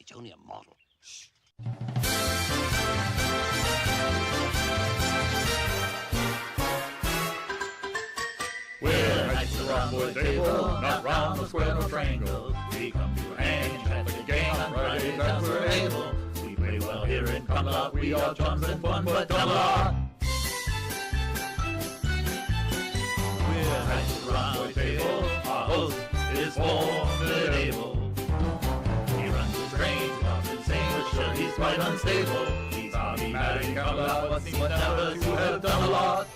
It's only a model. Shh. We're knights around the table, not round the square or triangle. We come to hang and chat with the gang on Fridays as we're able. We play well here in Camelot, we are chums and fun, but Camelot. We're knights around the table, our host is formidable. He runs a strange, loves insane, but sure he's quite unstable. He's automatic in Camelot, but seems never to have done a lot.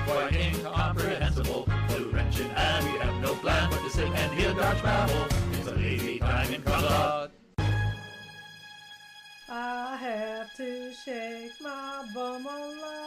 Quite incomprehensible, no wrenching, and we have no plan but to sit and hear Dodge babble. It's a lazy time in Camelot. I have to shake my bum a lot.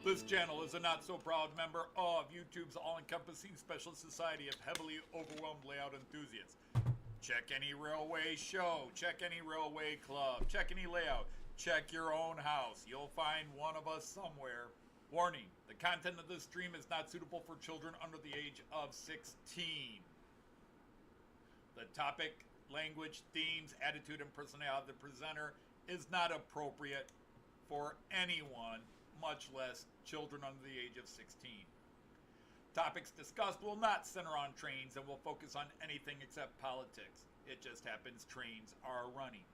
This channel is a not-so-proud member of YouTube's all-encompassing special society of heavily overwhelmed layout enthusiasts. Check any railway show, check any railway club, check any layout, check your own house. You'll find one of us somewhere. Warning, the content of this stream is not suitable for children under the age of 16. The topic, language, themes, attitude, and personality of the presenter is not appropriate for anyone, much less children under the age of 16. Topics discussed will not center on trains and will focus on anything except politics. It just happens trains are running.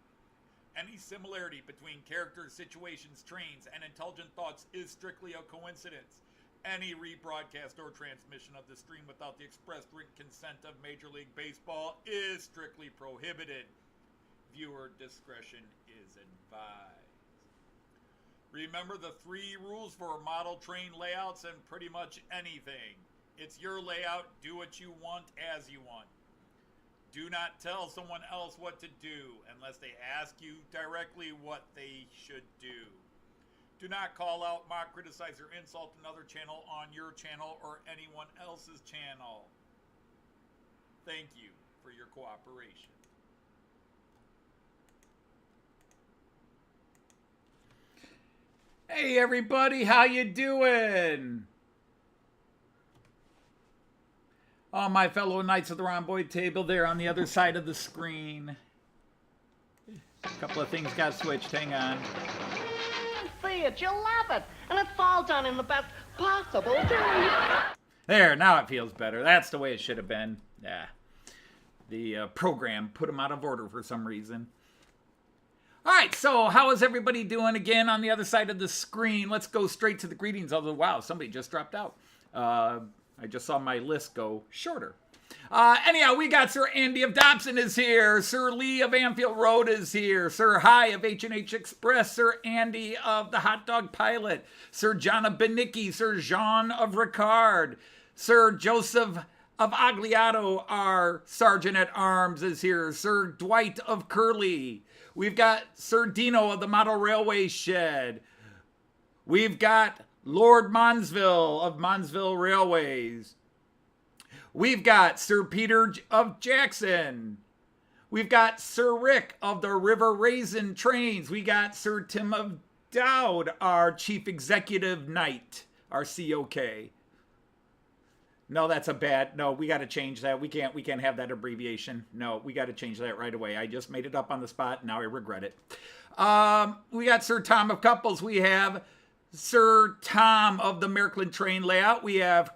Any similarity between characters, situations, trains, and intelligent thoughts is strictly a coincidence. Any rebroadcast or transmission of the stream without the express written consent of Major League Baseball is strictly prohibited. Viewer discretion is advised. Remember the 3 rules for model train layouts and pretty much anything. It's your layout, do what you want as you want. Do not tell someone else what to do unless they ask you directly what they should do. Do not call out, mock, criticize, or insult another channel on your channel or anyone else's channel. Thank you for your cooperation. Hey everybody, how you doing? All my fellow Knights of the Round Boy table there on the other side of the screen. A couple of things got switched, hang on. See it, you'll love it, and it's all done in the best possible way. There, now it feels better. That's the way it should have been. Yeah, the program put them out of order for some reason. All right, so how is everybody doing again on the other side of the screen? Let's go straight to the greetings. Although, wow, somebody just dropped out. I just saw my list go shorter. Anyhow, we got Sir Andy of Dobson is here. Sir Lee of Anfield Road is here. Sir High of H&H Express. Sir Andy of the Hot Dog Pilot. Sir John of Benicki. Sir Jean of Ricard. Sir Joseph of Agliato, our Sergeant at Arms, is here. Sir Dwight of Curly. We've got Sir Dino of the Model Railway Shed. We've got Lord Monsville of Monsville Railways. We've got Sir Peter of Jackson. We've got Sir Rick of the River Raisin Trains. We got Sir Tim of Dowd, our Chief Executive Knight, our COK. No, that's a bad. No, we got to change that. We can't have that abbreviation. No, we got to change that right away. I just made it up on the spot. Now I regret it. We got Sir Tom of Couples. We have Sir Tom of the Märklin Train Layout. We have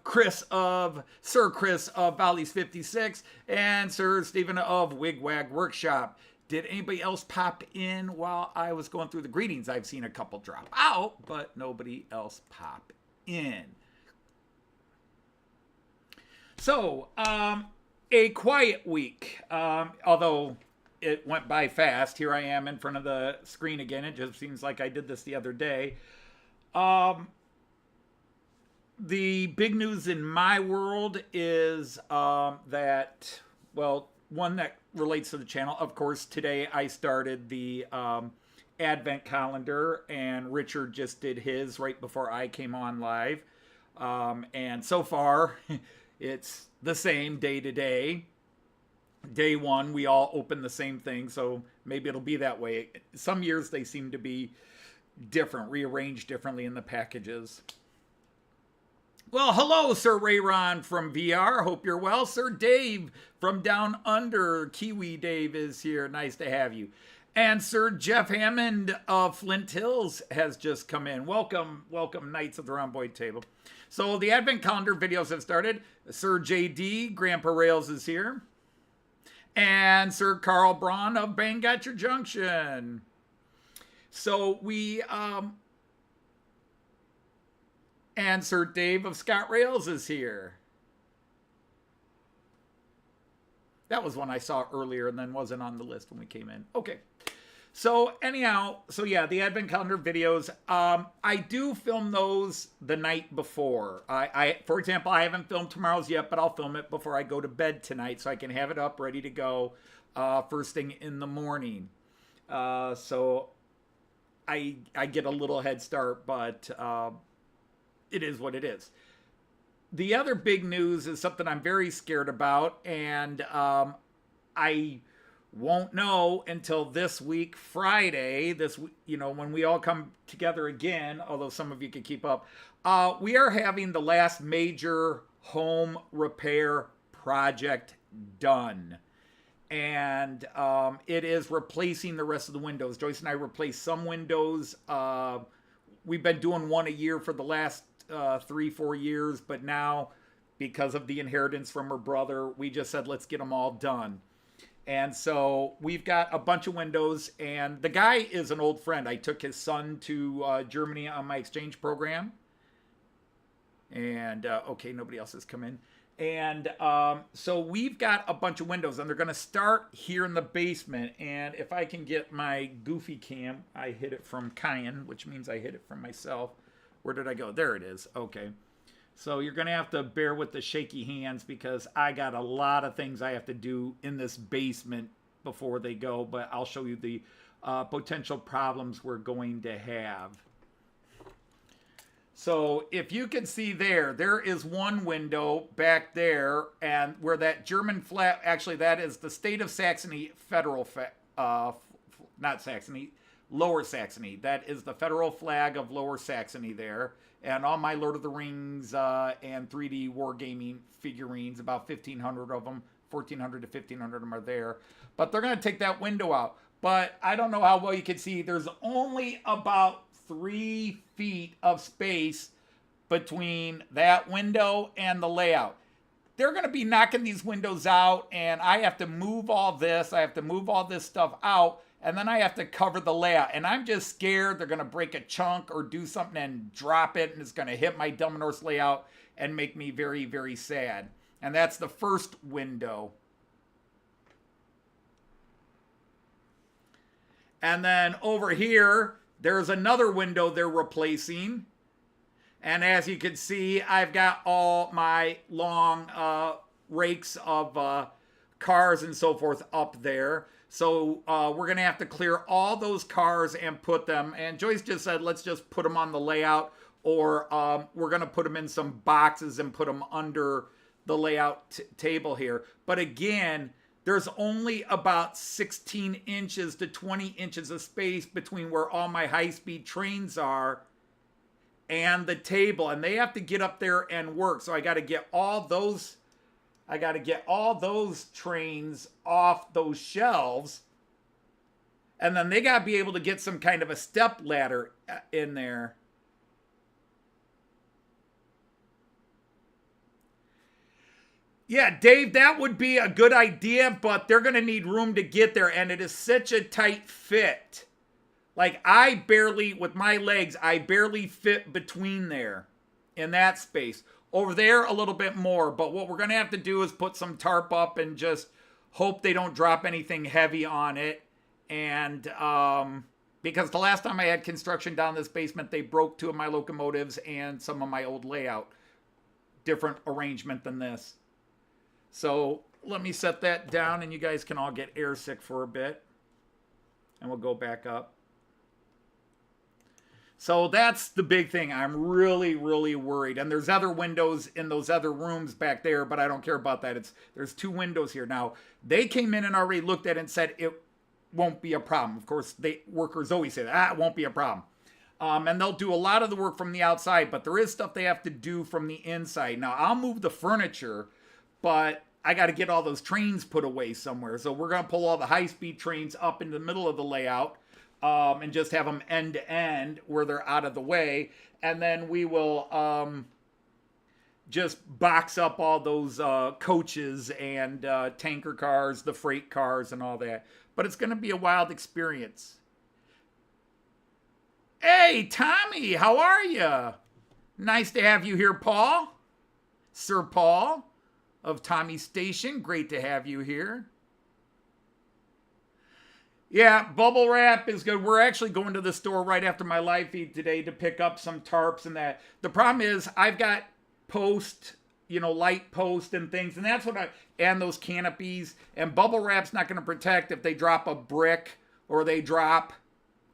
Sir Chris of Valleys 56 and Sir Stephen of Wigwag Workshop. Did anybody else pop in while I was going through the greetings? I've seen a couple drop out, but nobody else pop in. So, a quiet week, although it went by fast. Here I am in front of the screen again. It just seems like I did this the other day. The big news in my world is that, well, one that relates to the channel. Of course, today I started the Advent calendar, and Richard just did his right before I came on live. And so far, it's the same day to day. Day one, we all open the same thing, so maybe it'll be that way. Some years they seem to be different, rearranged differently in the packages. Well, hello, Sir Rayron from VR. Hope you're well. Sir Dave from Down Under. Kiwi Dave is here. Nice to have you. And Sir Jeff Hammond of Flint Hills has just come in. Welcome, welcome, Knights of the Rhomboid Table. So the Advent Calendar videos have started. Sir JD, Grandpa Rails is here. And Sir Carl Braun of Bangotcher Junction. So we, and Sir Dave of Scott Rails is here. That was one I saw earlier and then wasn't on the list when we came in. Okay. So anyhow, so yeah, the Advent Calendar videos, I do film those the night before. For example, I haven't filmed tomorrow's yet, but I'll film it before I go to bed tonight so I can have it up ready to go first thing in the morning. So I get a little head start, but it is what it is. The other big news is something I'm very scared about, and I won't know until this week, Friday, when we all come together again, although some of you can keep up. We are having the last major home repair project done. And it is replacing the rest of the windows. Joyce and I replaced some windows. We've been doing one a year for the last 3-4 years, but now, because of the inheritance from her brother, we just said, let's get them all done. And so we've got a bunch of windows, and the guy is an old friend. I took his son to Germany on my exchange program. And, okay, nobody else has come in. And so we've got a bunch of windows, and they're going to start here in the basement. And if I can get my goofy cam, I hit it from Kyan, which means I hit it from myself. Where did I go? There it is. Okay. So you're going to have to bear with the shaky hands because I got a lot of things I have to do in this basement before they go, but I'll show you the potential problems we're going to have. So if you can see there is one window back there, and where that German flag, actually that is the state of Saxony federal, not Saxony, Lower Saxony. That is the federal flag of Lower Saxony there. And all my Lord of the Rings and 3D wargaming figurines, about 1,500 of them, 1,400 to 1,500 of them are there. But they're going to take that window out. But I don't know how well you can see. There's only about 3 feet of space between that window and the layout. They're going to be knocking these windows out, and I have to move all this. I have to move all this stuff out, and then I have to cover the layout. And I'm just scared they're going to break a chunk or do something and drop it, and it's going to hit my Dominor's layout and make me very, very sad. And that's the first window. And then over here, there's another window they're replacing. And as you can see, I've got all my long rakes of cars and so forth up there. So we're going to have to clear all those cars and put them. And Joyce just said, let's just put them on the layout. Or we're going to put them in some boxes and put them under the layout table here. But again, there's only about 16 inches to 20 inches of space between where all my high-speed trains are and the table, and they have to get up there and work. So I got to get all those trains off those shelves, and then they got to be able to get some kind of a step ladder in there. Yeah, Dave, that would be a good idea, but they're going to need room to get there, and it is such a tight fit. Like, with my legs, I barely fit between there in that space. Over there, a little bit more, but what we're going to have to do is put some tarp up and just hope they don't drop anything heavy on it. And because the last time I had construction down this basement, they broke 2 of my locomotives and some of my old layout. Different arrangement than this. So let me set that down, and you guys can all get airsick for a bit. And we'll go back up. So that's the big thing. I'm really, really worried. And there's other windows in those other rooms back there, but I don't care about that. There's 2 windows here. Now, they came in and already looked at it and said it won't be a problem. Of course, workers always say that. It won't be a problem. And they'll do a lot of the work from the outside, but there is stuff they have to do from the inside. Now, I'll move the furniture, but I got to get all those trains put away somewhere. So we're going to pull all the high-speed trains up in the middle of the layout and just have them end-to-end where they're out of the way. And then we will just box up all those coaches and tanker cars, the freight cars, and all that. But it's going to be a wild experience. Hey, Tommy, how are you? Nice to have you here, Paul. Sir Paul of Tommy Station. Great to have you here. Yeah, bubble wrap is good. We're actually going to the store right after my live feed today to pick up some tarps and that. The problem is I've got light post and things, and that's what and those canopies, and bubble wrap's not going to protect if they drop a brick or they drop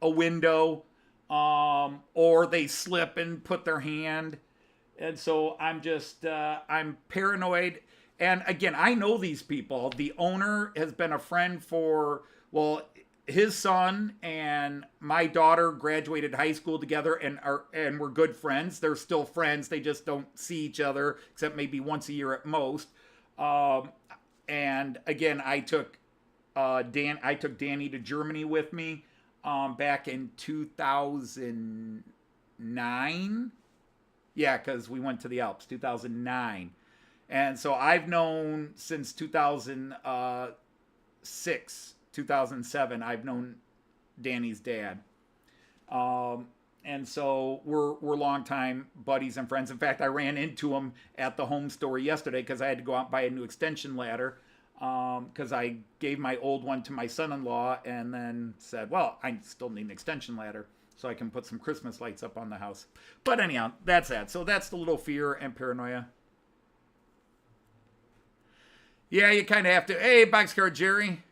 a window, or they slip and put their hand. And so I'm just, I'm paranoid. And again, I know these people. The owner has been a friend his son and my daughter graduated high school together and were good friends. They're still friends. They just don't see each other except maybe once a year at most. And again, I took Danny to Germany with me back in 2009. Yeah, because we went to the Alps, 2009. And so I've known since 2006, 2007, I've known Danny's dad. And so we're longtime buddies and friends. In fact, I ran into him at the home store yesterday because I had to go out and buy a new extension ladder because I gave my old one to my son-in-law and then said, well, I still need an extension ladder so I can put some Christmas lights up on the house. But anyhow, that's that. So that's the little fear and paranoia. Yeah, you kind of have to. Hey, Boxcar Jerry.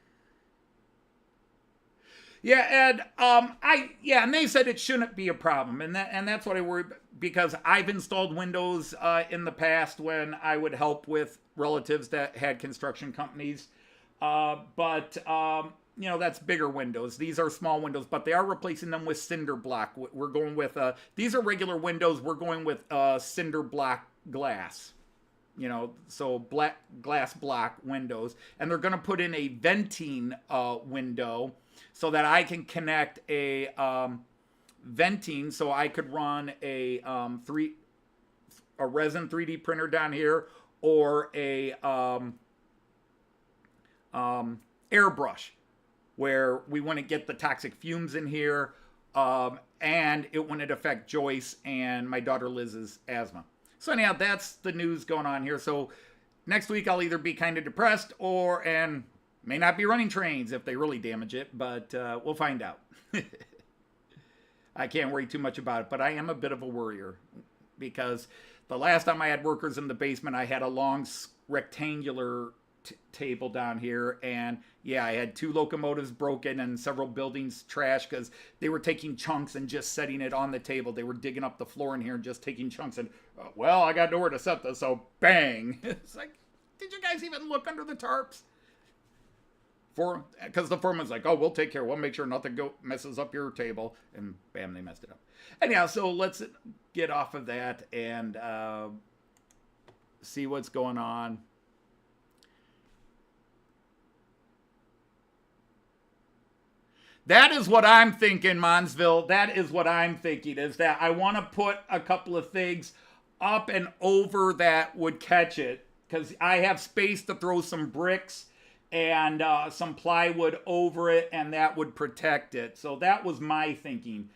Yeah, Ed. And they said it shouldn't be a problem, and that's what I worry about, because I've installed windows in the past when I would help with relatives that had construction companies, but that's bigger windows. These are small windows, but they are replacing them with cinder block. We're going with these are regular windows. We're going with cinder block glass. So black glass block windows, and they're going to put in a venting window so that I can connect a venting, so I could run a resin 3D printer down here or a airbrush, where we wouldn't get the toxic fumes in here, and it wouldn't affect Joyce and my daughter Liz's asthma. So anyhow, that's the news going on here. So next week I'll either be kind of depressed and may not be running trains if they really damage it, but we'll find out. I can't worry too much about it, but I am a bit of a worrier because the last time I had workers in the basement, I had a long rectangular table down here, and yeah, I had 2 locomotives broken and several buildings trashed because they were taking chunks and just setting it on the table. They were digging up the floor in here and just taking chunks, and I got nowhere to set this, so bang. It's like, did you guys even look under the tarps? because the foreman's like, oh, we'll take care. We'll make sure nothing messes up your table. And bam, they messed it up. Anyhow, so let's get off of that and see what's going on. That is what I'm thinking, Monsville. That is what I'm thinking, is that I want to put a couple of things up and over that would catch it, because I have space to throw some bricks and some plywood over it, and that would protect it. So that was my thinking.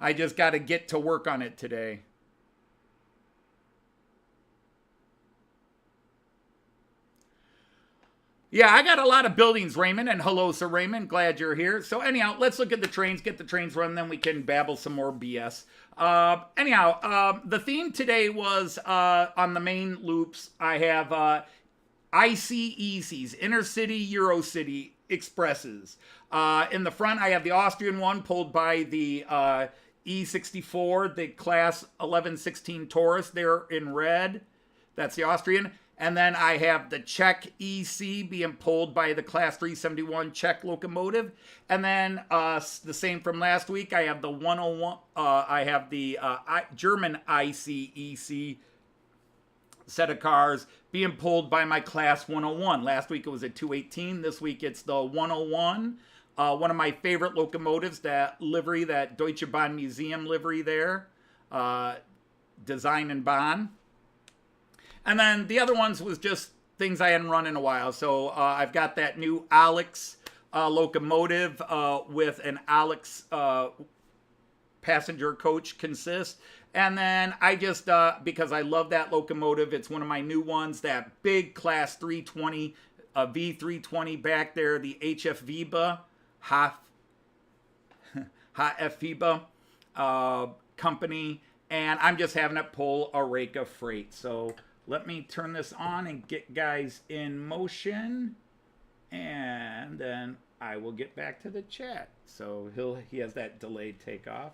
I just got to get to work on it today. Yeah, I got a lot of buildings, Raymond, and hello, Sir Raymond. Glad you're here. So anyhow, let's look at the trains, get the trains run, then we can babble some more BS. The theme today was on the main loops. I have ICECs, Intercity, Eurocity Expresses. In the front, I have the Austrian one pulled by the E64, the class 1116 Taurus there in red. That's the Austrian. And then I have the Czech IC being pulled by the Class 371 Czech locomotive. And then the same from last week, I have the 101, I have the German IC set of cars being pulled by my Class 101. Last week it was a 218. This week it's the 101. One of my favorite locomotives, that livery, that Deutsche Bahn Museum livery there. Design in Bonn. And then the other ones was just things I hadn't run in a while. So I've got that new Alex locomotive with an Alex passenger coach consist. And then I just, because I love that locomotive, it's one of my new ones, that big class 320, V320 back there, the HF FIBA company. And I'm just having it pull a Roco freight. So let me turn this on and get guys in motion, and then I will get back to the chat. So he has that delayed takeoff.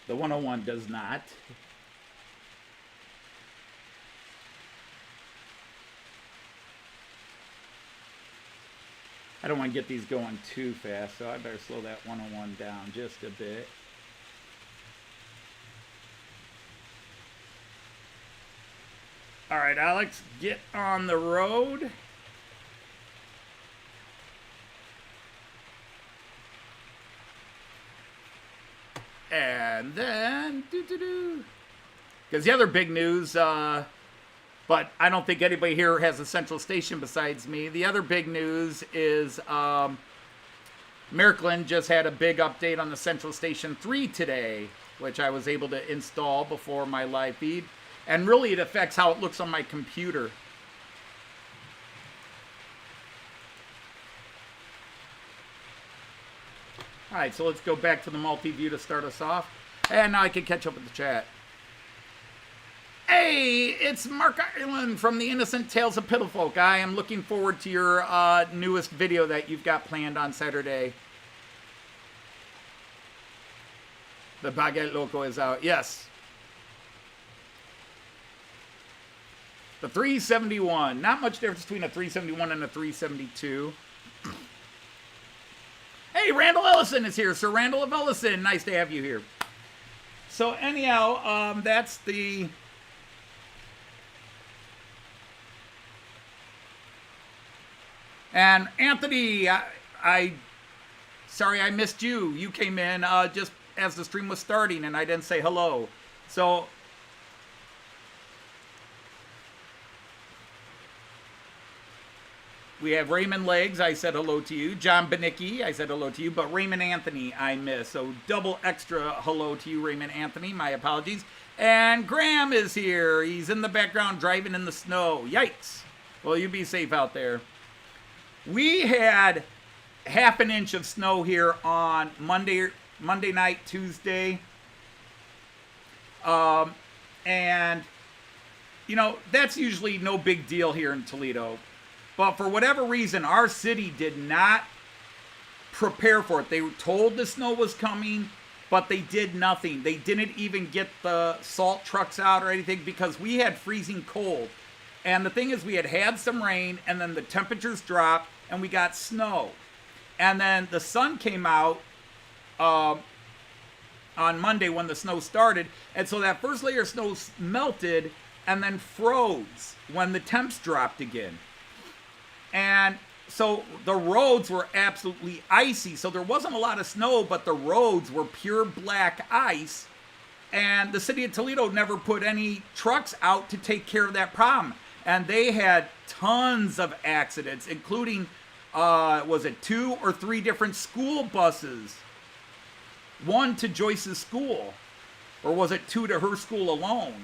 The 101 does not. I don't want to get these going too fast, so I better slow that 101 down just a bit. All right, Alex, get on the road. And then, because the other big news, but I don't think anybody here has a central station besides me. The other big news is Märklin just had a big update on the Central Station 3 today, which I was able to install before my live feed. And really, it affects how it looks on my computer. All right, so let's go back to the multi-view to start us off. And now I can catch up with the chat. Hey, it's Mark Ireland from the Innocent Tales of Piddlefolk. I am looking forward to your newest video that you've got planned on Saturday. The Baguette Loco is out. Yes. The 371. Not much difference between a 371 and a 372. Hey, Randall Ellison is here. Sir Randall of Ellison. Nice to have you here. So anyhow, that's the... And Anthony, sorry I missed you. You came in just as the stream was starting and I didn't say hello. So... we have Raymond Legs, I said hello to you. John Benicki, I said hello to you. But Raymond Anthony, I missed. So double extra hello to you, Raymond Anthony. My apologies. And Graham is here. He's in the background driving in the snow. Yikes. Well, you be safe out there. We had half an inch of snow here on Monday night, Tuesday. And, you know, that's usually no big deal here in Toledo. But for whatever reason, our city did not prepare for it. They were told the snow was coming, but they did nothing. They didn't even get the salt trucks out or anything because we had freezing cold. And the thing is, we had some rain, and then the temperatures dropped, and we got snow. And then the sun came out on Monday when the snow started, and so that first layer of snow melted and then froze when the temps dropped again. And so the roads were absolutely icy. So there wasn't a lot of snow, but the roads were pure black ice. And the city of Toledo never put any trucks out to take care of that problem. And they had tons of accidents, including, was it 2 or 3 different school buses? One to Joyce's school, or was it 2 to her school alone?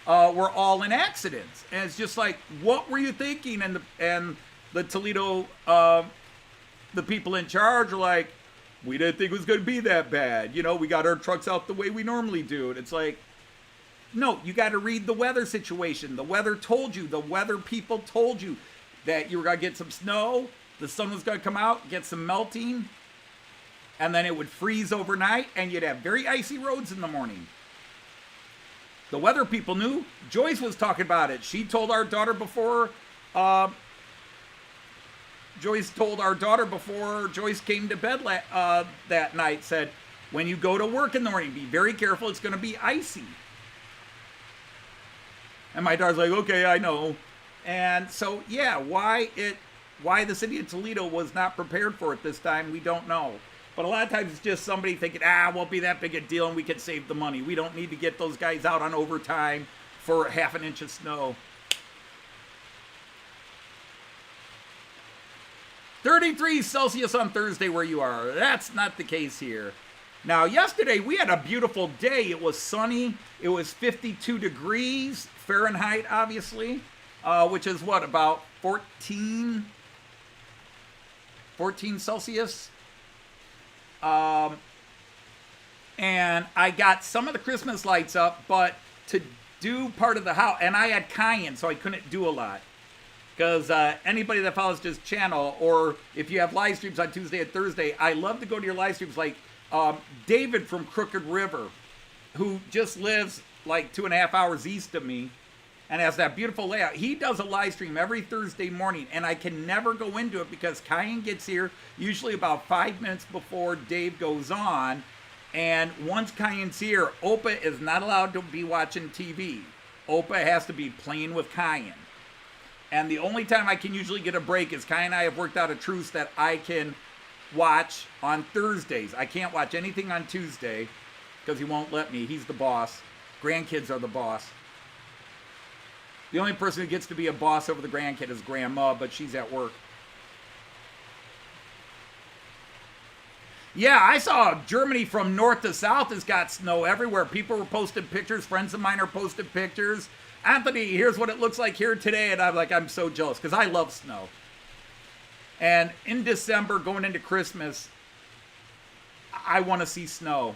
Were all in accidents. And it's just like, what were you thinking? And the Toledo, the people in charge are like, we didn't think it was going to be that bad. You know, we got our trucks out the way we normally do. And it's like, no, you got to read the weather situation. The weather told you, the weather people told you that you were going to get some snow, the sun was going to come out, get some melting, and then it would freeze overnight, and you'd have very icy roads in the morning. The weather people knew. Joyce was talking about it. She told our daughter before, Joyce came to bed that night, said, when you go to work in the morning, be very careful, it's going to be icy. And my daughter's like, okay, I know. And so, yeah, why the city of Toledo was not prepared for it this time, we don't know. But a lot of times it's just somebody thinking, won't be that big a deal and we can save the money. We don't need to get those guys out on overtime for half an inch of snow. 33 Celsius on Thursday where you are. That's not the case here. Now, yesterday we had a beautiful day. It was sunny. It was 52 degrees Fahrenheit, obviously, which is what, about 14 Celsius? And I got some of the Christmas lights up, but to do part of the house, and I had Cayenne, so I couldn't do a lot. Because anybody that follows this channel, or if you have live streams on Tuesday and Thursday, I love to go to your live streams, like David from Crooked River, who just lives like 2.5 hours east of me, and has that beautiful layout. He does a live stream every Thursday morning, and I can never go into it because Cayenne gets here usually about 5 minutes before Dave goes on, and once Cayenne's here, Opa is not allowed to be watching TV. Opa has to be playing with Cayenne. And the only time I can usually get a break is Cayenne and I have worked out a truce that I can watch on Thursdays. I can't watch anything on Tuesday because he won't let me. He's the boss. Grandkids are the boss. The only person who gets to be a boss over the grandkid is Grandma, but she's at work. Yeah, I saw Germany from north to south has got snow everywhere. People were posting pictures. Friends of mine are posting pictures. Anthony, here's what it looks like here today. And I'm like, I'm so jealous because I love snow. And in December, going into Christmas, I want to see snow.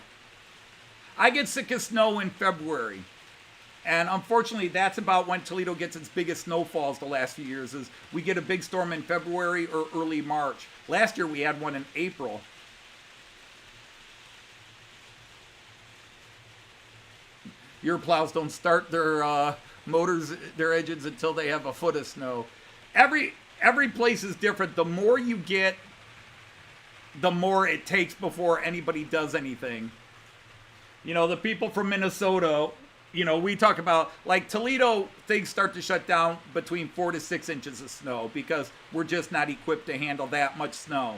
I get sick of snow in February. And unfortunately, that's about when Toledo gets its biggest snowfalls the last few years, is we get a big storm in February or early March. Last year, we had one in April. Your plows don't start their motors, their engines, until they have a foot of snow. Every place is different. The more you get, the more it takes before anybody does anything. You know, the people from Minnesota, you know, we talk about, like Toledo, things start to shut down between 4 to 6 inches of snow because we're just not equipped to handle that much snow.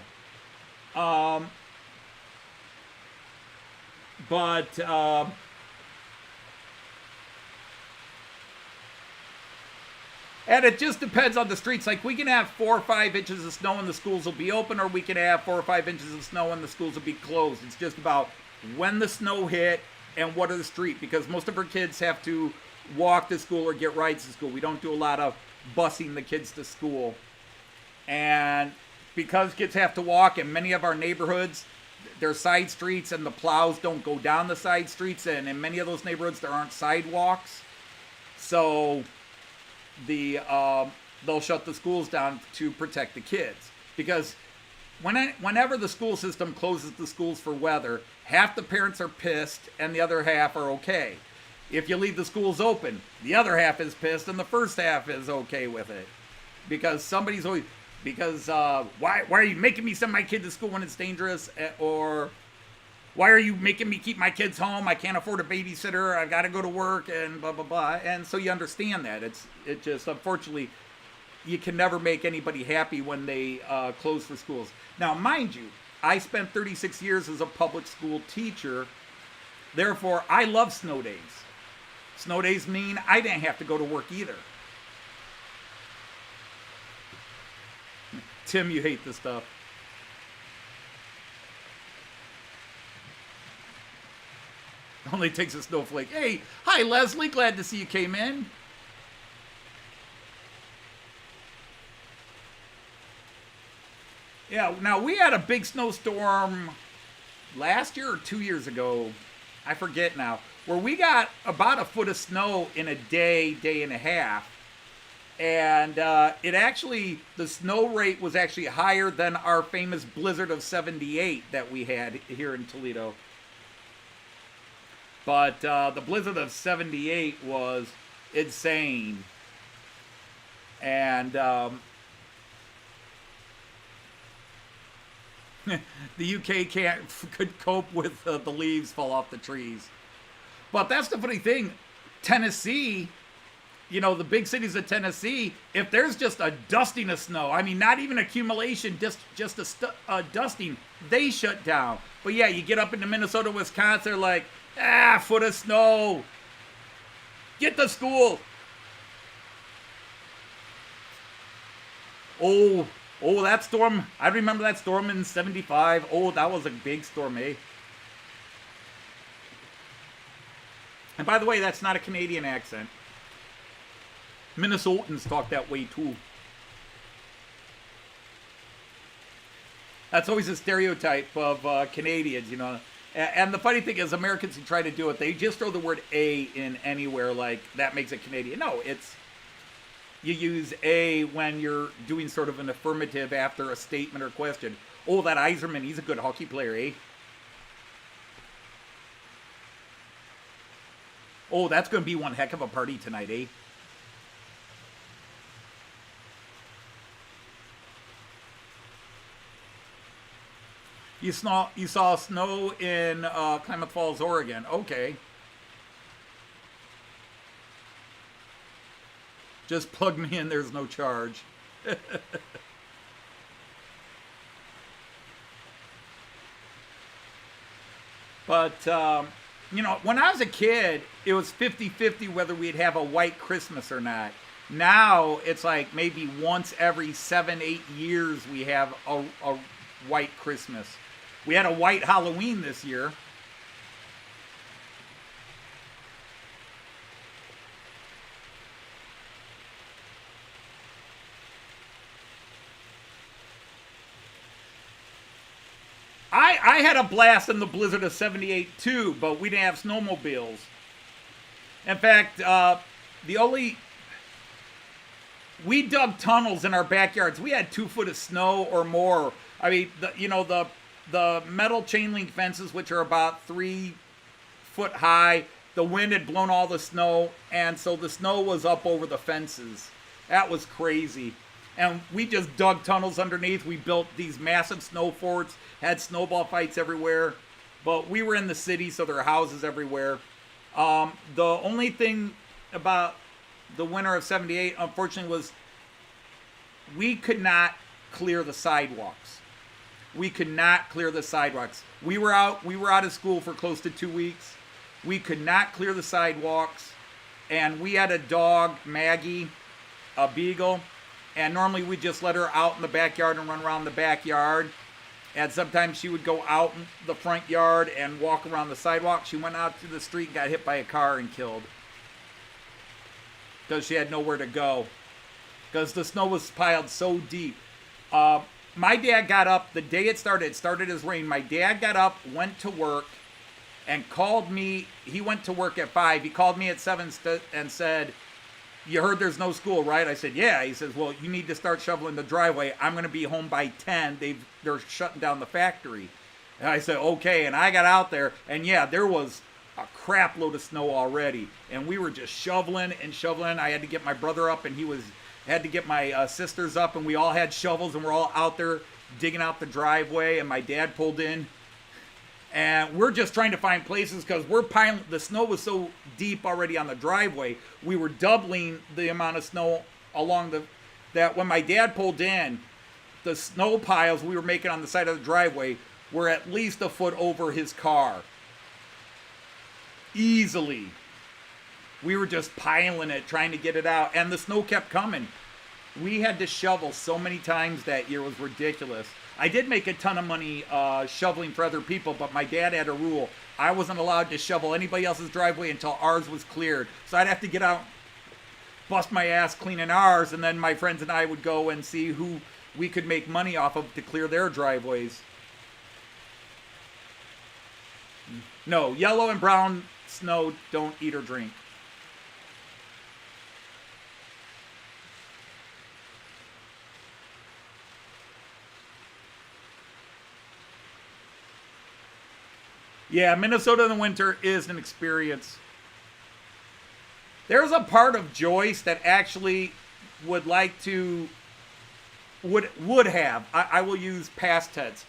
And it just depends on the streets. Like, we can have 4 or 5 inches of snow and the schools will be open, or we can have 4 or 5 inches of snow and the schools will be closed. It's just about when the snow hit and what are the street, because most of our kids have to walk to school or get rides to school. We don't do a lot of busing the kids to school. And because kids have to walk in many of our neighborhoods, they're side streets and the plows don't go down the side streets, and in many of those neighborhoods there aren't sidewalks. So they'll shut the schools down to protect the kids, because whenever the school system closes the schools for weather, half the parents are pissed and the other half are okay. if you leave the schools open. The other half is pissed, and the first half is okay with it. Because somebody's always, why are you making me send my kid to school when it's dangerous? Or why are you making me keep my kids home? I can't afford a babysitter. I've got to go to work and blah, blah, blah. And so you understand that. It just, unfortunately, you can never make anybody happy when they close for schools. Now, mind you, I spent 36 years as a public school teacher. Therefore, I love snow days. Snow days mean I didn't have to go to work either. Tim, you hate this stuff. Only takes a snowflake. Hey, hi Leslie, glad to see you came in. Yeah, now we had a big snowstorm last year or 2 years ago, I forget now, where we got about a foot of snow in a day and a half. And the snow rate was actually higher than our famous blizzard of 78 that we had here in Toledo. But the blizzard of 78 was insane. And the UK could cope with the leaves fall off the trees. But that's the funny thing. Tennessee, you know, the big cities of Tennessee, if there's just a dusting of snow, I mean, not even accumulation, just a dusting, they shut down. But yeah, you get up into Minnesota, Wisconsin, they're like, foot of snow. Get to school. Oh, that storm. I remember that storm in 75. Oh, that was a big storm, eh? And by the way, that's not a Canadian accent. Minnesotans talk that way too. That's always a stereotype of Canadians, you know. And the funny thing is, Americans who try to do it, they just throw the word A in anywhere, like that makes it Canadian. No, you use A when you're doing sort of an affirmative after a statement or question. Oh, that Iserman, he's a good hockey player, eh? Oh, that's going to be one heck of a party tonight, eh? You saw snow in Klamath Falls, Oregon. Okay. Just plug me in, there's no charge. But, you know, when I was a kid, it was 50-50 whether we'd have a white Christmas or not. Now, it's like maybe once every 7-8 years we have a white Christmas. We had a white Halloween this year. I had a blast in the blizzard of 78 too, but we didn't have snowmobiles. In fact, we dug tunnels in our backyards. We had 2 foot of snow or more. I mean, the metal chain link fences, which are about 3 foot high, the wind had blown all the snow, and so the snow was up over the fences. That was crazy. And we just dug tunnels underneath. We built these massive snow forts, had snowball fights everywhere. But we were in the city, so there are houses everywhere. The only thing about the winter of 78, unfortunately, was we could not clear the sidewalks. We could not clear the sidewalks. We were out of school for close to 2 weeks. We could not clear the sidewalks. And we had a dog, Maggie, a beagle. And normally we'd just let her out in the backyard and run around the backyard. And sometimes she would go out in the front yard and walk around the sidewalk. She went out to the street and got hit by a car and killed. Because she had nowhere to go. Because the snow was piled so deep. My dad got up the day it started as rain. My dad got up, went to work, and called me. He went to work at 5. He called me at 7 and said, "You heard there's no school, right?" I said, "Yeah." He says, "Well, you need to start shoveling the driveway. I'm going to be home by 10. They're shutting down the factory." And I said, "Okay." And I got out there, and yeah, there was a crap load of snow already, and we were just shoveling and shoveling. I had to get my brother up, and had to get my sisters up, and we all had shovels, and we're all out there digging out the driveway, and my dad pulled in, and we're just trying to find places because we're piling. The snow was so deep already on the driveway, we were doubling the amount of snow along that when my dad pulled in, the snow piles we were making on the side of the driveway were at least a foot over his car. Easily. We were just piling it, trying to get it out, and the snow kept coming. We had to shovel so many times that year, it was ridiculous. I did make a ton of money shoveling for other people, but my dad had a rule. I wasn't allowed to shovel anybody else's driveway until ours was cleared. So I'd have to get out, bust my ass cleaning ours, and then my friends and I would go and see who we could make money off of to clear their driveways. No, yellow and brown snow don't eat or drink. Yeah, Minnesota in the winter is an experience. There's a part of Joyce that actually would like to, would have, I will use past tense,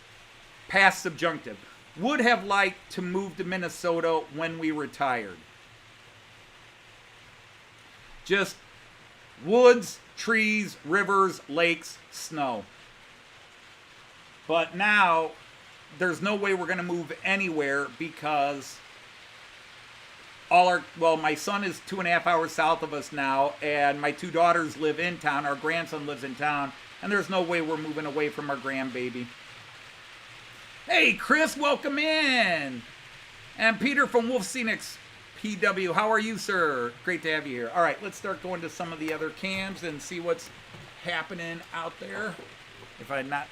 past subjunctive, would have liked to move to Minnesota when we retired. Just woods, trees, rivers, lakes, snow. But now, there's no way we're going to move anywhere because my son is 2.5 hours south of us now, and my two daughters live in town. Our grandson lives in town, and there's no way we're moving away from our grandbaby. Hey, Chris, welcome in. And Peter from Wolf Scenics PW, how are you, sir? Great to have you here. All right, let's start going to some of the other cams and see what's happening out there. If I'm not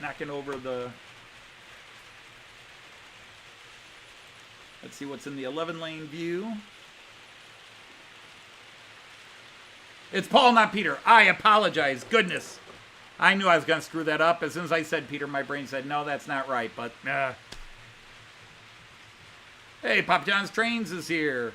knocking over the... Let's see what's in the 11-lane view. It's Paul, not Peter. I apologize. Goodness. I knew I was going to screw that up. As soon as I said Peter, my brain said, no, that's not right. But, Hey, Papa John's Trains is here.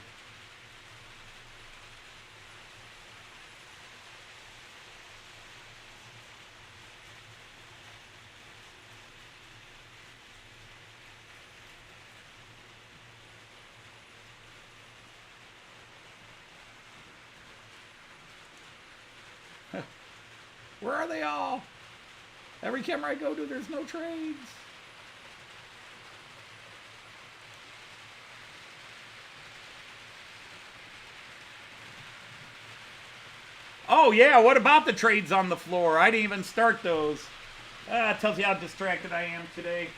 Where are they all? Every camera I go to, there's no trades. Oh, yeah, what about the trades on the floor? I didn't even start those. It tells you how distracted I am today.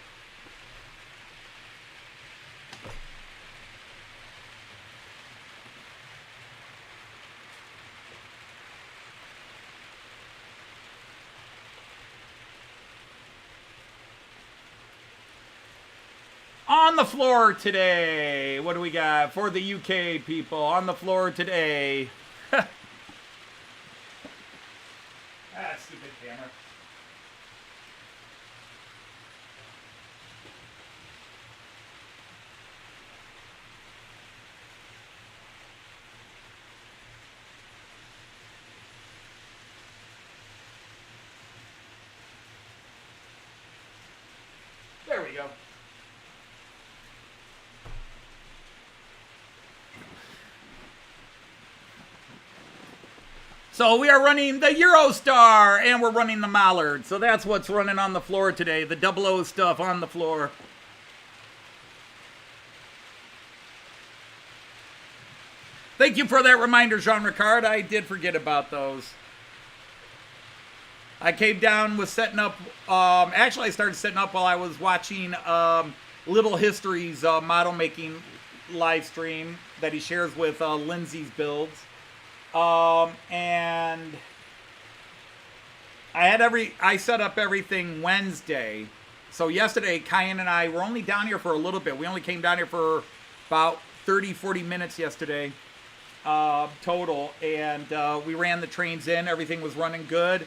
On the floor today, what do we got for the UK people? On the floor today. Stupid camera. There we go. So we are running the EuroStar, and we're running the Mallard. So that's what's running on the floor today, the 00 stuff on the floor. Thank you for that reminder, Jean-Ricard. I did forget about those. I came down with setting up, actually I started setting up while I was watching Little History's model making live stream that he shares with Lindsay's builds. And I set up everything Wednesday. So yesterday, Kyan and I were only down here for a little bit. We only came down here for about 30, 40 minutes yesterday, total. And, we ran the trains in. Everything was running good.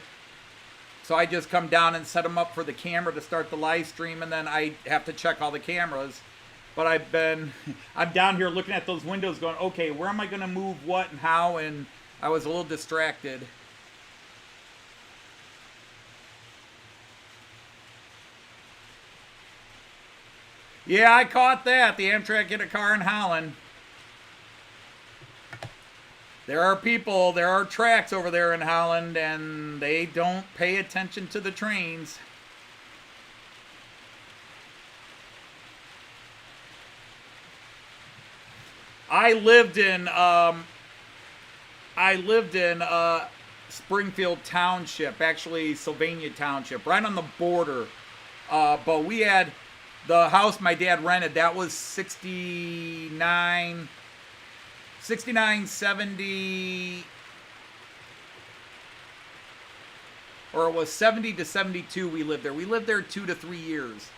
So I just come down and set them up for the camera to start the live stream. And then I have to check all the cameras. But I'm down here looking at those windows going, okay, where am I going to move what and how? And I was a little distracted. Yeah, I caught that. The Amtrak hit a car in Holland. There are people, there are tracks over there in Holland, and they don't pay attention to the trains. I lived in Springfield Township, actually Sylvania Township, right on the border. But we had the house my dad rented, that was 69, 70, or it was 70 to 72 we lived there. We lived there 2 to 3 years.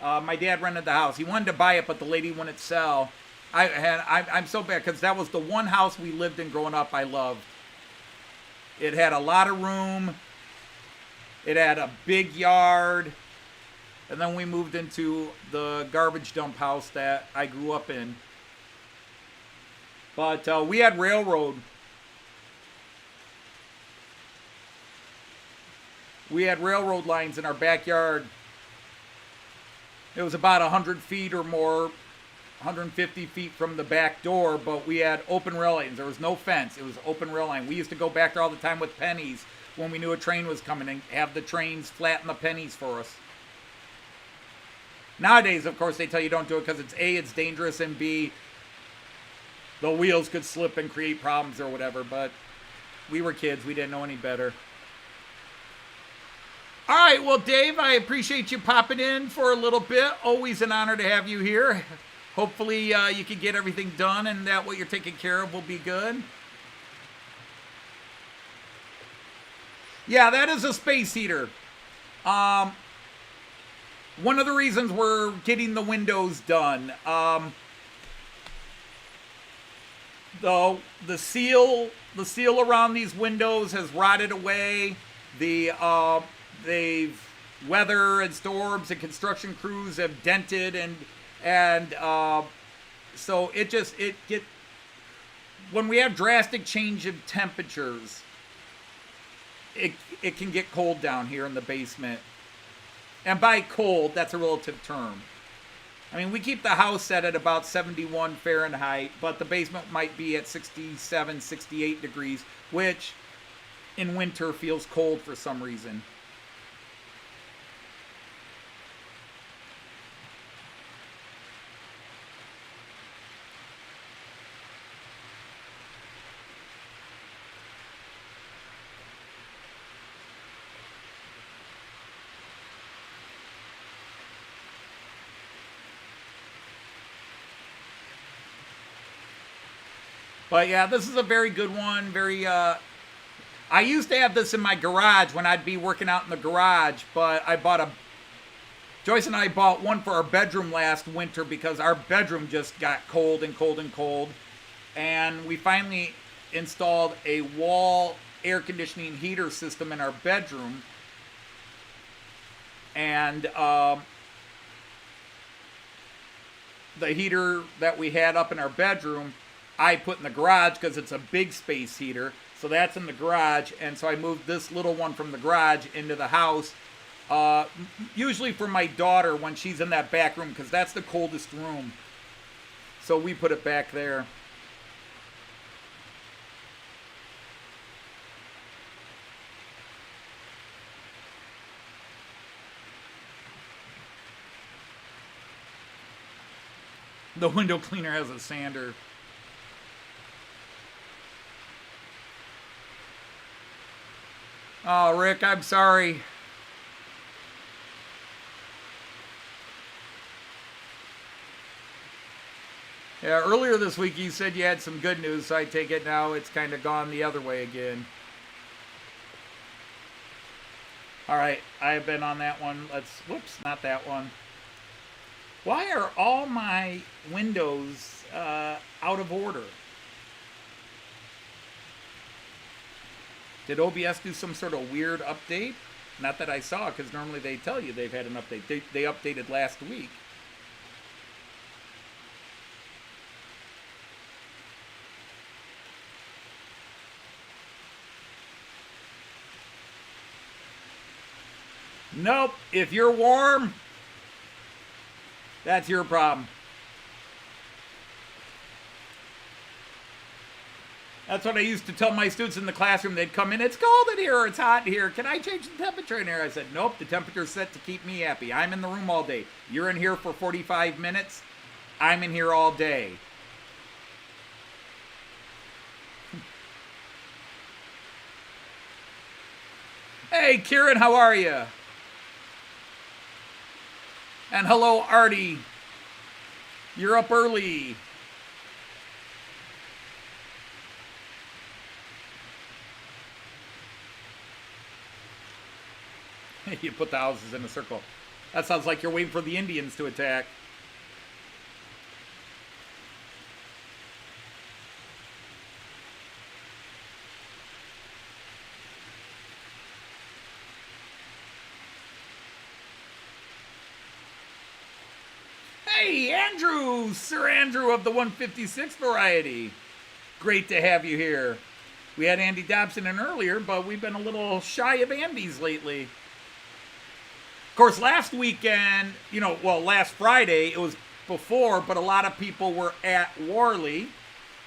My dad rented the house. He wanted to buy it, but the lady wouldn't sell. I'm so bad because that was the one house we lived in growing up I loved. It had a lot of room. It had a big yard. And then we moved into the garbage dump house that I grew up in. But we had railroad. We had railroad lines in our backyard. It was about 100 feet or more, 150 feet from the back door, but we had open rail lines. There was no fence. It was open rail line. We used to go back there all the time with pennies when we knew a train was coming and have the trains flatten the pennies for us. Nowadays, of course, they tell you don't do it because it's A, it's dangerous, and B, the wheels could slip and create problems or whatever, but we were kids. We didn't know any better. All right, well, Dave, I appreciate you popping in for a little bit. Always an honor to have you here. Hopefully you can get everything done and that what you're taking care of will be good. Yeah, that is a space heater. One of the reasons we're getting the windows done, the seal around these windows has rotted away. They've weather and storms and construction crews have dented and so when we have drastic change of temperatures, it can get cold down here in the basement. And by cold, that's a relative term. I mean, we keep the house set at about 71 Fahrenheit, but the basement might be at 67, 68 degrees, which in winter feels cold for some reason. But yeah, this is a very good one. I used to have this in my garage when I'd be working out in the garage, but Joyce and I bought one for our bedroom last winter because our bedroom just got cold and cold and cold. And we finally installed a wall air conditioning heater system in our bedroom. And the heater that we had up in our bedroom, I put in the garage because it's a big space heater. So that's in the garage. And so I moved this little one from the garage into the house. Usually for my daughter when she's in that back room because that's the coldest room. So we put it back there. The window cleaner has a sander. Oh, Rick, I'm sorry. Yeah, earlier this week you said you had some good news, so I take it now it's kind of gone the other way again. All right, I have been on that one. Whoops, not that one. Why are all my windows out of order? Did OBS do some sort of weird update? Not that I saw, because normally they tell you they've had an update. They updated last week. Nope. If you're warm, that's your problem. That's what I used to tell my students in the classroom. They'd come in, it's cold in here, or it's hot in here. Can I change the temperature in here? I said, nope, the temperature's set to keep me happy. I'm in the room all day. You're in here for 45 minutes. I'm in here all day. Hey, Kieran, how are you? And hello, Artie. You're up early. You put the houses in a circle. That sounds like you're waiting for the Indians to attack. Hey, Andrew! Sir Andrew of the 156 variety. Great to have you here. We had Andy Dobson in earlier, but we've been a little shy of Andy's lately. Of course, last weekend, last Friday, it was before, but a lot of people were at Warley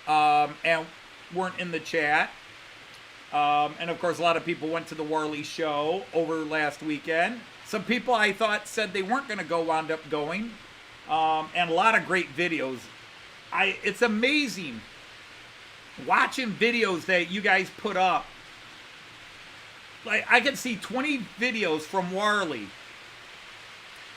and weren't in the chat. And of course, a lot of people went to the Warley show over last weekend. Some people I thought said they weren't going to go, wound up going. And a lot of great videos. It's amazing watching videos that you guys put up. Like, I could see 20 videos from Warley.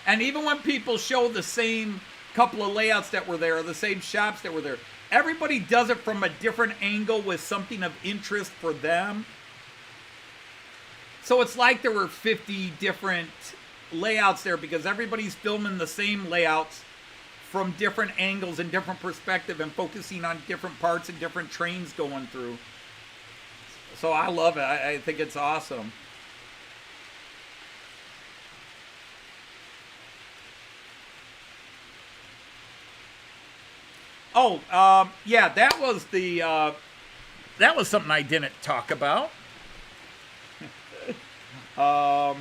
And even when people show the same couple of layouts that were there, or the same shops that were there, everybody does it from a different angle with something of interest for them. So it's like there were 50 different layouts there because everybody's filming the same layouts from different angles and different perspective and focusing on different parts and different trains going through. So I love it. I think it's awesome. Oh, yeah, that was something I didn't talk about. I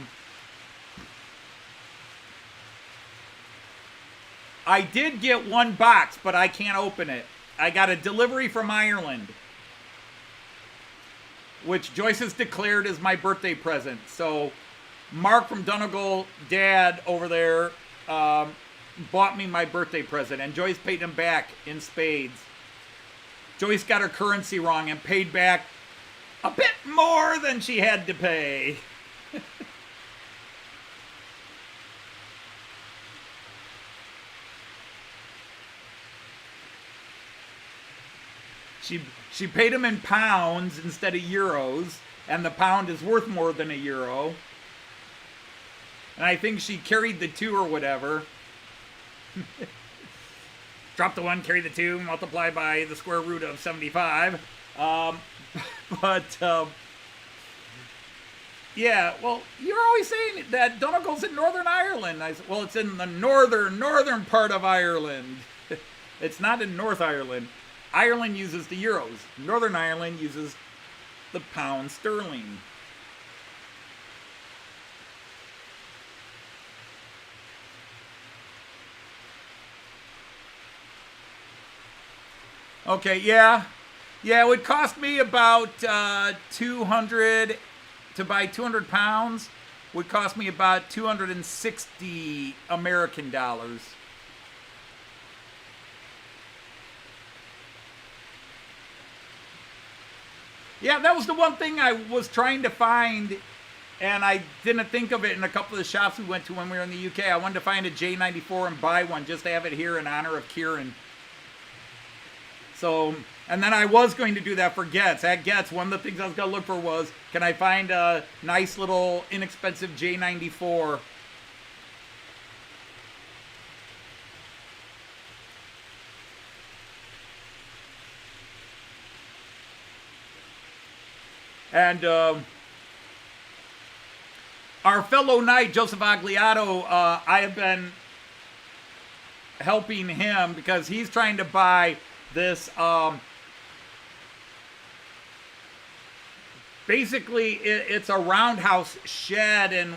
did get one box, but I can't open it. I got a delivery from Ireland, which Joyce has declared is my birthday present. So Mark from Donegal, Dad over there, bought me my birthday present, and Joyce paid him back in spades. Joyce got her currency wrong and paid back a bit more than she had to pay. She paid him in pounds instead of euros, and the pound is worth more than a euro. And I think she carried the 2 or whatever. Drop the 1, carry the 2, multiply by the square root of 75. Yeah, well, you're always saying that Donegal's in Northern Ireland. I said, well, it's in the northern part of Ireland. It's not in North Ireland. Ireland uses the euros. Northern Ireland uses the pound sterling. Okay, yeah. Yeah, it would cost me about 200 to buy 200 pounds. Would cost me about 260 American dollars. Yeah, that was the one thing I was trying to find, and I didn't think of it in a couple of the shops we went to when we were in the UK. I wanted to find a J94 and buy one just to have it here in honor of Kieran. So, and then I was going to do that for Getz. At Getz, one of the things I was going to look for was, can I find a nice little inexpensive J94? And our fellow knight, Joseph Agliato, I have been helping him because he's trying to buy this, basically it's a roundhouse shed and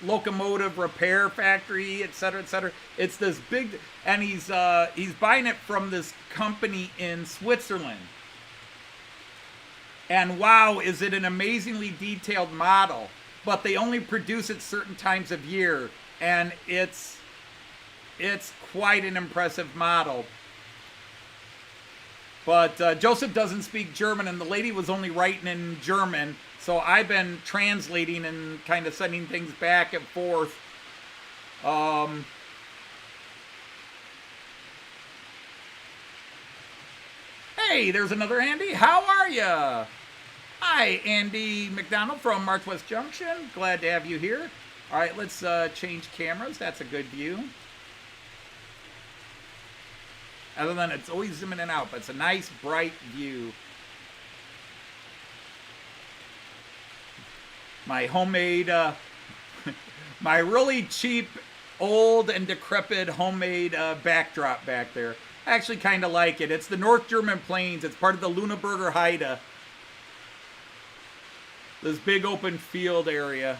locomotive repair factory, etc., etc. It's this big, and he's buying it from this company in Switzerland. And wow, is it an amazingly detailed model? But they only produce it certain times of year, and it's quite an impressive model. But Joseph doesn't speak German, and the lady was only writing in German, so I've been translating and kind of sending things back and forth. Hey, there's another Andy. How are ya? Hi, Andy McDonald from March West Junction. Glad to have you here. All right, let's change cameras. That's a good view. Other than it's always zooming in and out, but it's a nice, bright view. My homemade, my really cheap, old and decrepit homemade backdrop back there. I actually kind of like it. It's the North German Plains. It's part of the Lüneburger Heide. This big open field area.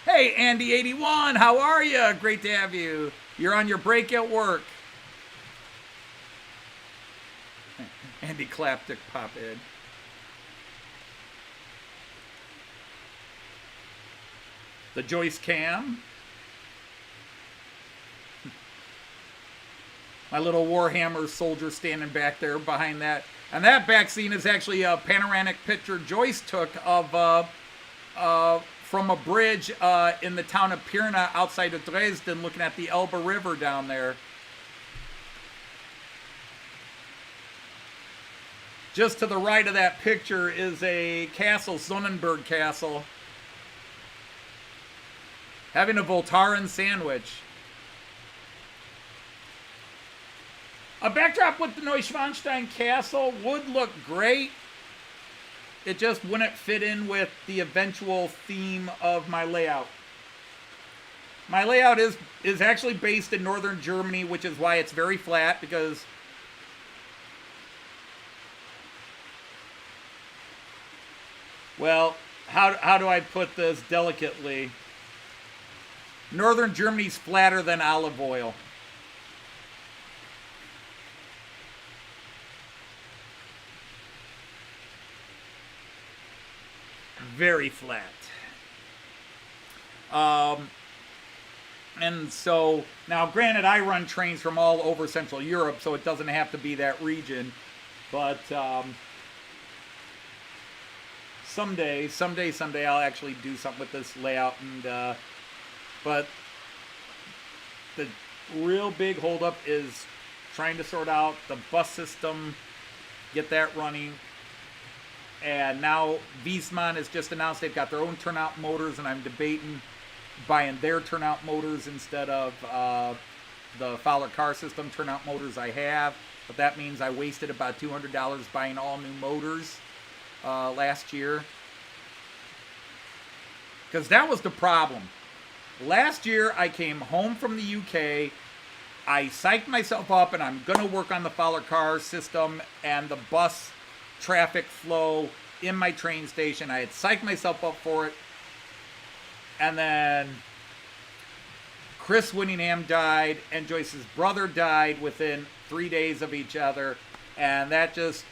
Hey, Andy81, how are you? Great to have you. You're on your break at work. Andy Claptic pop in. The Joyce Cam. My little Warhammer soldier standing back there behind that. And that back scene is actually a panoramic picture Joyce took of from a bridge in the town of Pirna outside of Dresden, looking at the Elbe River down there. Just to the right of that picture is a castle, Sonnenberg Castle, having a Voltaren sandwich. A backdrop with the Neuschwanstein Castle would look great. It just wouldn't fit in with the eventual theme of my layout. My layout is actually based in northern Germany, which is why it's very flat, because well, how do I put this delicately? Northern Germany's flatter than olive oil. Very flat. And so, now granted, I run trains from all over Central Europe, so it doesn't have to be that region. But someday I'll actually do something with this layout. And but the real big holdup is trying to sort out the bus system, get that running. And now Wiesmann has just announced they've got their own turnout motors, and I'm debating buying their turnout motors instead of the Fowler car system turnout motors I have. But that means I wasted about $200 buying all new motors last year. Because that was the problem. Last year I came home from the UK. I psyched myself up, and I'm going to work on the Fowler car system and the bus traffic flow in my train station. I had psyched myself up for it. And then Chris Winningham died, and Joyce's brother died within 3 days of each other. And that just,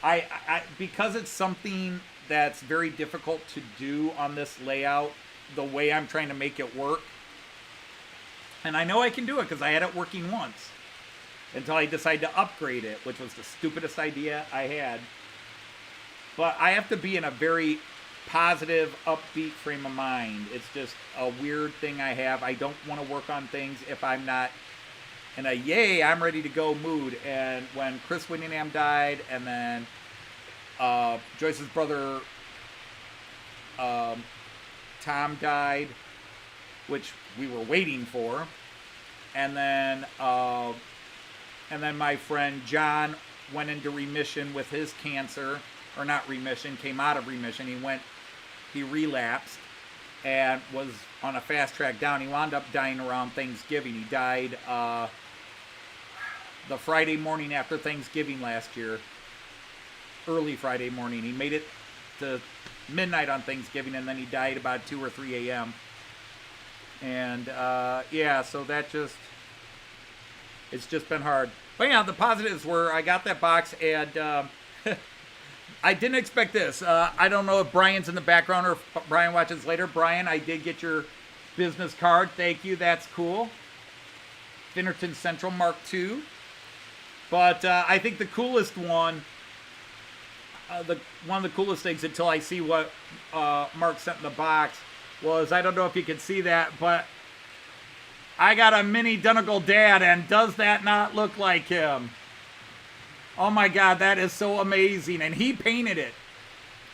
I because it's something that's very difficult to do on this layout, the way I'm trying to make it work. And I know I can do it because I had it working once. Until I decided to upgrade it, which was the stupidest idea I had. But I have to be in a very positive, upbeat frame of mind. It's just a weird thing I have. I don't want to work on things if I'm not in a yay, I'm ready to go mood. And when Chris Winningham died, and then Joyce's brother Tom died, which we were waiting for, and then my friend John went into remission with his cancer, or not remission, came out of remission. He relapsed and was on a fast track down. He wound up dying around Thanksgiving. He died the Friday morning after Thanksgiving last year, early Friday morning. He made it to midnight on Thanksgiving, and then he died about 2 or 3 a.m. And yeah, so that it's just been hard. But yeah, the positives were I got that box, and I didn't expect this. I don't know if Brian's in the background or if Brian watches later. Brian, I did get your business card. Thank you. That's cool. Finnerton Central Mark II. But I think the coolest one, one of the coolest things until I see what Mark sent in the box was, I don't know if you can see that, but I got a mini Donegal Dad, and does that not look like him? Oh my God, that is so amazing. And he painted it.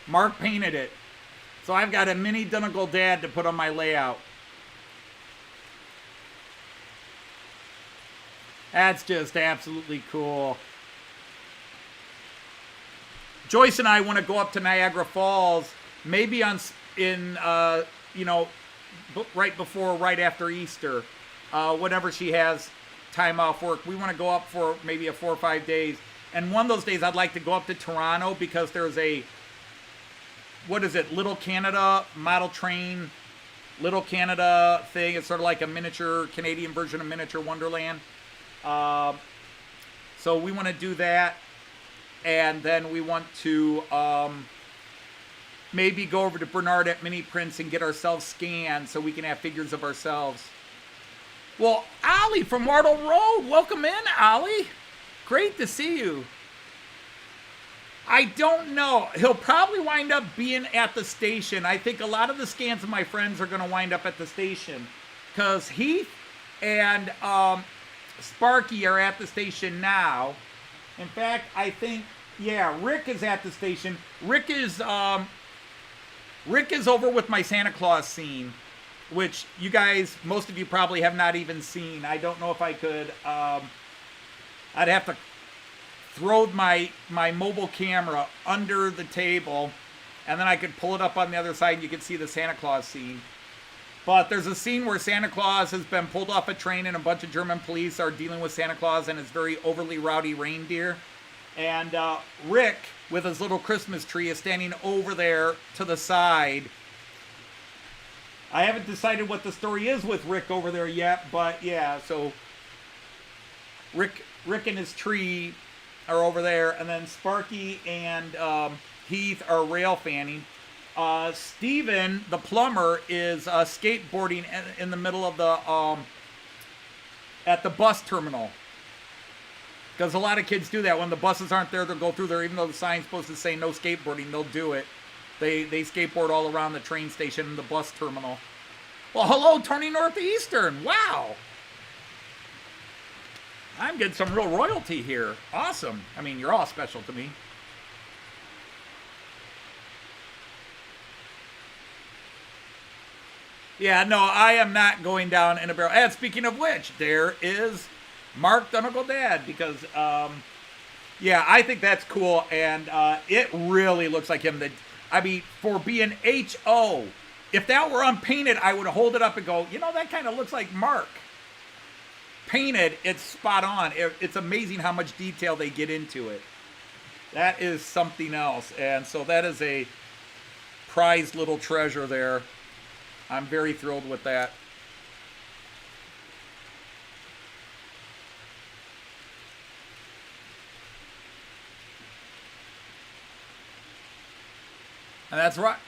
Mark painted it. So I've got a mini Donegal Dad to put on my layout. That's just absolutely cool. Joyce and I want to go up to Niagara Falls, maybe you know, right before, right after Easter, whenever she has time off work. We want to go up for maybe 4 or 5 days. And one of those days I'd like to go up to Toronto because there's a, what is it, Little Canada model train, Little Canada thing. It's sort of like a miniature, Canadian version of Miniature Wonderland. So we want to do that. And then we want to maybe go over to Bernard at Mini Prints and get ourselves scanned so we can have figures of ourselves. Well, Ollie from Wardle Road, welcome in, Ollie. Great to see you. I don't know. He'll probably wind up being at the station. I think a lot of the scans of my friends are going to wind up at the station because Heath and Sparky are at the station now. In fact, I think, yeah, Rick is at the station. Rick is over with my Santa Claus scene, which you guys, most of you probably have not even seen. I don't know if I could, I'd have to throw my mobile camera under the table, and then I could pull it up on the other side and you could see the Santa Claus scene. But there's a scene where Santa Claus has been pulled off a train and a bunch of German police are dealing with Santa Claus and his very overly rowdy reindeer. And Rick, with his little Christmas tree, is standing over there to the side. I haven't decided what the story is with Rick over there yet, but yeah, so Rick and his tree are over there, and then Sparky and Heath are rail fanning. Steven, the plumber, is skateboarding in the middle of the at the bus terminal. Because a lot of kids do that. When the buses aren't there, they'll go through there, even though the sign's supposed to say no skateboarding, they'll do it. They skateboard all around the train station and the bus terminal. Well, hello, Tony Northeastern. Wow. I'm getting some real royalty here. Awesome. I mean, you're all special to me. Yeah, no, I am not going down in a barrel. And speaking of which, there is Mark Donegal Dad, because, yeah, I think that's cool, and it really looks like him. I mean, for being H.O., if that were unpainted, I would hold it up and go, you know, that kind of looks like Mark. Painted, it's spot on. It's amazing how much detail they get into it. That is something else, and so that is a prized little treasure there. I'm very thrilled with that. And that's right.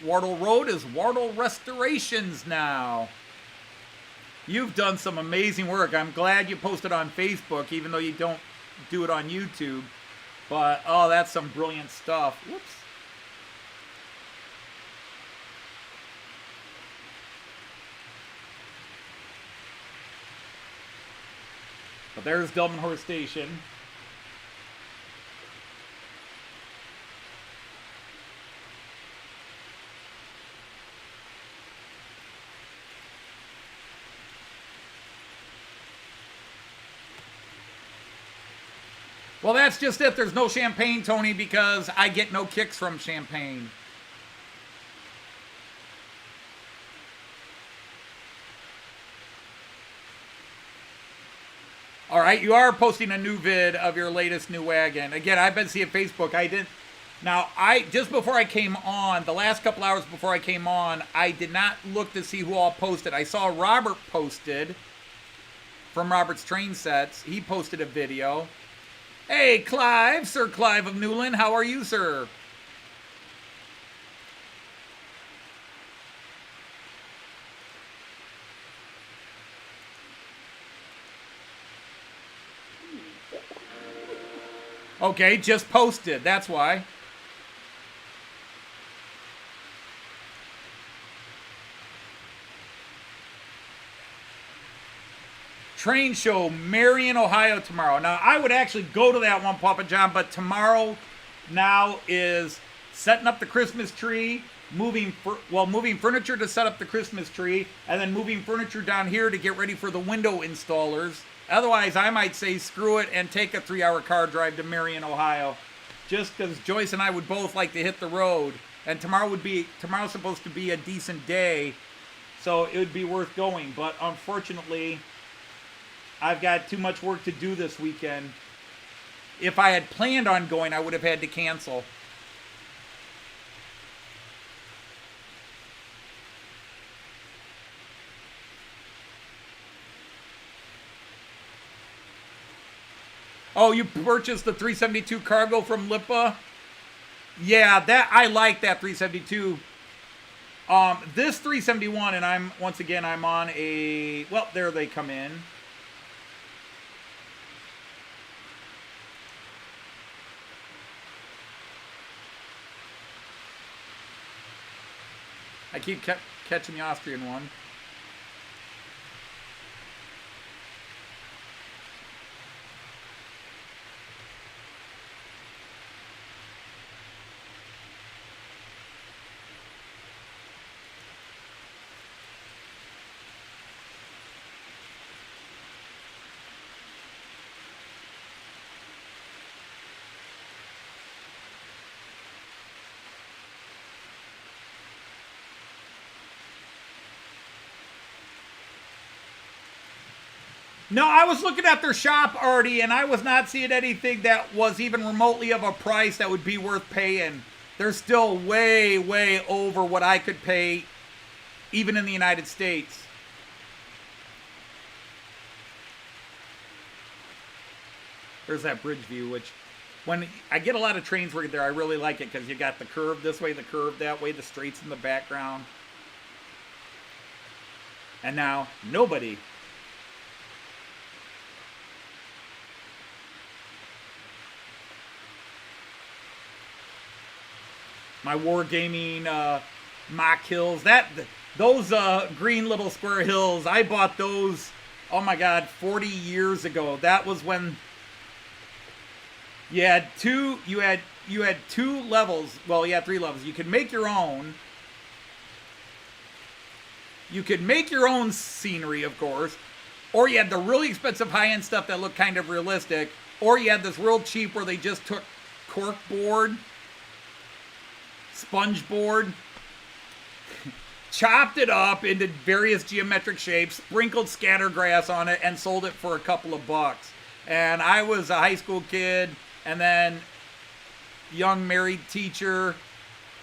Wardle Road is Wardle Restorations now. You've done some amazing work. I'm glad you posted on Facebook, even though you don't do it on YouTube. But, oh, that's some brilliant stuff. Whoops. But there's Delmenhorst Station. Well, that's just it. There's no champagne, Tony, because I get no kicks from champagne. All right, you are posting a new vid of your latest new wagon. Again, I've been seeing Facebook. Now, just before I came on, the last couple hours before I came on, I did not look to see who all posted. I saw Robert posted from Robert's Train Sets. He posted a video. Hey, Clive, Sir Clive of Newland, how are you, sir? Okay, just posted, that's why. Train show, Marion, Ohio tomorrow. Now, I would actually go to that one, Papa John, but tomorrow now is setting up the Christmas tree, moving furniture to set up the Christmas tree, and then moving furniture down here to get ready for the window installers. Otherwise, I might say screw it and take a 3-hour car drive to Marion, Ohio, just because Joyce and I would both like to hit the road. And tomorrow's supposed to be a decent day, so it would be worth going. But unfortunately, I've got too much work to do this weekend. If I had planned on going, I would have had to cancel. Oh, you purchased the 372 cargo from Lipa? Yeah, I like that 372. This 371, and I'm on a, well, there they come in. I keep catching the Austrian one. No, I was looking at their shop, Artie, and I was not seeing anything that was even remotely of a price that would be worth paying. They're still way, way over what I could pay, even in the United States. There's that bridge view, which, when I get a lot of trains working there, I really like it, because you got the curve this way, the curve that way, the straights in the background. And now, nobody. My Wargaming mock hills, those green little square hills, I bought those, oh my God, 40 years ago. That was when you had two levels. Well, you had 3 levels. You could make your own. You could make your own scenery, of course, or you had the really expensive high-end stuff that looked kind of realistic, or you had this real cheap where they just took cork board, sponge board, chopped it up into various geometric shapes, sprinkled scattergrass on it, and sold it for a couple of bucks. And I was a high school kid, and then young married teacher,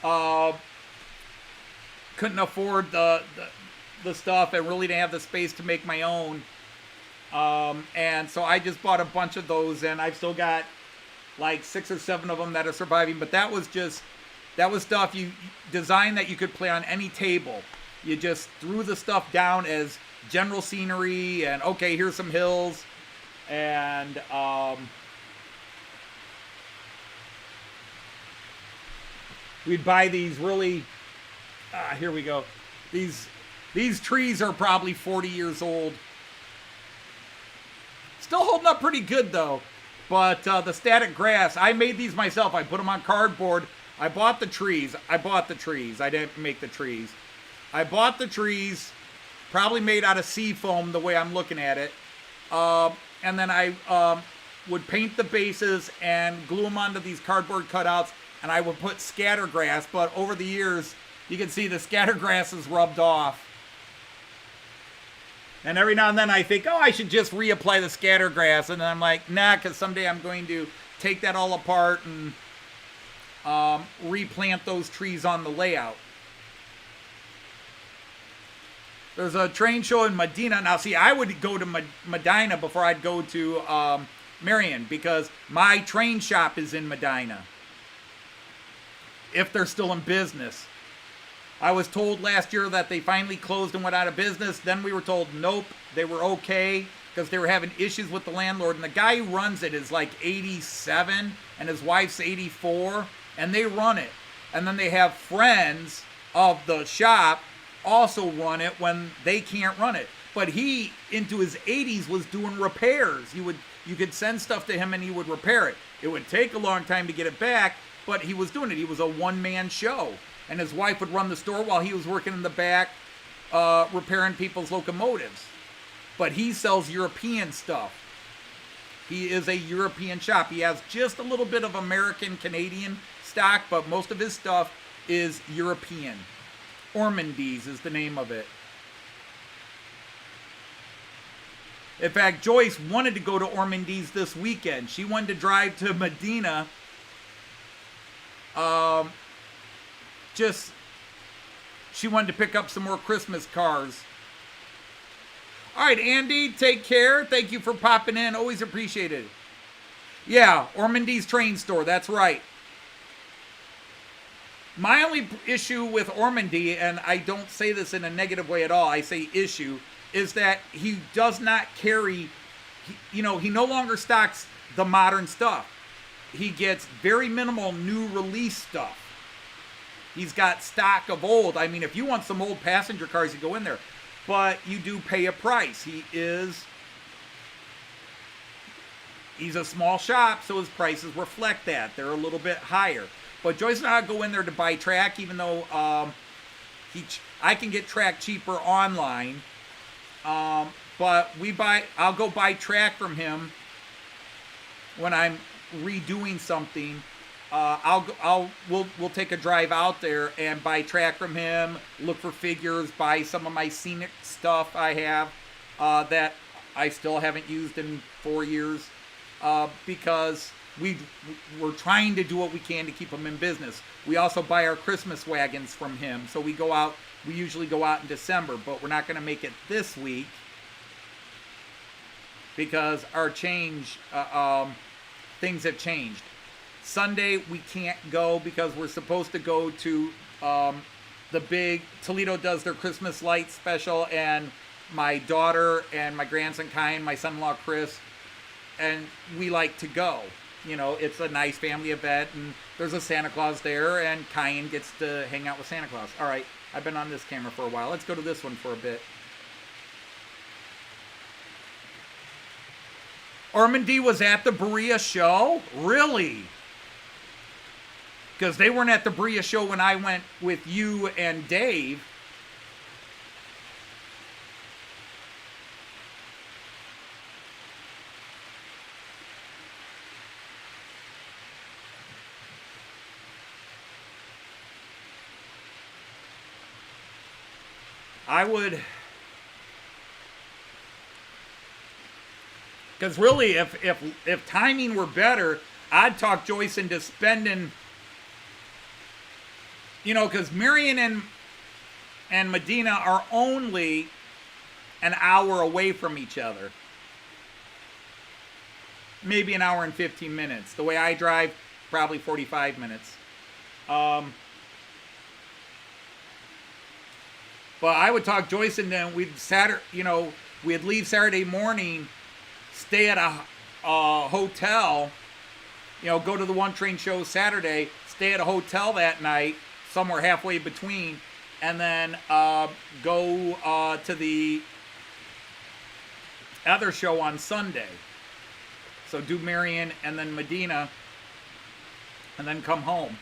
couldn't afford the stuff and really didn't have the space to make my own. And so I just bought a bunch of those, and I've still got like 6 or 7 of them that are surviving. But that was stuff you designed that you could play on any table. You just threw the stuff down as general scenery, and okay, here's some hills, and we'd buy these really. Here we go. These trees are probably 40 years old. Still holding up pretty good though. But the static grass, I made these myself. I put them on cardboard. I bought the trees. I didn't make the trees. I bought the trees, probably made out of sea foam the way I'm looking at it. And then I would paint the bases and glue them onto these cardboard cutouts. And I would put scattergrass. But over the years, you can see the scattergrass is rubbed off. And every now and then I think, oh, I should just reapply the scattergrass. And then I'm like, nah, because someday I'm going to take that all apart and replant those trees on the layout. There's a train show in Medina. Now, see, I would go to Medina before I'd go to Marion, because my train shop is in Medina, if they're still in business. I was told last year that they finally closed and went out of business. Then we were told, nope, they were okay, because they were having issues with the landlord. And the guy who runs it is like 87, and his wife's 84, and they run it. And then they have friends of the shop also run it when they can't run it. But he, into his 80s, was doing repairs. You could send stuff to him and he would repair it. It would take a long time to get it back, but he was doing it. He was a one-man show. And his wife would run the store while he was working in the back repairing people's locomotives. But he sells European stuff. He is a European shop. He has just a little bit of American-Canadian stock, but most of his stuff is European. Ormondy's is the name of it. In fact, Joyce wanted to go to Ormondy's this weekend. She wanted to drive to Medina. She wanted to pick up some more Christmas cars. All right, Andy, take care. Thank you for popping in. Always appreciated. Yeah, Ormondy's train store. That's right. My only issue with Ormondy, and I don't say this in a negative way at all, I say issue, is that he does not carry, he no longer stocks the modern stuff. He gets very minimal new release stuff. He's got stock of old. I mean, if you want some old passenger cars, you go in there. But you do pay a price. He's a small shop, so his prices reflect that. They're a little bit higher. But Joyce and I go in there to buy track, even though I can get track cheaper online. But I'll go buy track from him when I'm redoing something. We'll take a drive out there and buy track from him, look for figures, buy some of my scenic stuff I have that I still haven't used in 4 years, because we're trying to do what we can to keep him in business. We also buy our Christmas wagons from him, so we usually go out in December, but we're not going to make it this week because our things have changed. Sunday we can't go because we're supposed to go to the big Toledo does their Christmas lights special, and my daughter and my grandson Kyan, my son-in-law Chris, and we like to go. It's a nice family event, and there's a Santa Claus there, and Kyan gets to hang out with Santa Claus. All right, I've been on this camera for a while. Let's go to this one for a bit. Ormondy was at the Berea show? Really? Because they weren't at the Berea show when I went with you and Dave. I would, because really, if timing were better, I'd talk Joyce into spending, because Marion and Medina are only an hour away from each other. Maybe an hour and 15 minutes. The way I drive, probably 45 minutes. But I would talk Joyce and then we'd leave Saturday morning, stay at a hotel, go to the one train show Saturday, stay at a hotel that night, somewhere halfway between, and then go to the other show on Sunday. So do Marion and then Medina, and then come home.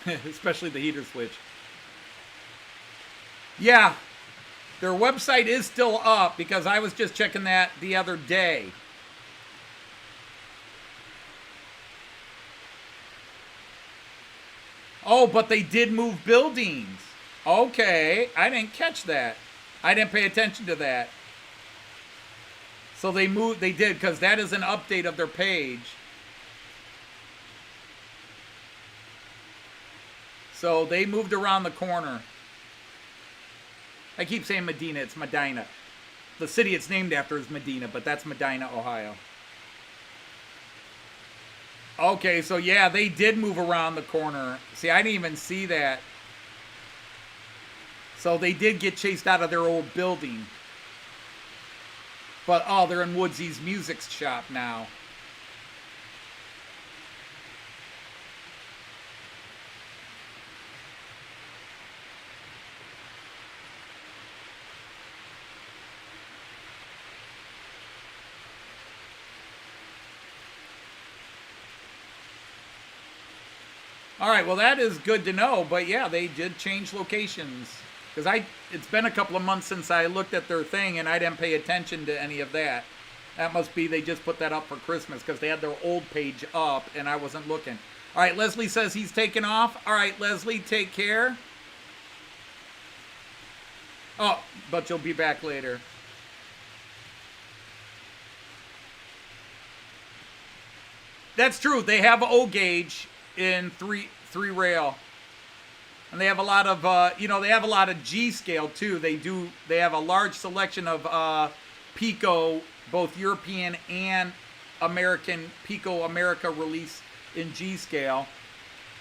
Especially the heater switch. Yeah, their website is still up because I was just checking that the other day. Oh, but they did move buildings. Okay, I didn't catch that. I didn't pay attention to that. So they did, because that is an update of their page. So they moved around the corner. I keep saying Medina, it's Medina. The city it's named after is Medina, but that's Medina, Ohio. Okay, so yeah, they did move around the corner. See, I didn't even see that. So they did get chased out of their old building. But, oh, they're in Woodsy's music shop now. All right, well, that is good to know. But, yeah, they did change locations. Because it's been a couple of months since I looked at their thing, and I didn't pay attention to any of that. That must be they just put that up for Christmas, because they had their old page up, and I wasn't looking. All right, Leslie says he's taking off. All right, Leslie, take care. Oh, but you'll be back later. That's true. They have O gauge in three rail. And they have a lot of, they have a lot of G scale too. They have a large selection of Piko, both European and American, Piko America release in G scale.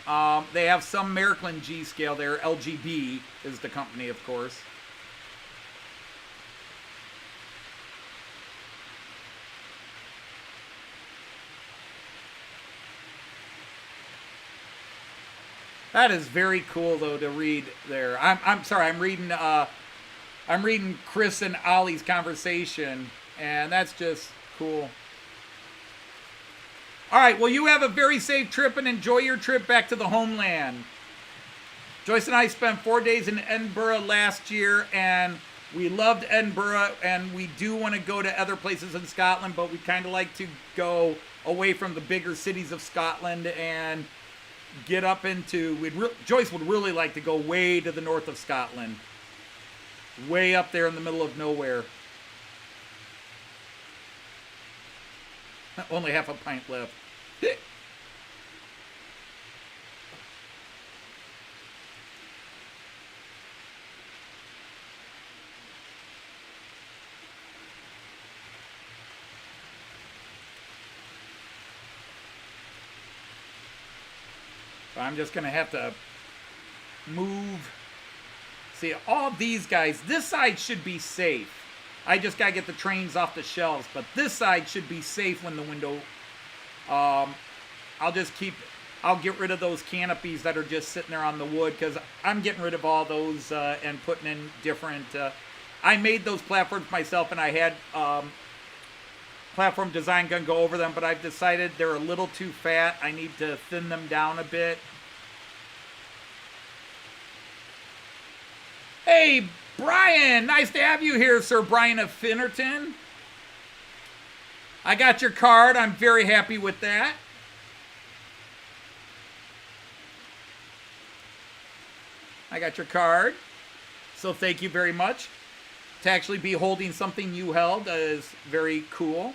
They have some Märklin G scale there. LGB is the company, of course. That is very cool, though, to read there. I'm sorry. I'm reading Chris and Ollie's conversation, and that's just cool. All right. Well, you have a very safe trip and enjoy your trip back to the homeland. Joyce and I spent 4 days in Edinburgh last year, and we loved Edinburgh, and we do want to go to other places in Scotland, but we kind of like to go away from the bigger cities of Scotland and get up into, Joyce would really like to go way to the north of Scotland. Way up there in the middle of nowhere. Only half a pint left. I'm just going to have to move. See, all these guys, this side should be safe. I just got to get the trains off the shelves, but this side should be safe when the window, I'll get rid of those canopies that are just sitting there on the wood, because I'm getting rid of all those and putting in different, I made those platforms myself, and I had platform design gun go over them, but I've decided they're a little too fat. I need to thin them down a bit. Hey, Brian, nice to have you here, Sir Brian of Finnerton. I got your card. I'm very happy with that. I got your card. So thank you very much. To actually be holding something you held is very cool.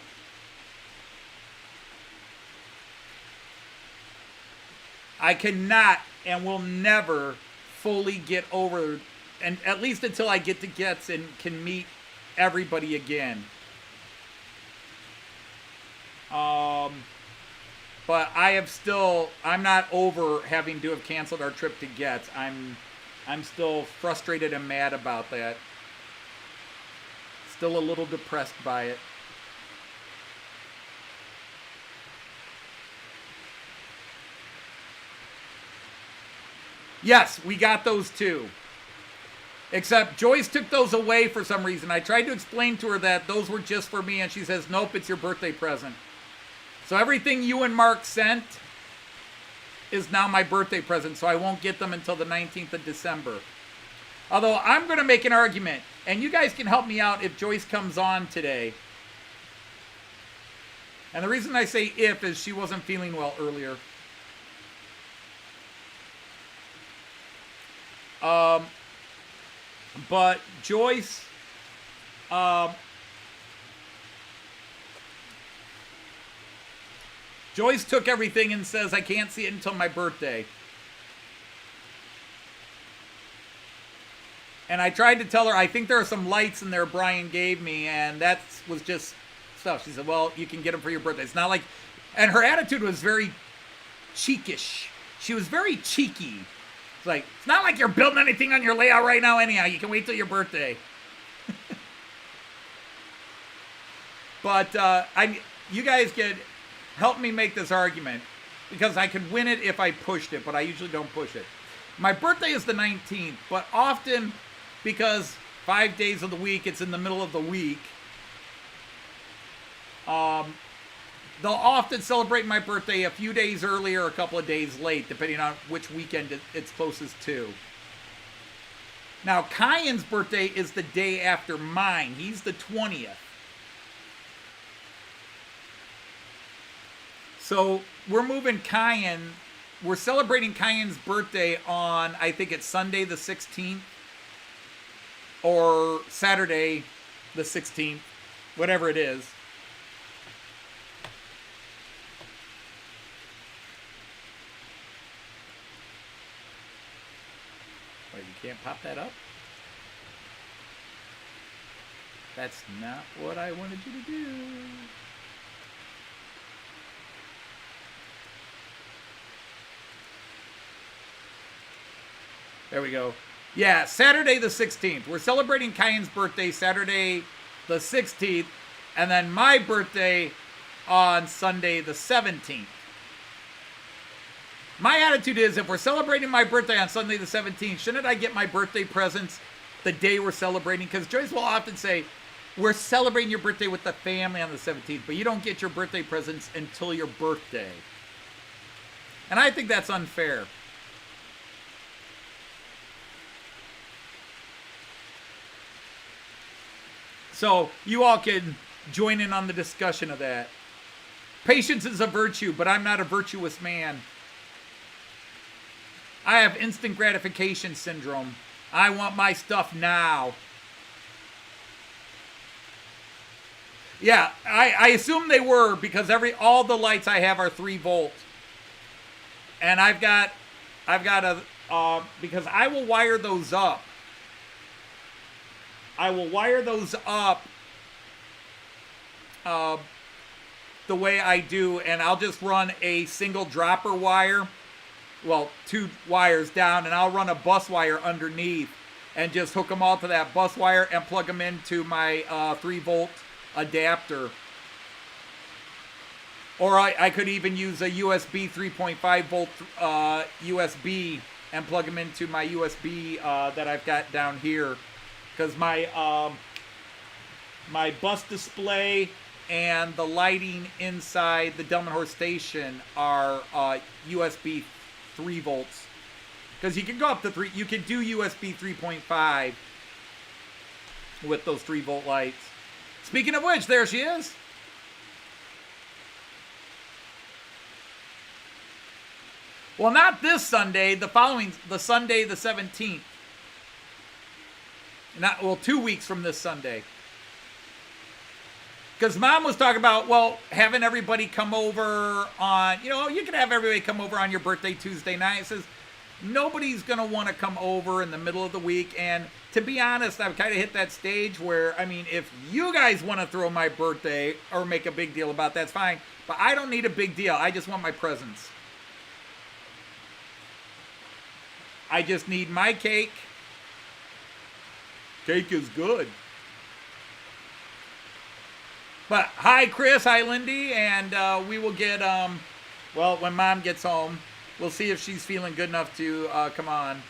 I cannot and will never fully get over, and at least until I get to Getz and can meet everybody again. But I'm not over having to have canceled our trip to Getz. I'm still frustrated and mad about that. Still a little depressed by it. Yes, we got those too. Except Joyce took those away for some reason. I tried to explain to her that those were just for me, and she says, nope, it's your birthday present. So everything you and Mark sent is now my birthday present, so I won't get them until the 19th of December. Although I'm going to make an argument, and you guys can help me out if Joyce comes on today. And the reason I say if is she wasn't feeling well earlier. But Joyce, Joyce took everything and says, I can't see it until my birthday. And I tried to tell her, I think there are some lights in there Brian gave me, and that was just stuff. She said, well, you can get them for your birthday. It's not like, and her attitude was very cheekish. She was very cheeky. It's like, it's not like you're building anything on your layout right now anyhow. You can wait till your birthday. But you guys could help me make this argument, because I could win it if I pushed it, but I usually don't push it. My birthday is the 19th, but often, because 5 days of the week, it's in the middle of the week, they'll often celebrate my birthday a few days early or a couple of days late, depending on which weekend it's closest to. Now, Kyan's birthday is the day after mine. He's the 20th. So we're moving Kyan. We're celebrating Kyan's birthday on, I think it's Sunday the 16th or Saturday the 16th, whatever it is. Wait, you can't pop that up? That's not what I wanted you to do. There we go. Yeah, Saturday the 16th. We're celebrating Kyan's birthday Saturday the 16th, and then my birthday on Sunday the 17th. My attitude is, if we're celebrating my birthday on Sunday the 17th, shouldn't I get my birthday presents the day we're celebrating? Because Joyce will often say, we're celebrating your birthday with the family on the 17th, but you don't get your birthday presents until your birthday. And I think that's unfair. So you all can join in on the discussion of that. Patience is a virtue, but I'm not a virtuous man. I have instant gratification syndrome. I want my stuff now. Yeah, I assume they were, because all the lights I have are 3 volt. And I've got a, because I will wire those up. I will wire those up the way I do, and I'll just run a single dropper wire, well, 2 wires down, and I'll run a bus wire underneath and just hook them all to that bus wire and plug them into my 3 volt adapter. Or I could even use a USB 3.5 volt USB and plug them into my USB that I've got down here. Because my my bus display and the lighting inside the Delmenhorst station are USB 3 volts. Because you can go up to 3, you can do USB 3.5 with those 3 volt lights. Speaking of which, there she is. Well, not this Sunday, the Sunday the 17th. Well, 2 weeks from this Sunday. Because Mom was talking about, well, having everybody come over on, you can have everybody come over on your birthday Tuesday night. It says, nobody's going to want to come over in the middle of the week. And to be honest, I've kind of hit that stage where, if you guys want to throw my birthday or make a big deal about that, that's fine. But I don't need a big deal. I just want my presents. I just need my cake. Cake is good. But hi, Chris. Hi, Lindy. And we will get, when Mom gets home, we'll see if she's feeling good enough to come on.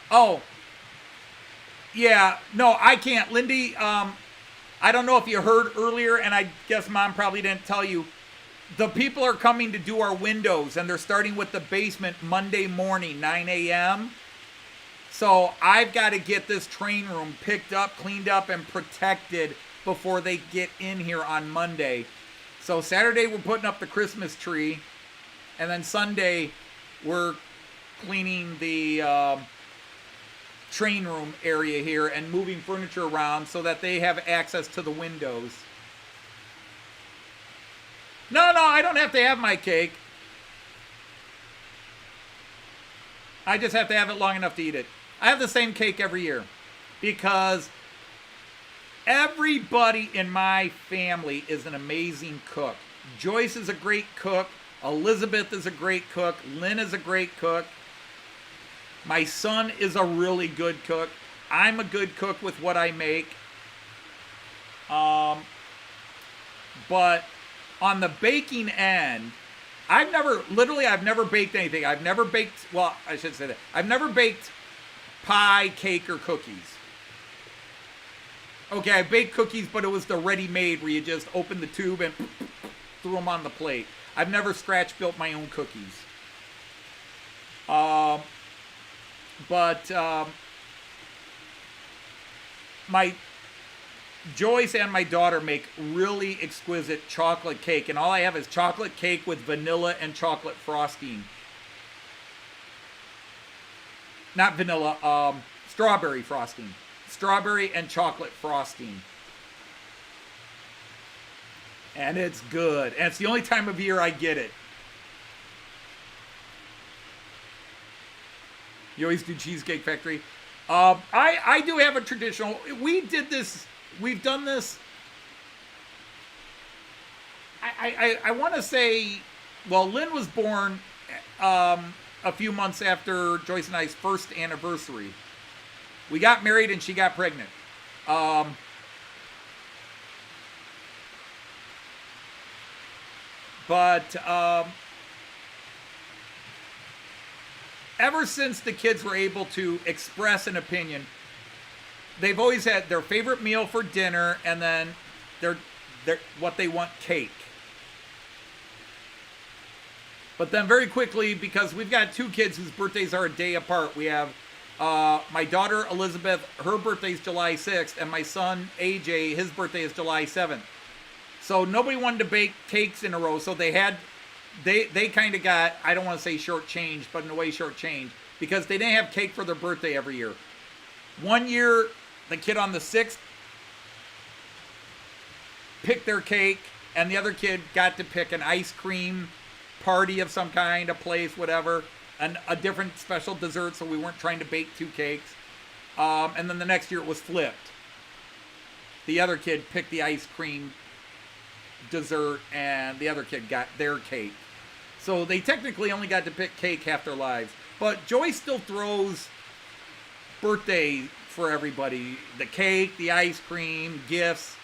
Oh. Yeah. No, I can't. Lindy, I don't know if you heard earlier, and I guess Mom probably didn't tell you. The people are coming to do our windows, and they're starting with the basement Monday morning, 9 a.m., So I've got to get this train room picked up, cleaned up, and protected before they get in here on Monday. So Saturday we're putting up the Christmas tree, and then Sunday we're cleaning the train room area here and moving furniture around so that they have access to the windows. No, I don't have to have my cake. I just have to have it long enough to eat it. I have the same cake every year because everybody in my family is an amazing cook. Joyce is a great cook. Elizabeth is a great cook. Lynn is a great cook. My son is a really good cook. I'm a good cook with what I make. But on the baking end, I've never baked anything. I've never baked, well, I should say that. I've never baked pie, cake, or cookies. Okay, I baked cookies, but it was the ready-made where you just open the tube and threw them on the plate. I've never scratch-built my own cookies. But my Joyce and my daughter make really exquisite chocolate cake, and all I have is chocolate cake with vanilla and chocolate frosting. Not vanilla, strawberry frosting. Strawberry and chocolate frosting. And it's good. And it's the only time of year I get it. You always do Cheesecake Factory. I do have a traditional. We've done this. I want to say, well, Lynn was born a few months after Joyce and I's first anniversary. We got married and she got pregnant. But ever since the kids were able to express an opinion, they've always had their favorite meal for dinner and then their what they want, cake. But then very quickly, because we've got two kids whose birthdays are a day apart, we have my daughter Elizabeth, her birthday's July 6th, and my son AJ, his birthday is July 7th. So nobody wanted to bake cakes in a row, so they kind of got, I don't want to say shortchanged, but in a way shortchanged, because they didn't have cake for their birthday every year. One year, the kid on the 6th picked their cake, and the other kid got to pick an ice cream party of some kind, a place, whatever, and a different special dessert, so we weren't trying to bake two cakes. And then the next year it was flipped. The other kid picked the ice cream dessert, and the other kid got their cake. So they technically only got to pick cake half their lives. But Joyce still throws birthday for everybody. The cake, the ice cream, gifts.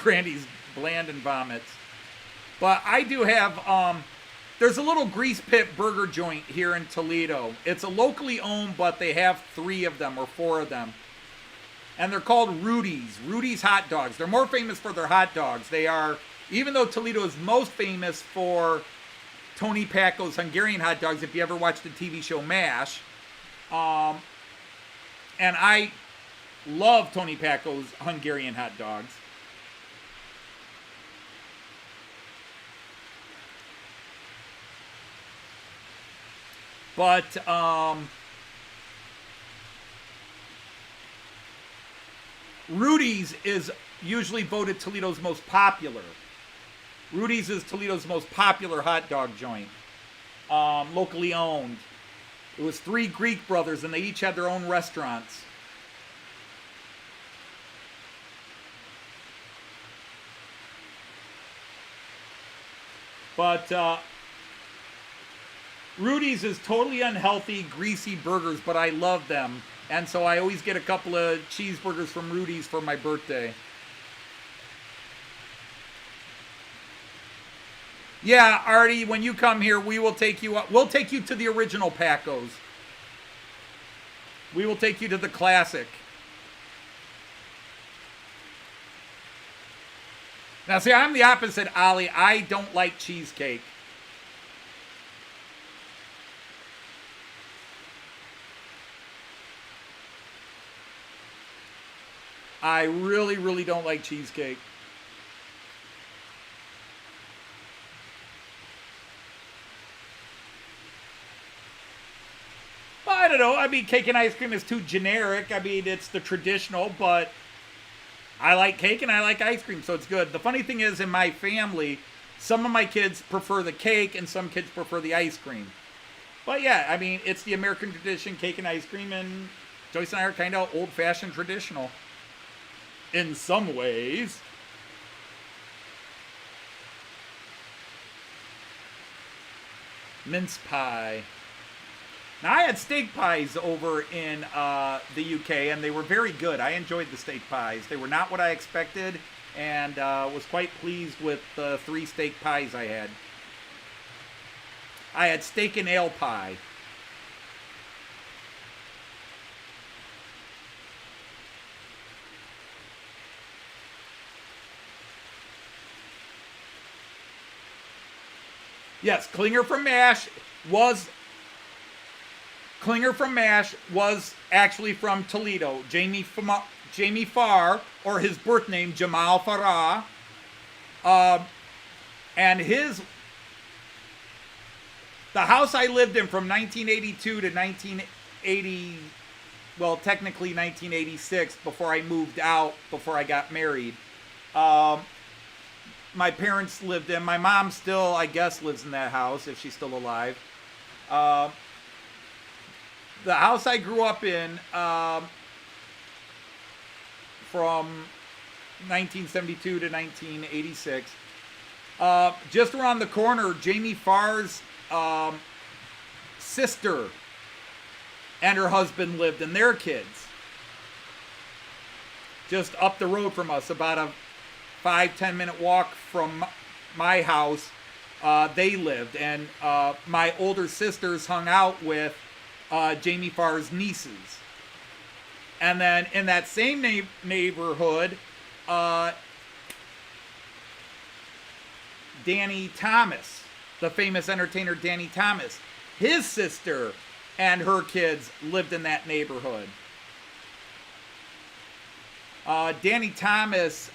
Grandy's bland and vomits. But I do have, there's a little Grease Pit burger joint here in Toledo. It's a locally owned, but they have 3 of them or 4 of them. And they're called Rudy's. Rudy's hot dogs. They're more famous for their hot dogs. They are, even though Toledo is most famous for Tony Paco's Hungarian hot dogs, if you ever watched the TV show MASH. And I love Tony Paco's Hungarian hot dogs. But Rudy's is usually voted Toledo's most popular. Rudy's is Toledo's most popular hot dog joint, locally owned. It was 3 Greek brothers, and they each had their own restaurants. But Rudy's is totally unhealthy, greasy burgers, but I love them. And so I always get a couple of cheeseburgers from Rudy's for my birthday. Yeah, Artie, when you come here, we will take you up. We'll take you to the original Pacos. We will take you to the classic. Now, see, I'm the opposite, Ollie. I don't like cheesecake. I really, really don't like cheesecake. But I don't know. I mean, cake and ice cream is too generic. I mean, it's the traditional, but I like cake and I like ice cream, so it's good. The funny thing is, in my family, some of my kids prefer the cake and some kids prefer the ice cream. But yeah, I mean, it's the American tradition, cake and ice cream, and Joyce and I are kind of old-fashioned traditional in some ways. Mince pie. Now, I had steak pies over in the UK, and they were very good. I enjoyed the steak pies. They were not what I expected, and was quite pleased with the 3 steak pies I had. I had steak and ale pie. Yes, Klinger from MASH was actually from Toledo. Jamie Farr, or his birth name, Jamal Farah, and the house I lived in from 1982 to 1980, well, technically 1986, before I moved out, before I got married. My parents lived in. My mom still, I guess, lives in that house, if she's still alive. The house I grew up in from 1972 to 1986. Just around the corner, Jamie Farr's sister and her husband lived, and their kids. Just up the road from us, about a 5-10 minute walk from my house, they lived, and my older sisters hung out with Jamie Farr's nieces. And then in that same neighborhood, Danny Thomas, the famous entertainer Danny Thomas, his sister and her kids lived in that neighborhood. Danny Thomas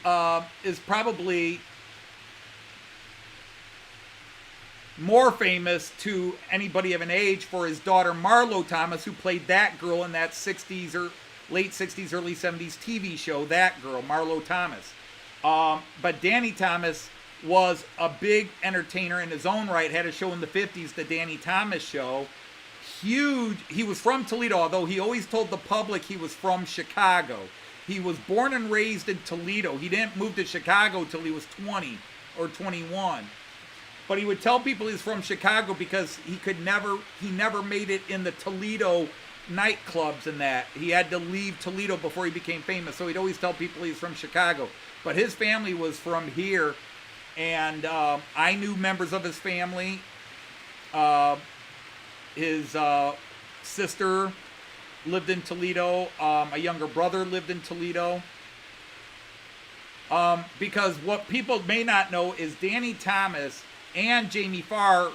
is probably more famous to anybody of an age for his daughter Marlo Thomas, who played that girl in that 60s or late 60s, early 70s TV show, That Girl, Marlo Thomas. But Danny Thomas was a big entertainer in his own right, had a show in the 50s, the Danny Thomas Show. Huge. He was from Toledo, although he always told the public he was from Chicago. He was born and raised in Toledo. He didn't move to Chicago till he was 20 or 21. But he would tell people he's from Chicago because he never made it in the Toledo nightclubs and that. He had to leave Toledo before he became famous. So he'd always tell people he's from Chicago. But his family was from here. And I knew members of his family. His sister lived in Toledo. A younger brother lived in Toledo. Because what people may not know is Danny Thomas and Jamie Farr,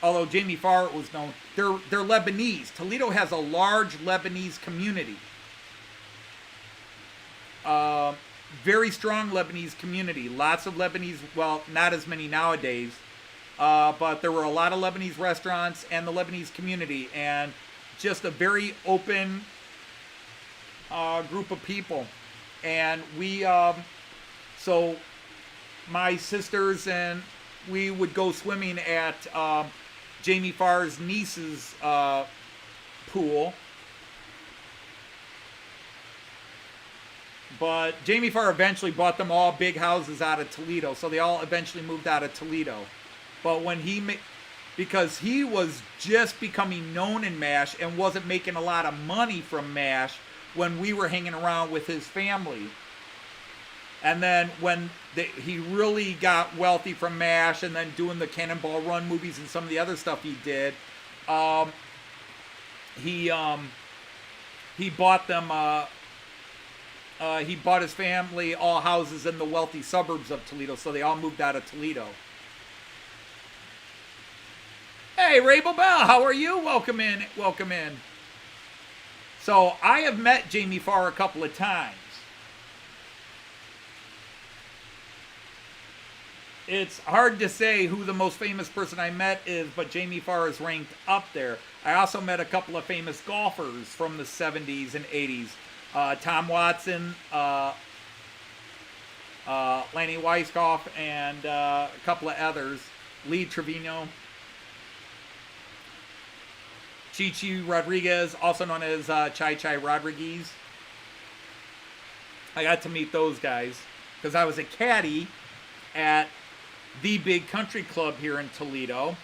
although Jamie Farr was known, they're Lebanese. Toledo has a large Lebanese community. Very strong Lebanese community. Lots of Lebanese, well, not as many nowadays, but there were a lot of Lebanese restaurants and the Lebanese community, and just a very open group of people. And we, so my sisters and we would go swimming at Jamie Farr's niece's pool. But Jamie Farr eventually bought them all big houses out of Toledo, so they all eventually moved out of Toledo. But when because he was just becoming known in MASH and wasn't making a lot of money from MASH when we were hanging around with his family. And then when he really got wealthy from MASH and then doing the Cannonball Run movies and some of the other stuff he did, he bought them. He bought his family all houses in the wealthy suburbs of Toledo, so they all moved out of Toledo. Hey, Rabel Bell, how are you? Welcome in, welcome in. So I have met Jamie Farr a couple of times. it's hard to say who the most famous person I met is, but Jamie Farr is ranked up there. I also met a couple of famous golfers from the 70s and 80s. Tom Watson, Lanny Weisskopf, and a couple of others. Lee Trevino. Chichi Rodriguez, also known as Chai Chai Rodriguez. I got to meet those guys because I was a caddy at the big country club here in Toledo.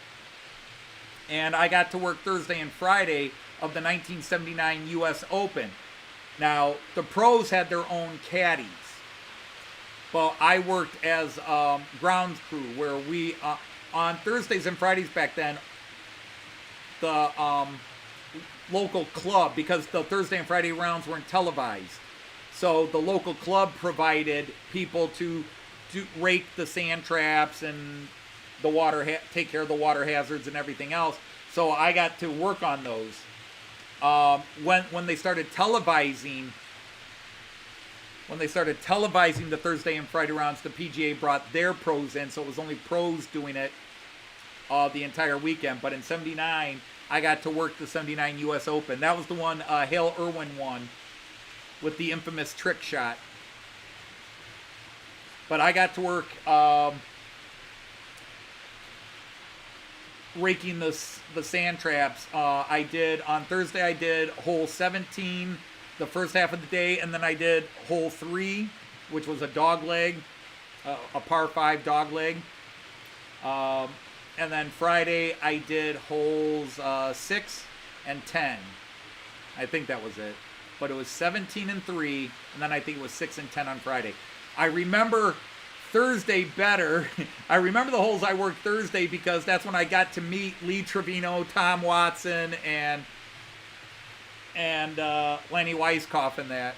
And I got to work Thursday and Friday of the 1979 U.S. Open. Now, the pros had their own caddies. But I worked as grounds crew where we, on Thursdays and Fridays back then, the local club, because the Thursday and Friday rounds weren't televised. So the local club provided people to rake the sand traps and the water, take care of the water hazards and everything else. So I got to work on those. When they started televising, the Thursday and Friday rounds, the PGA brought their pros in, so it was only pros doing it the entire weekend. But in '79, I got to work the '79 U.S. Open. That was the one Hale Irwin won with the infamous trick shot. But I got to work raking the sand traps. On Thursday I did hole 17 the first half of the day, and then I did hole 3, which was a dog leg, a par 5 dog leg. And then Friday I did holes 6 and 10. I think that was it. But it was 17 and 3, and then I think it was 6 and 10 on Friday. I remember Thursday better. I remember the holes I worked Thursday because that's when I got to meet Lee Trevino, Tom Watson, and Lanny Weisskopf in that.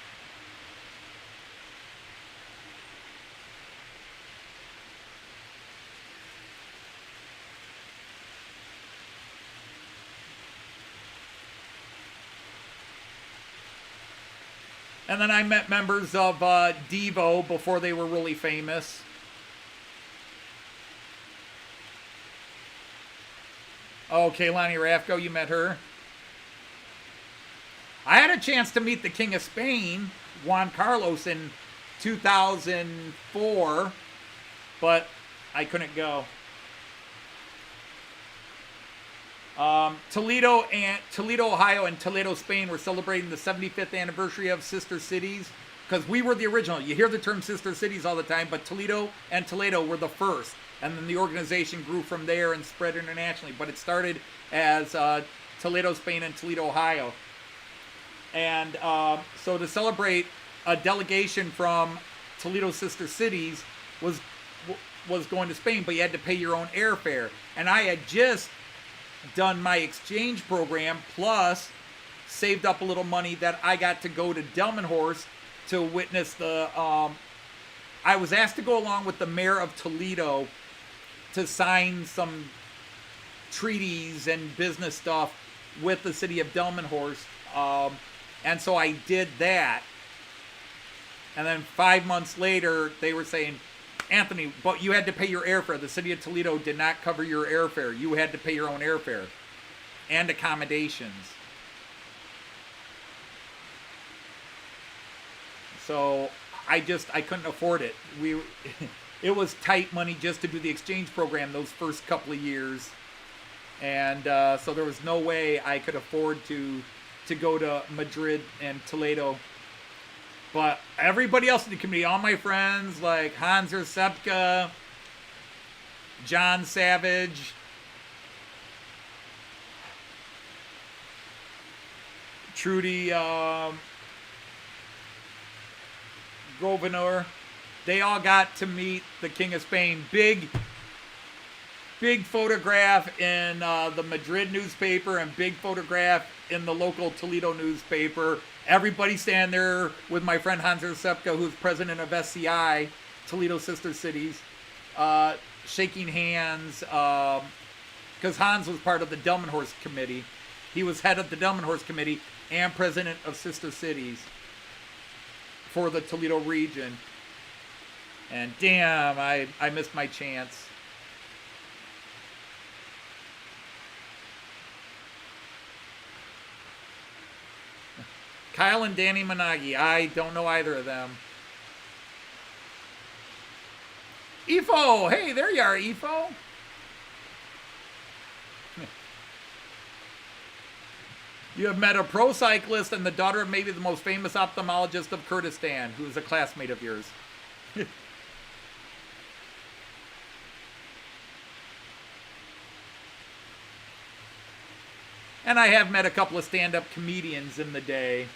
And then I met members of Devo before they were really famous. Oh, Kaylani Rafco, you met her. I had a chance to meet the King of Spain, Juan Carlos, in 2004, but I couldn't go. Toledo, Ohio, and Toledo, Spain were celebrating the 75th anniversary of Sister Cities because we were the original. You hear the term Sister Cities all the time, but Toledo and Toledo were the first. And then the organization grew from there and spread internationally. But it started as Toledo, Spain, and Toledo, Ohio. And so to celebrate, a delegation from Toledo Sister Cities was going to Spain, but you had to pay your own airfare. And I had just done my exchange program, plus saved up a little money that I got to go to Delmenhorst to witness the... I was asked to go along with the mayor of Toledo to sign some treaties and business stuff with the city of Delmenhorst. And so I did that. And then 5 months later, they were saying, Anthony, but you had to pay your airfare. The city of Toledo did not cover your airfare. You had to pay your own airfare and accommodations. So I couldn't afford it. It was tight money just to do the exchange program those first couple of years. And so there was no way I could afford to go to Madrid and Toledo. But everybody else in the community, all my friends like Hanser Sepka, John Savage, Trudy Grosvenor, they all got to meet the King of Spain. Big photograph in the Madrid newspaper and big photograph in the local Toledo newspaper. Everybody standing there with my friend Hanser Sepka, who's president of SCI, Toledo Sister Cities, shaking hands, because Hans was part of the Delmenhorst Committee. He was head of the Delmenhorst Committee and president of Sister Cities for the Toledo region. And damn, I missed my chance. Kyle and Danny Managi. I don't know either of them. Efo! Hey, there you are, Efo. You have met a pro cyclist and the daughter of maybe the most famous ophthalmologist of Kurdistan, who is a classmate of yours. And I have met a couple of stand-up comedians in the day.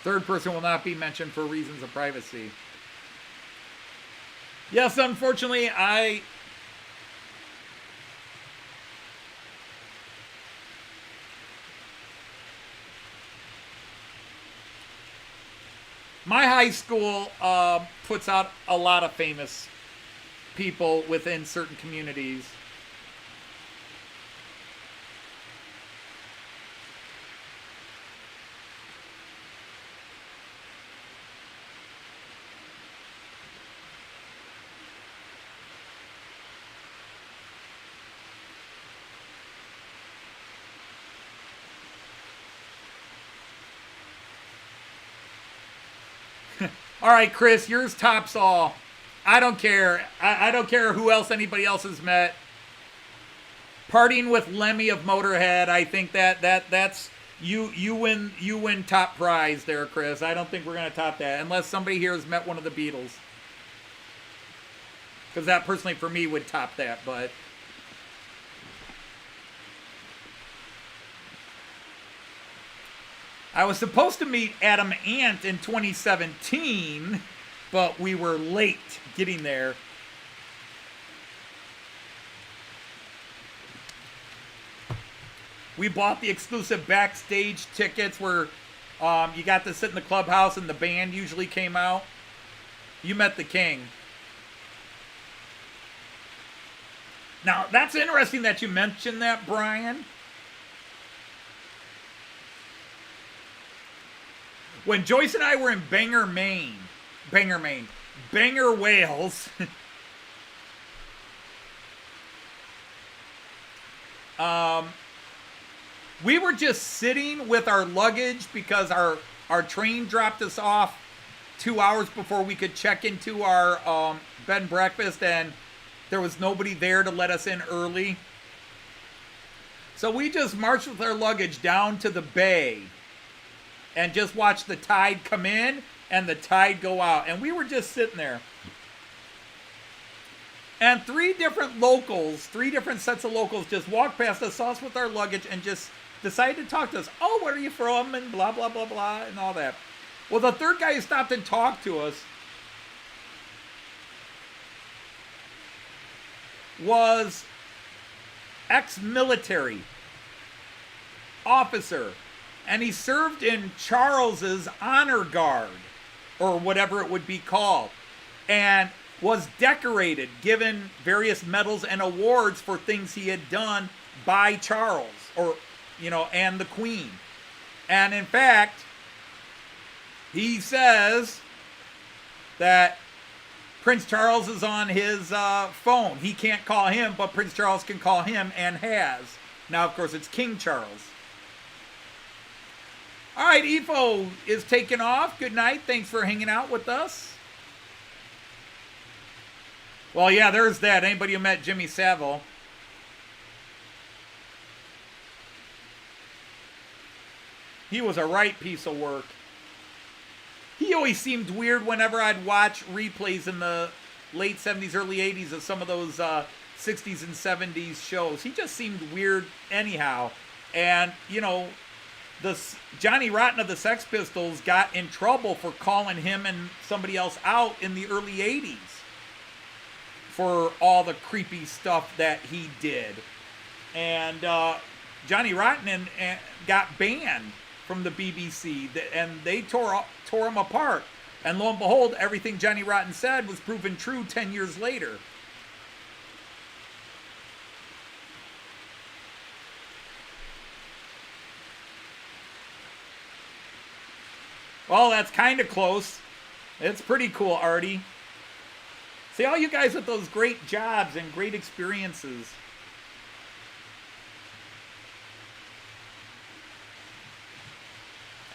Third person will not be mentioned for reasons of privacy. Yes, unfortunately, my high school puts out a lot of famous people within certain communities. All right, Chris, yours tops all. I don't care. I don't care who else anybody else has met. Partying with Lemmy of Motorhead, I think that's you win top prize there, Chris. I don't think we're gonna top that unless somebody here has met one of the Beatles. Because that personally for me would top that, but I was supposed to meet Adam Ant in 2017, but we were late getting there. We bought the exclusive backstage tickets where you got to sit in the clubhouse and the band usually came out. You met the king. Now, that's interesting that you mentioned that, Brian. When Joyce and I were in Bangor, Wales, we were just sitting with our luggage because our train dropped us off 2 hours before we could check into our bed and breakfast, and there was nobody there to let us in early. So we just marched with our luggage down to the bay and just watched the tide come in and the tide go out. And we were just sitting there. And three different sets of locals just walked past us, saw us with our luggage, and just decided to talk to us. Oh, where are you from? And blah, blah, blah, blah, and all that. Well, the third guy who stopped and talked to us was ex-military officer. And he served in Charles's honor guard, or whatever it would be called, and was decorated, given various medals and awards for things he had done by Charles, or, and the Queen. And in fact, he says that Prince Charles is on his phone. He can't call him, but Prince Charles can call him, and has. Now, of course, it's King Charles. All right, Efo is taking off. Good night. Thanks for hanging out with us. Well, yeah, there's that. Anybody who met Jimmy Savile. He was a right piece of work. He always seemed weird whenever I'd watch replays in the late 70s, early 80s of some of those 60s and 70s shows. He just seemed weird anyhow. And, Johnny Rotten of the Sex Pistols got in trouble for calling him and somebody else out in the early 80s for all the creepy stuff that he did. And Johnny Rotten got banned from the BBC, and they tore him apart. And lo and behold, everything Johnny Rotten said was proven true 10 years later. Well, that's kind of close. It's pretty cool, Artie. See, all you guys with those great jobs and great experiences.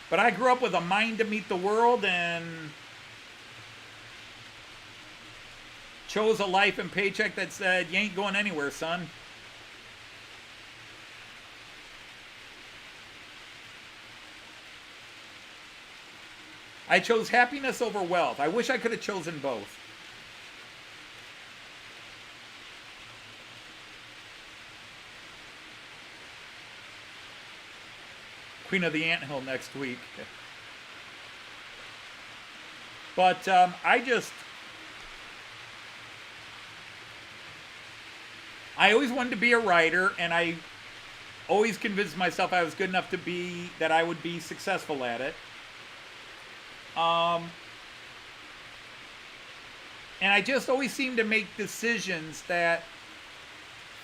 But I grew up with a mind to meet the world and chose a life and paycheck that said, you ain't going anywhere, son. I chose happiness over wealth. I wish I could have chosen both. Queen of the Anthill next week. But I always wanted to be a writer, and I always convinced myself I was good enough to be, that I would be successful at it. And I just always seemed to make decisions that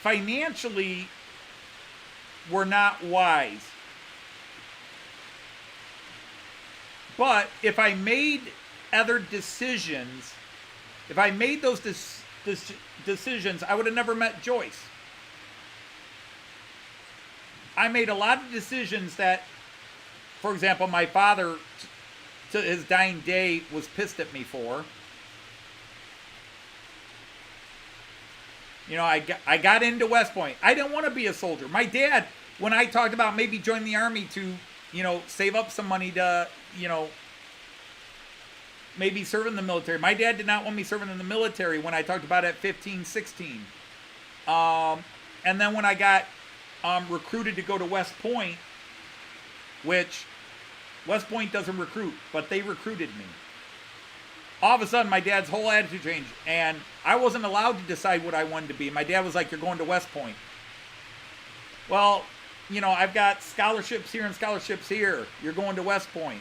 financially were not wise. But if I made other decisions, if I made those decisions, I would have never met Joyce. I made a lot of decisions that, for example, my father, to his dying day, was pissed at me for. You know, I got into West Point. I didn't want to be a soldier. My dad, when I talked about maybe joining the Army to, you know, save up some money to, you know, maybe serve in the military. My dad did not want me serving in the military when I talked about it at 15, 16. And then when I got recruited to go to West Point, which West Point doesn't recruit, but they recruited me. All of a sudden, my dad's whole attitude changed, and I wasn't allowed to decide what I wanted to be. My dad was like, you're going to West Point. Well, you know, I've got scholarships here and scholarships here. You're going to West Point.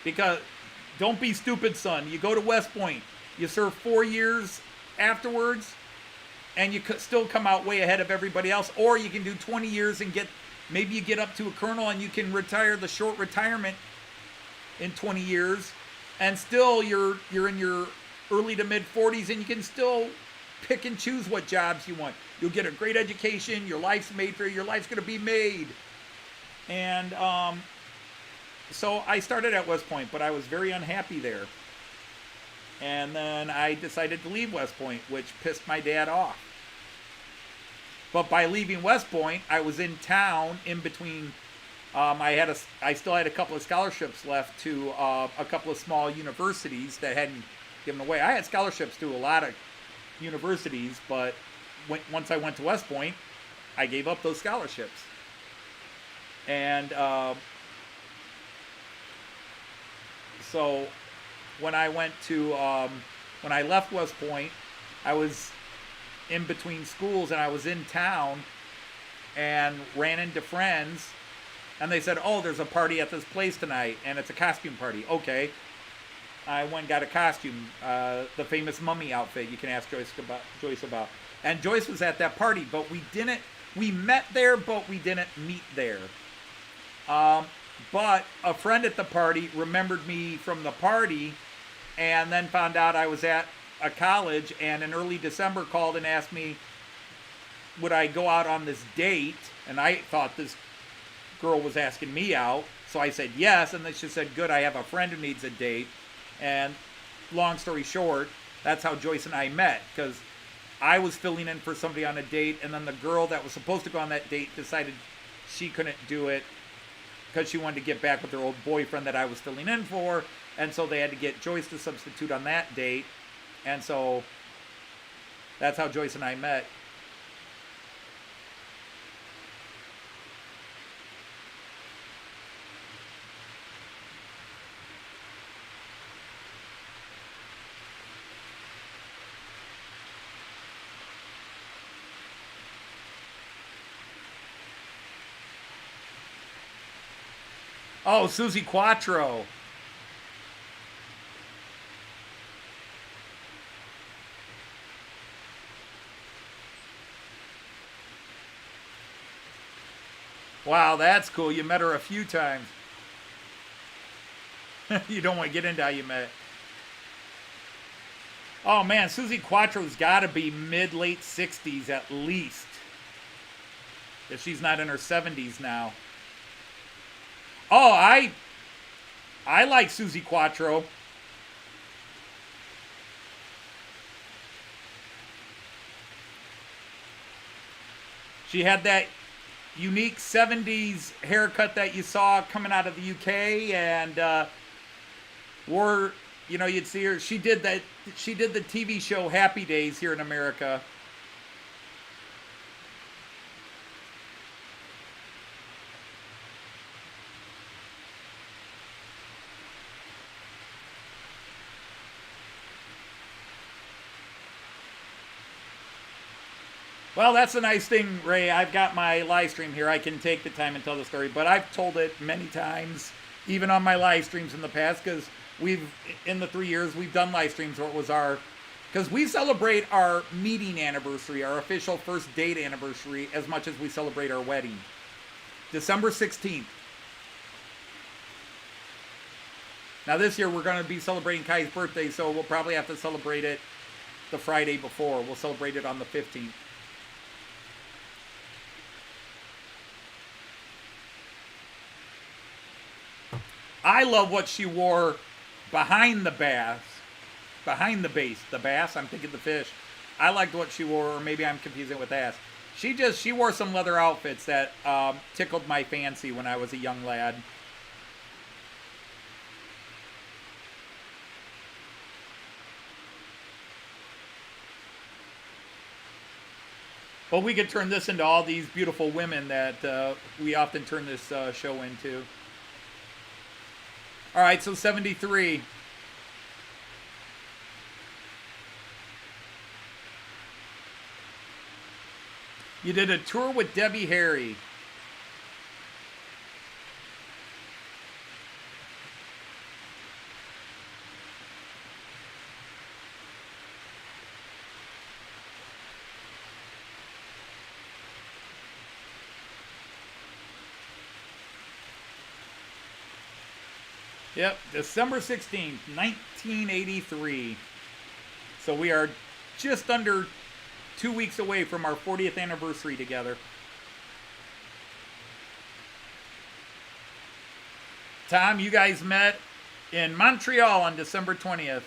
Because, don't be stupid, son. You go to West Point. You serve 4 years afterwards, and you could still come out way ahead of everybody else. Or you can do 20 years and maybe you get up to a colonel and you can retire the short retirement in 20 years. And still you're in your early to mid 40s, and you can still pick and choose what jobs you want. You'll get a great education. Your life's made for you. Your life's going to be made. And so I started at West Point, but I was very unhappy there. And then I decided to leave West Point, which pissed my dad off. But by leaving West Point, I was in town in between. I still had a couple of scholarships left to a couple of small universities that hadn't given away. I had scholarships to a lot of universities, but once I went to West Point, I gave up those scholarships. And so when I when I left West Point, I was in between schools, and I was in town and ran into friends. And they said, oh, there's a party at this place tonight, and it's a costume party. Okay. I went and got a costume, the famous mummy outfit you can ask Joyce about. And Joyce was at that party, but we met there, but we didn't meet there. But a friend at the party remembered me from the party, and then found out I was at a college, and in early December called and asked me, would I go out on this date? And I thought this girl was asking me out, so I said yes, and then she said, good, I have a friend who needs a date. And long story short, that's how Joyce and I met, because I was filling in for somebody on a date, and then the girl that was supposed to go on that date decided she couldn't do it because she wanted to get back with her old boyfriend that I was filling in for, and so they had to get Joyce to substitute on that date, and so that's how Joyce and I met. Oh, Susie Quattro. Wow, that's cool. You met her a few times. You don't want to get into how you met. Oh man, Susie Quattro's got to be mid-late 60s at least. If she's not in her 70s now. Oh, I like Susie Quattro. She had that unique 70s haircut that you saw coming out of the UK, and wore, you know, you'd see her. She did the TV show Happy Days here in America. Well, that's a nice thing, Ray. I've got my live stream here. I can take the time and tell the story, but I've told it many times, even on my live streams in the past, because in the 3 years, we've done live streams where it was because we celebrate our meeting anniversary, our official first date anniversary, as much as we celebrate our wedding. December 16th. Now this year, we're going to be celebrating Kai's birthday, so we'll probably have to celebrate it the Friday before. We'll celebrate it on the 15th. I love what she wore behind the bass. Behind the base. The bass, I'm thinking the fish. I liked what she wore, or maybe I'm confusing it with ass. She wore some leather outfits that tickled my fancy when I was a young lad. Well, we could turn this into all these beautiful women that we often turn this show into. All right, so 73. You did a tour with Debbie Harry. Yep, December 16th, 1983. So we are just under 2 weeks away from our 40th anniversary together. Tom, you guys met in Montreal on December 20th.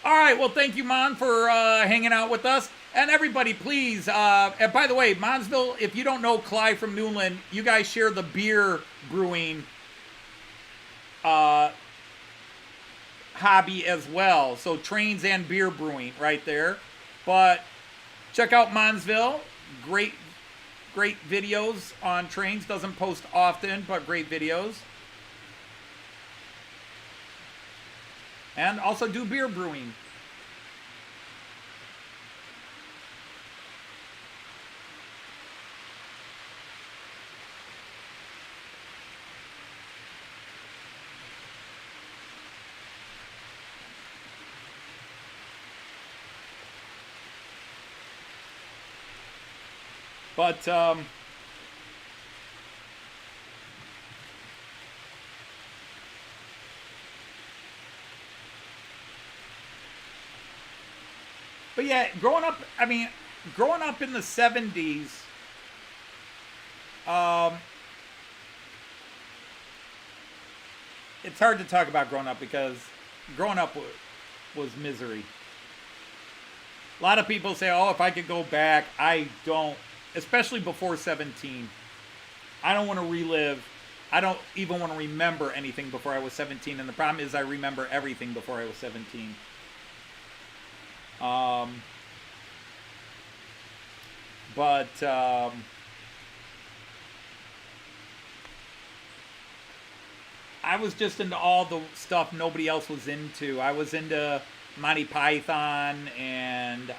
All right, well, thank you, Mon, for hanging out with us. And everybody, please, and by the way, Monsville, if you don't know Clive from Newland, you guys share the beer brewing hobby as well. So trains and beer brewing right there. But check out Monsville. Great videos on trains. Doesn't post often, but great videos. And also do beer brewing. But yeah, growing up in the 70s, it's hard to talk about growing up because growing up was misery. A lot of people say, oh, if I could go back, I don't. Especially before 17. I don't want to relive. I don't even want to remember anything before I was 17. And the problem is I remember everything before I was 17. I was just into all the stuff nobody else was into. I was into Monty Python and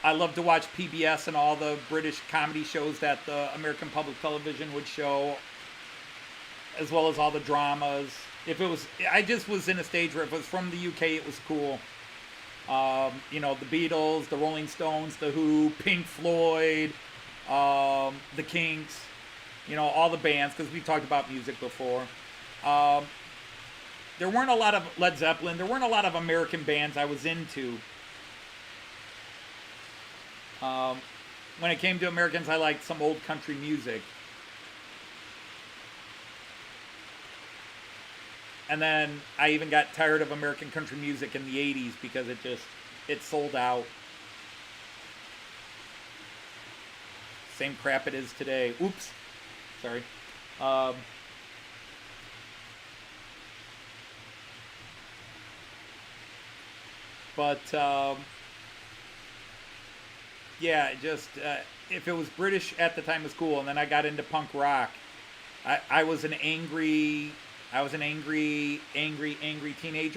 I love to watch PBS and all the British comedy shows that the American Public Television would show, as well as all the dramas. I just was in a stage where if it was from the UK, it was cool. You know, the Beatles, the Rolling Stones, the Who, Pink Floyd, the Kinks. you know, all the bands, because we talked about music before. There weren't a lot of Led Zeppelin. There weren't a lot of American bands I was into. When it came to Americans, I liked some old country music. And then I even got tired of American country music in the 80s because it sold out. Same crap it is today. Oops. Sorry. Yeah, just if it was British at the time of school, and then I got into punk rock, I was an angry teenager,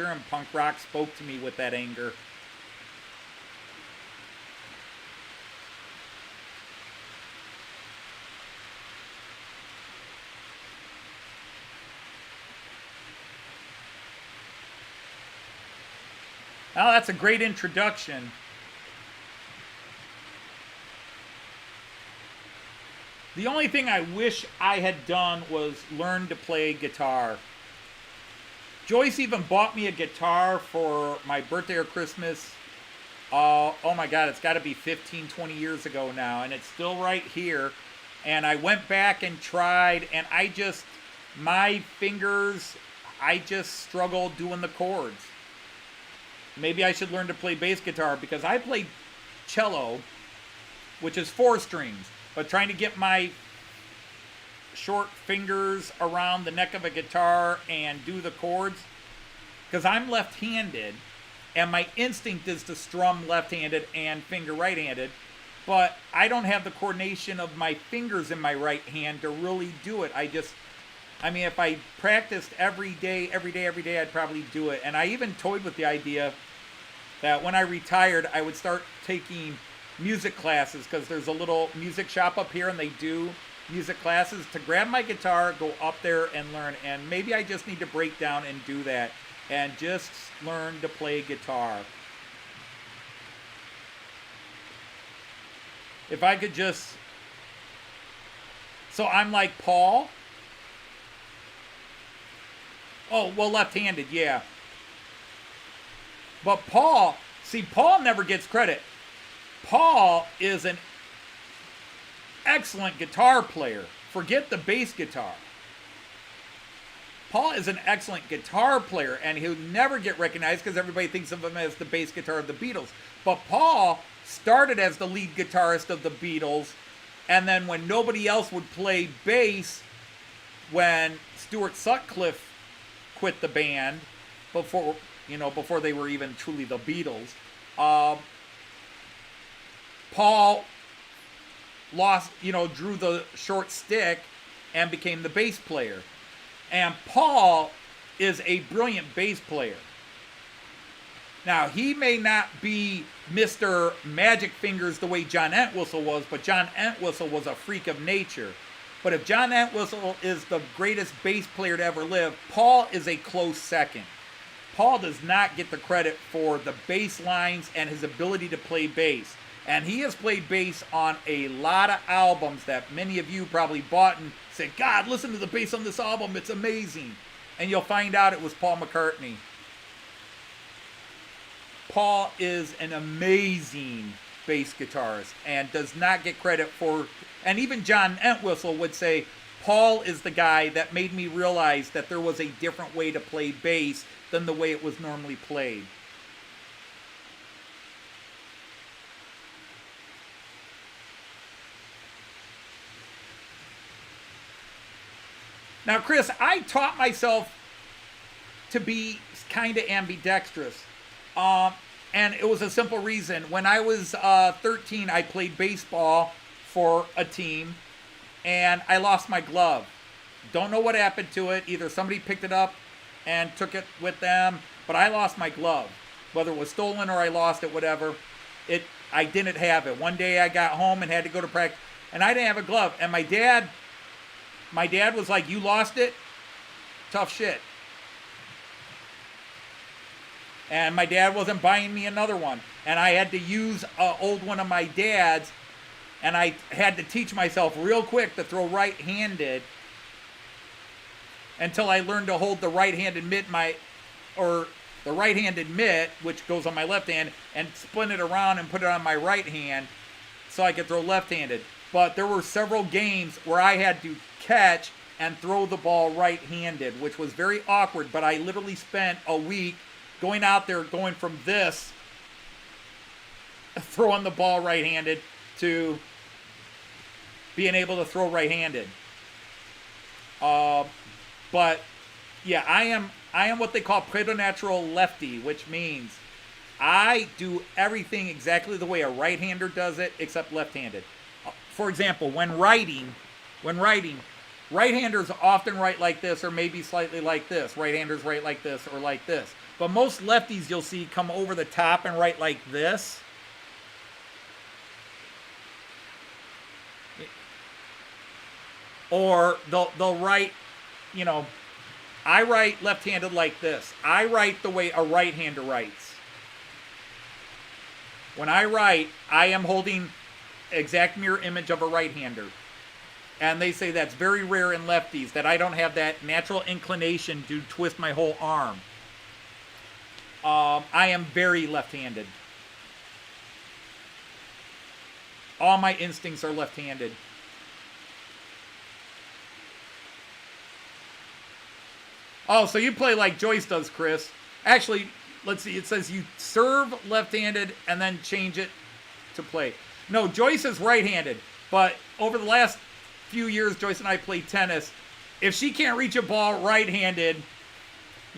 and punk rock spoke to me with that anger. Well, that's a great introduction. The only thing I wish I had done was learn to play guitar. Joyce even bought me a guitar for my birthday or Christmas. Oh my God, it's got to be 15, 20 years ago now, and it's still right here. And I went back and tried, and my fingers, I just struggled doing the chords. Maybe I should learn to play bass guitar, because I played cello, which is 4 strings. But trying to get my short fingers around the neck of a guitar and do the chords, because I'm left-handed, and my instinct is to strum left-handed and finger right-handed, but I don't have the coordination of my fingers in my right hand to really do it. I mean, if I practiced every day, I'd probably do it. And I even toyed with the idea that when I retired, I would start taking music classes, because there's a little music shop up here and they do music classes, to grab my guitar, go up there and learn. And maybe I just need to break down and do that and just learn to play guitar. If I could just... So I'm like Paul. Oh, well, left-handed, yeah. But Paul never gets credit. Paul is an excellent guitar player. Forget the bass guitar. Paul is an excellent guitar player, and he'll never get recognized because everybody thinks of him as the bass guitar of the Beatles. But Paul started as the lead guitarist of the Beatles, and then when nobody else would play bass, when Stuart Sutcliffe quit the band, before they were even truly the Beatles, Paul drew the short stick and became the bass player. And Paul is a brilliant bass player. Now, he may not be Mr. Magic Fingers the way John Entwistle was, but John Entwistle was a freak of nature. But if John Entwistle is the greatest bass player to ever live, Paul is a close second. Paul does not get the credit for the bass lines and his ability to play bass. And he has played bass on a lot of albums that many of you probably bought and said, God, listen to the bass on this album, it's amazing. And you'll find out it was Paul McCartney. Paul is an amazing bass guitarist and does not get credit for, and even John Entwistle would say, Paul is the guy that made me realize that there was a different way to play bass than the way it was normally played. Now, Chris, I taught myself to be kind of ambidextrous. And it was a simple reason. When I was 13, I played baseball for a team, and I lost my glove. Don't know what happened to it. Either somebody picked it up and took it with them, but I lost my glove. Whether it was stolen or I lost it, whatever, I didn't have it. One day I got home and had to go to practice, and I didn't have a glove. And my dad was like, you lost it? Tough shit. And my dad wasn't buying me another one. And I had to use an old one of my dad's. And I had to teach myself real quick to throw right-handed until I learned to hold the right-handed mitt, the right-handed mitt, which goes on my left hand, and spin it around and put it on my right hand so I could throw left-handed. But there were several games where I had to catch and throw the ball right-handed, which was very awkward, but I literally spent a week going out there, going from this, throwing the ball right-handed, to being able to throw right-handed. But yeah, I am what they call preternatural lefty, which means I do everything exactly the way a right-hander does it, except left-handed. For example, when writing, right-handers often write like this, or maybe slightly like this. Right-handers write like this or like this. But most lefties you'll see come over the top and write like this. Or they'll write, I write left-handed like this. I write the way a right-hander writes. When I write, I am holding exact mirror image of a right-hander. And they say that's very rare in lefties, that I don't have that natural inclination to twist my whole arm. I am very left-handed. All my instincts are left-handed. Oh, so you play like Joyce does, Chris. Actually, let's see. It says you serve left-handed and then change it to play. No, Joyce is right-handed. But over the last few years, Joyce and I played tennis. If she can't reach a ball right-handed,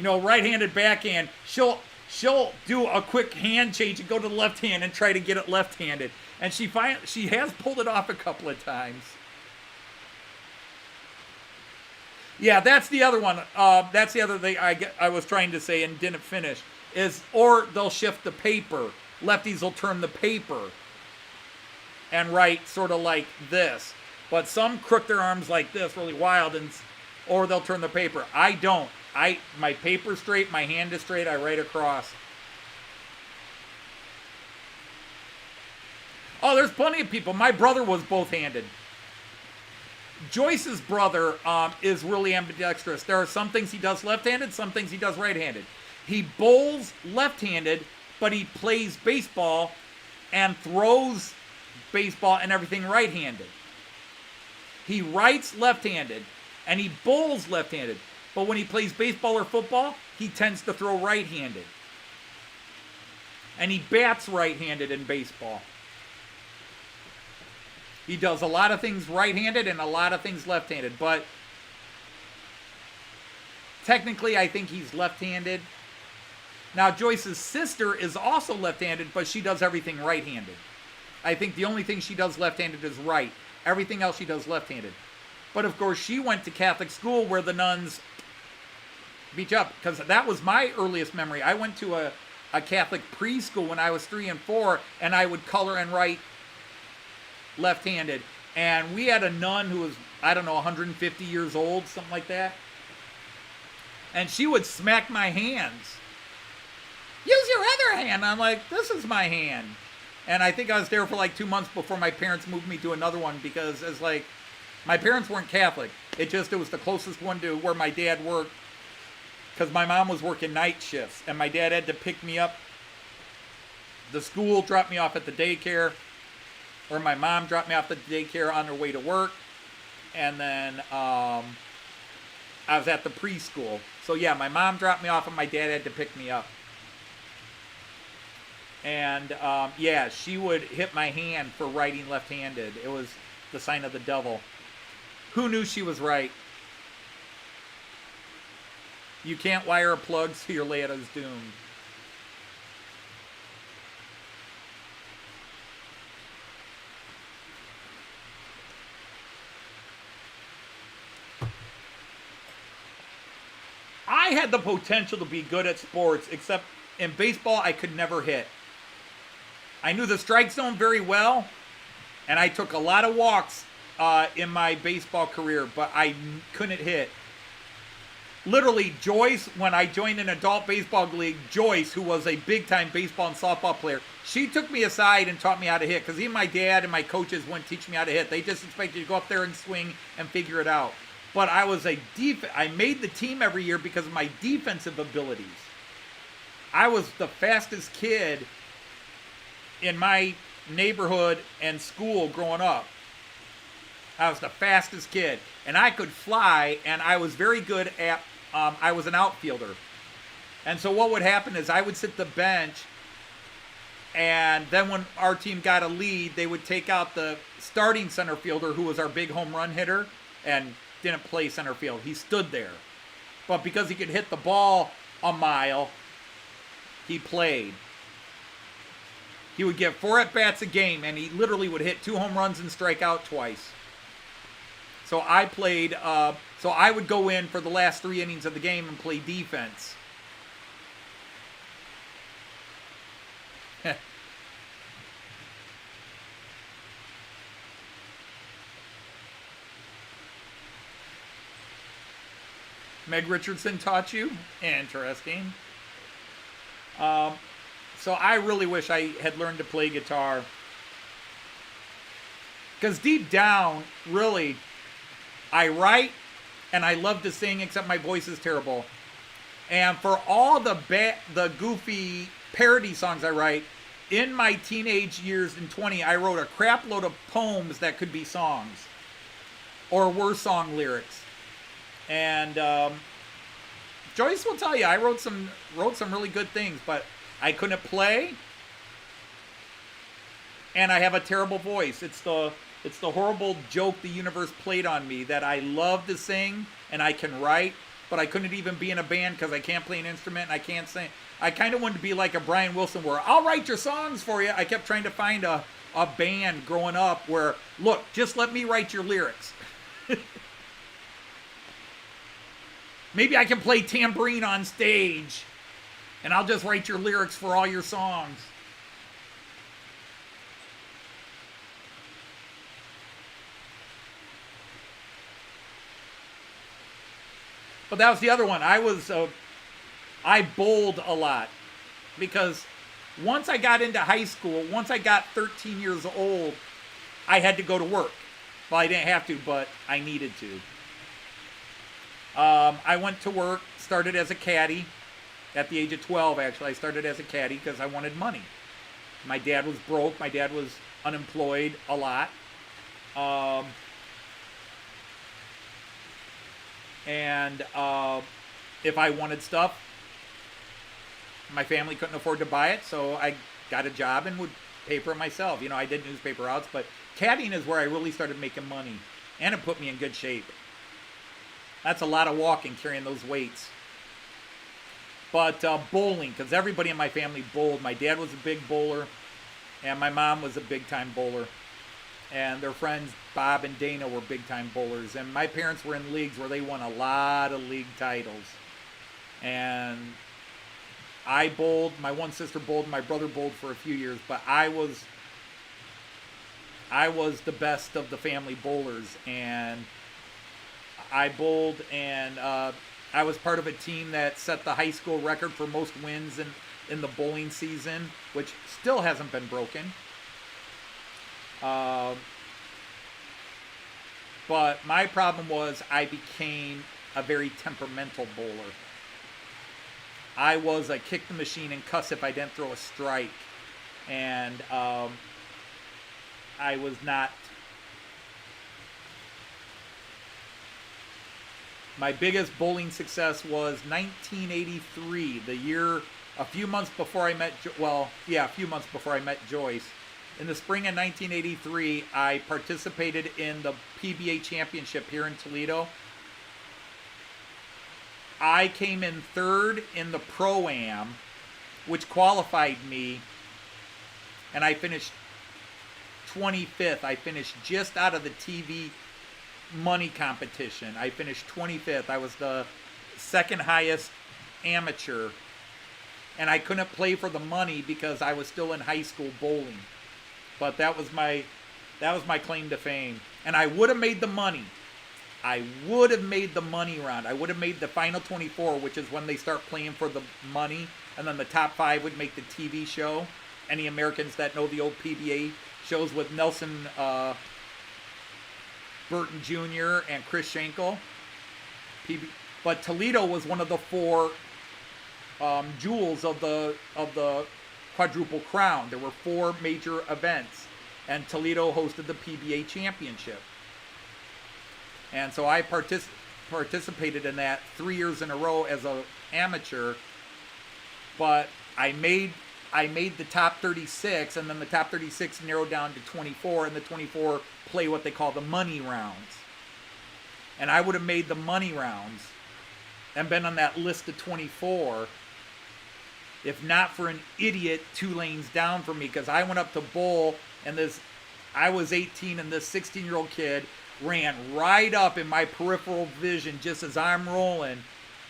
right-handed backhand, she'll do a quick hand change and go to the left hand and try to get it left-handed. And she has pulled it off a couple of times. Yeah, that's the other one. That's the other thing I was trying to say and didn't finish. Or they'll shift the paper. Lefties will turn the paper and write sort of like this. But some crook their arms like this really wild, or they'll turn the paper. I don't. My paper's straight, my hand is straight, I write across. Oh, there's plenty of people. My brother was both-handed. Joyce's brother is really ambidextrous. There are some things he does left-handed, some things he does right-handed. He bowls left-handed, but he plays baseball and throws baseball and everything right-handed. He writes left-handed, and he bowls left-handed. But when he plays baseball or football, he tends to throw right-handed. And he bats right-handed in baseball. He does a lot of things right-handed and a lot of things left-handed. But technically, I think he's left-handed. Now, Joyce's sister is also left-handed, but she does everything right-handed. I think the only thing she does left-handed is right. Everything else she does left-handed. But, of course, she went to Catholic school where the nuns beat you up. Because that was my earliest memory. I went to a Catholic preschool when I was 3 and 4, and I would color and write left-handed. And we had a nun who was, 150 years old, something like that. And she would smack my hands. Use your other hand. I'm like, this is my hand. And I think I was there for like 2 months before my parents moved me to another one, because it's like, my parents weren't Catholic. It was the closest one to where my dad worked, because my mom was working night shifts, and my dad had to pick me up. The school dropped me off at the daycare, or my mom dropped me off at the daycare on her way to work, and then I was at the preschool. So yeah, my mom dropped me off, and my dad had to pick me up. And yeah, she would hit my hand for writing left-handed. It was the sign of the devil. Who knew she was right? You can't wire a plug, so your layout is doomed. I had the potential to be good at sports, except in baseball, I could never hit. I knew the strike zone very well, and I took a lot of walks in my baseball career, but I couldn't hit. literally Joyce, when I joined an adult baseball league, Joyce, who was a big-time baseball and softball player, she took me aside and taught me how to hit, because even my dad and my coaches wouldn't teach me how to hit. They just expected you to go up there and swing and figure it out. But I was I made the team every year because of my defensive abilities. I was the fastest kid in my neighborhood and school growing up. I was the fastest kid, and I could fly, and I was very good at, I was an outfielder. And so what would happen is I would sit the bench, and then when our team got a lead, they would take out the starting center fielder, who was our big home run hitter, and didn't play center field. He stood there. But because he could hit the ball a mile, he played. He would get 4 at-bats a game, and he literally would hit 2 home runs and strike out twice. So I played, so I would go in for the last 3 innings of the game and play defense. Meg Richardson taught you? Interesting. So I really wish I had learned to play guitar. Because deep down, really, I write and I love to sing, except my voice is terrible. And for all the goofy parody songs I write, in my teenage years in 20, I wrote a crap load of poems that could be songs. Or were song lyrics. And Joyce will tell you, I wrote some really good things, but I couldn't play, and I have a terrible voice. It's the horrible joke the universe played on me, that I love to sing and I can write, but I couldn't even be in a band because I can't play an instrument and I can't sing. I kind of wanted to be like a Brian Wilson, where I'll write your songs for you. I kept trying to find a band growing up where, look, just let me write your lyrics. Maybe I can play tambourine on stage, and I'll just write your lyrics for all your songs. But that was the other one. I bowled a lot, because once I got into high school, once I got 13 years old, I had to go to work. Well, I didn't have to, but I needed to. I went to work, started as a caddy. At the age of 12, actually, I started as a caddy because I wanted money. My dad was broke. My dad was unemployed a lot. And if I wanted stuff, my family couldn't afford to buy it, so I got a job and would pay for it myself. You know, I did newspaper routes, but caddying is where I really started making money, and it put me in good shape. That's a lot of walking, carrying those weights. But bowling, because everybody in my family bowled. My dad was a big bowler, and my mom was a big-time bowler. And their friends, Bob and Dana, were big-time bowlers. And my parents were in leagues where they won a lot of league titles. And I bowled, my one sister bowled, my brother bowled for a few years, but I was the best of the family bowlers. And I bowled, and I was part of a team that set the high school record for most wins in the bowling season, which still hasn't been broken. But my problem was I became a very temperamental bowler. I was a kick the machine and cuss if I didn't throw a strike. And I was not... My biggest bowling success was 1983, the year, a few months before I met Joyce. In the spring of 1983, I participated in the PBA championship here in Toledo. I came in third in the Pro-Am, which qualified me, and I finished 25th. I finished just out of the TV money competition. I finished 25th. I was the second highest amateur, and I couldn't play for the money because I was still in high school bowling. But that was my claim to fame. And I would have made the money I would have made the money round. I would have made the final 24, which is when they start playing for the money, and then the top 5 would make the TV show. Any Americans that know the old PBA shows with Nelson Burton Jr. and Chris Schenkel. But Toledo was one of the 4 jewels of the quadruple crown. There were 4 major events, and Toledo hosted the PBA championship. And so I participated in that 3 years in a row as an amateur. But I made the top 36, and then the top 36 narrowed down to 24, and the 24 play what they call the money rounds. And I would have made the money rounds and been on that list of 24 if not for an idiot 2 lanes down from me, because I went up to bowl, and I was 18, and this 16-year-old kid ran right up in my peripheral vision just as I'm rolling,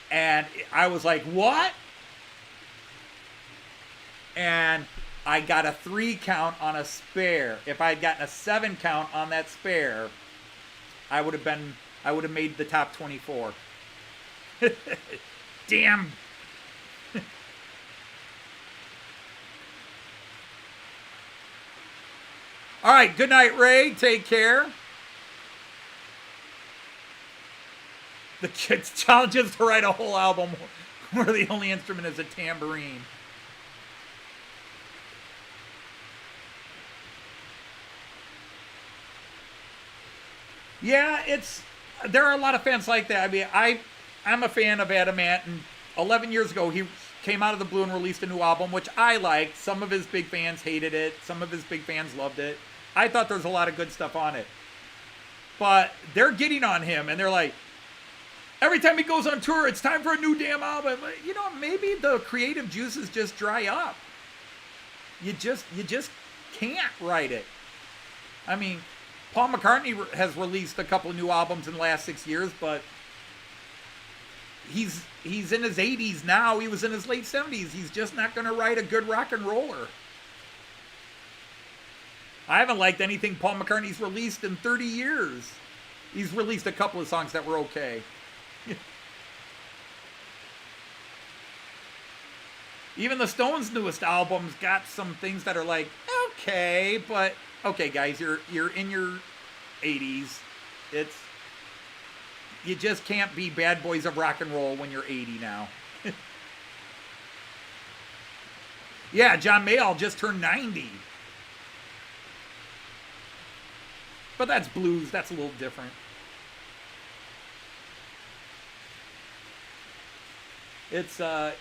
and I was like, what? And I got a 3 count on a spare. If I had gotten a 7 count on that spare, I would have made the top 24. Damn. All right, good night, Ray. Take care. The kids challenges to write a whole album where the only instrument is a tambourine. Yeah, there are a lot of fans like that. I mean, I'm a fan of Adamant, and 11 years ago he came out of the blue and released a new album, which I liked. Some of his big fans hated it. Some of his big fans loved it. I thought there was a lot of good stuff on it. But they're getting on him, and they're like, every time he goes on tour, it's time for a new damn album. You know, maybe the creative juices just dry up. You just can't write it. I mean, Paul McCartney has released a couple of new albums in the last 6 years, but he's in his 80s now. He was in his late 70s. He's just not going to write a good rock and roller. I haven't liked anything Paul McCartney's released in 30 years. He's released a couple of songs that were okay. Even the Stones' newest albums got some things that are like, okay, but okay, guys, you're in your 80s. You just can't be bad boys of rock and roll when you're 80 now. Yeah, John Mayall just turned 90. But that's blues. That's a little different. It's, there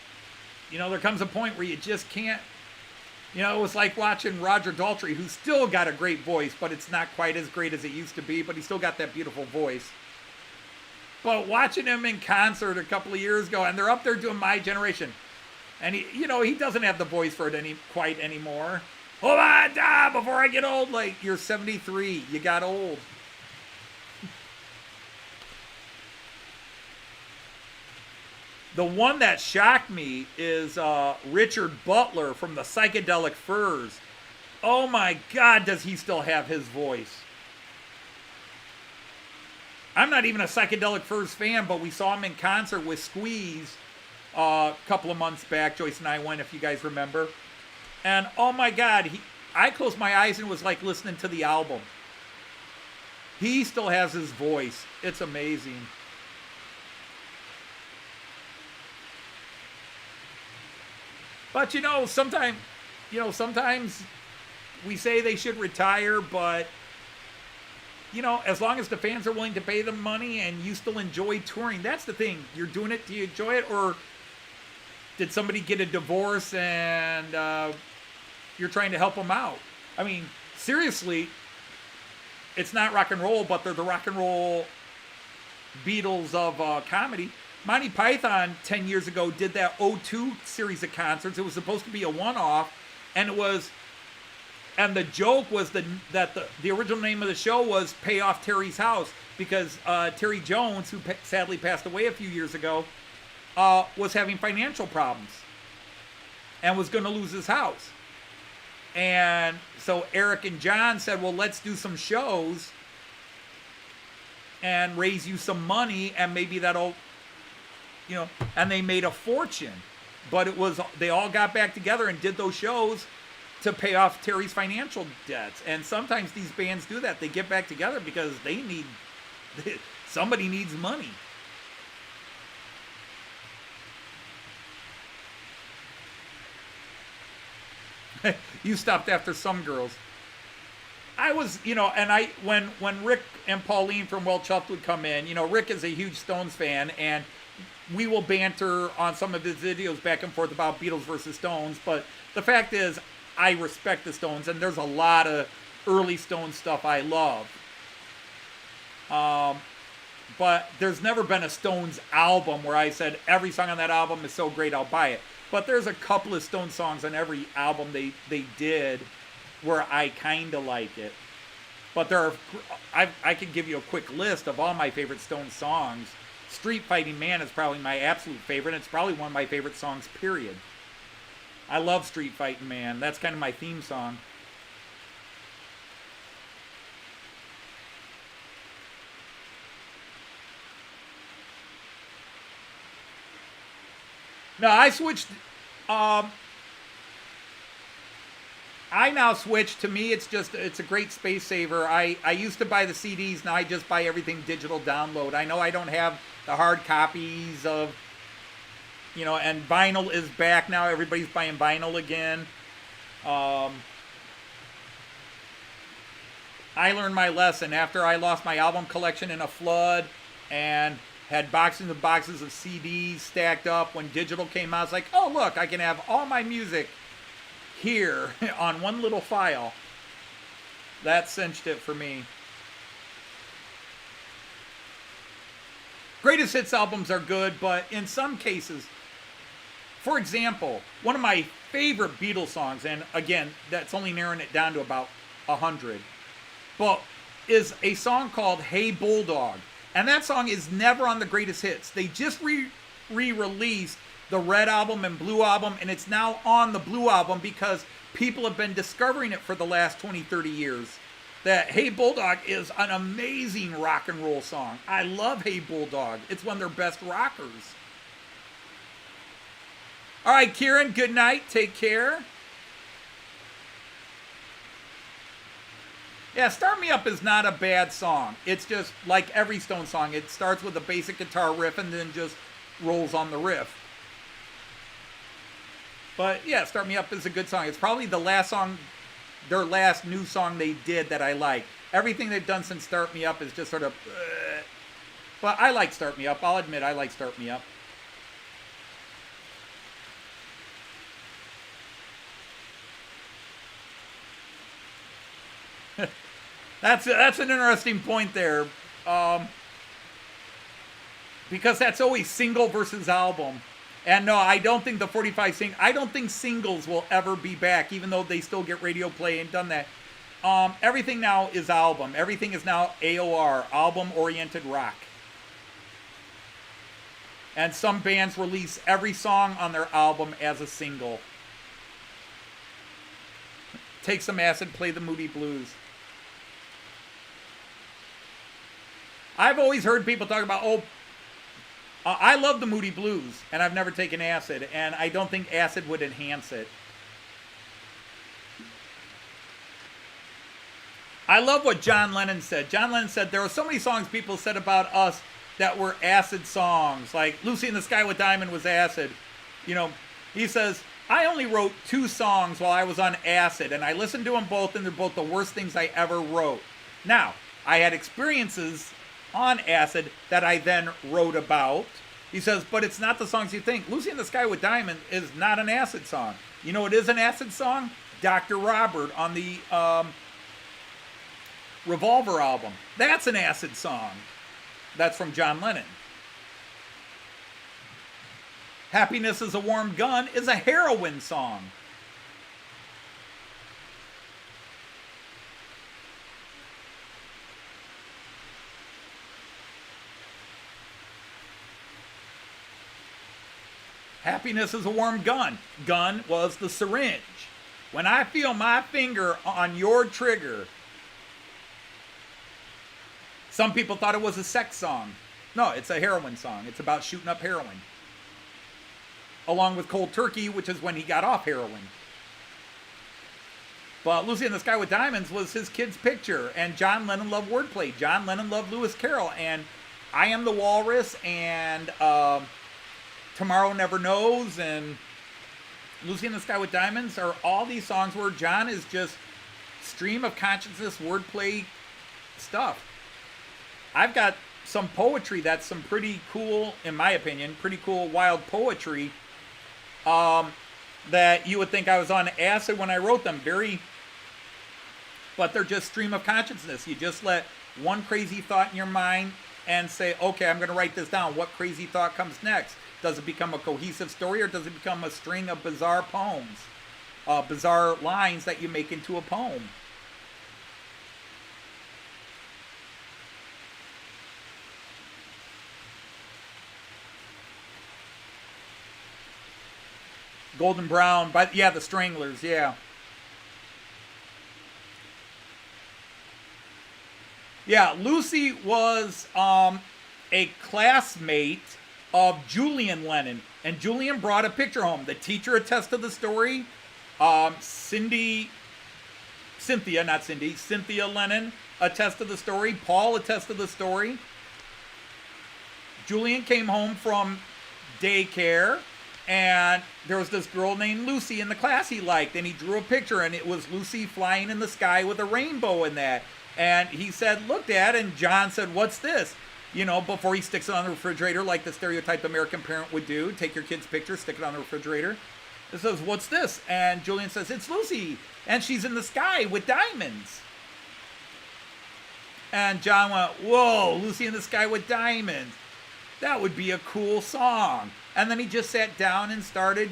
comes a point where you just can't, it was like watching Roger Daltrey, who's still got a great voice, but it's not quite as great as it used to be, but he still got that beautiful voice. But watching him in concert a couple of years ago, and they're up there doing My Generation, and he doesn't have the voice for it quite anymore. Oh my God, before I get old, like, you're 73, you got old. The one that shocked me is Richard Butler from the Psychedelic Furs. Oh my God, does he still have his voice? I'm not even a Psychedelic Furs fan, but we saw him in concert with Squeeze a couple of months back. Joyce and I went, if you guys remember. And oh my God, I closed my eyes and it was like listening to the album. He still has his voice. It's amazing. But sometimes we say they should retire, but as long as the fans are willing to pay them money and you still enjoy touring, that's the thing. You're doing it, do you enjoy it, or did somebody get a divorce and you're trying to help them out? I mean, seriously, it's not rock and roll, but they're the rock and roll Beatles of comedy. Monty Python 10 years ago did that O2 series of concerts. It was supposed to be a one-off, and the joke was that the original name of the show was Pay Off Terry's House, because Terry Jones, who sadly passed away a few years ago, was having financial problems and was going to lose his house. And so Eric and John said, well, let's do some shows and raise you some money, and maybe that'll, and they made a fortune. But they all got back together and did those shows to pay off Terry's financial debts. And sometimes these bands do that. They get back together because somebody needs money. You stopped after some girls. I was, and when Rick and Pauline from Well Chuffed would come in, Rick is a huge Stones fan, and we will banter on some of his videos back and forth about Beatles versus Stones, but the fact is, I respect the Stones, and there's a lot of early Stones stuff I love. But there's never been a Stones album where I said, every song on that album is so great, I'll buy it. But there's a couple of Stones songs on every album they did where I kind of like it. But I could give you a quick list of all my favorite Stones songs. Street Fighting Man is probably my absolute favorite. It's probably one of my favorite songs, period. I love Street Fighting Man. That's kind of my theme song. No, I switched. I now switch. To me, it's a great space saver. I used to buy the CDs. Now I just buy everything digital download. I know I don't have the hard copies of, and vinyl is back now. Everybody's buying vinyl again. I learned my lesson after I lost my album collection in a flood and had boxes and boxes of CDs stacked up. When digital came out, I was like, oh, look, I can have all my music here on one little file. That cinched it for me. Greatest hits albums are good, but in some cases, for example, one of my favorite Beatles songs, and again, that's only narrowing it down to about 100, but is a song called Hey Bulldog. And that song is never on the greatest hits. They just re-released the Red album and Blue album, and it's now on the Blue album because people have been discovering it for the last 20, 30 years. That Hey Bulldog is an amazing rock and roll song. I love Hey Bulldog. It's one of their best rockers. All right, Kieran, good night. Take care. Yeah, Start Me Up is not a bad song. It's just like every Stone song. It starts with a basic guitar riff and then just rolls on the riff. But yeah, Start Me Up is a good song. It's probably the last song, their last new song they did that I like. Everything they've done since Start Me Up is just sort of... But I like Start Me Up. I'll admit I like Start Me Up. That's an interesting point there, because that's always single versus album. And no, I don't think the 45 I don't think singles will ever be back, even though they still get radio play and done that. Everything now is album. Everything is now AOR, album-oriented rock. And some bands release every song on their album as a single. Take Some Acid, Play the Moody Blues. I've always heard people talk about, I love the Moody Blues, and I've never taken acid, and I don't think acid would enhance it. I love what John Lennon said. John Lennon said, there are so many songs people said about us that were acid songs, like Lucy in the Sky with Diamond was acid. He says, I only wrote 2 songs while I was on acid, and I listened to them both, and they're both the worst things I ever wrote. Now, I had experiences on acid that I then wrote about. He says, but it's not the songs you think. Lucy in the Sky with Diamond is not an acid song. You know what is an acid song? Dr. Robert on the Revolver album. That's an acid song. That's from John Lennon. Happiness is a Warm Gun is a heroin song. Happiness is a Warm Gun. Gun was the syringe. When I feel my finger on your trigger, Some people thought it was a sex song. No, it's a heroin song. It's about shooting up heroin. Along with Cold Turkey, which is when he got off heroin. But Lucy in the Sky with Diamonds was his kid's picture. And John Lennon loved wordplay. John Lennon loved Lewis Carroll. And I Am the Walrus and Tomorrow Never Knows and Lucy in the Sky with Diamonds are all these songs where John is just stream of consciousness, wordplay stuff. I've got some poetry that's some pretty cool, in my opinion, pretty cool wild poetry that you would think I was on acid when I wrote them. But they're just stream of consciousness. You just let one crazy thought in your mind and say, okay, I'm going to write this down. What crazy thought comes next? Does it become a cohesive story or does it become a string of bizarre poems? Bizarre lines that you make into a poem? Golden Brown, but yeah, the Stranglers, yeah. Yeah, Lucy was a classmate of Julian Lennon, and Julian brought a picture home. The teacher attests to the story. Cynthia Lennon attests to the story. Paul attests to the story. Julian came home from daycare, and there was this girl named Lucy in the class he liked, and he drew a picture, and it was Lucy flying in the sky with a rainbow in that. And he said, look, Dad, and John said, what's this? You know, before he sticks it on the refrigerator like the stereotyped American parent would do. Take your kid's picture, stick it on the refrigerator. It says, what's this? And Julian says, it's Lucy, and she's in the sky with diamonds. And John went, whoa, Lucy in the Sky with Diamonds. That would be a cool song. And then he just sat down and started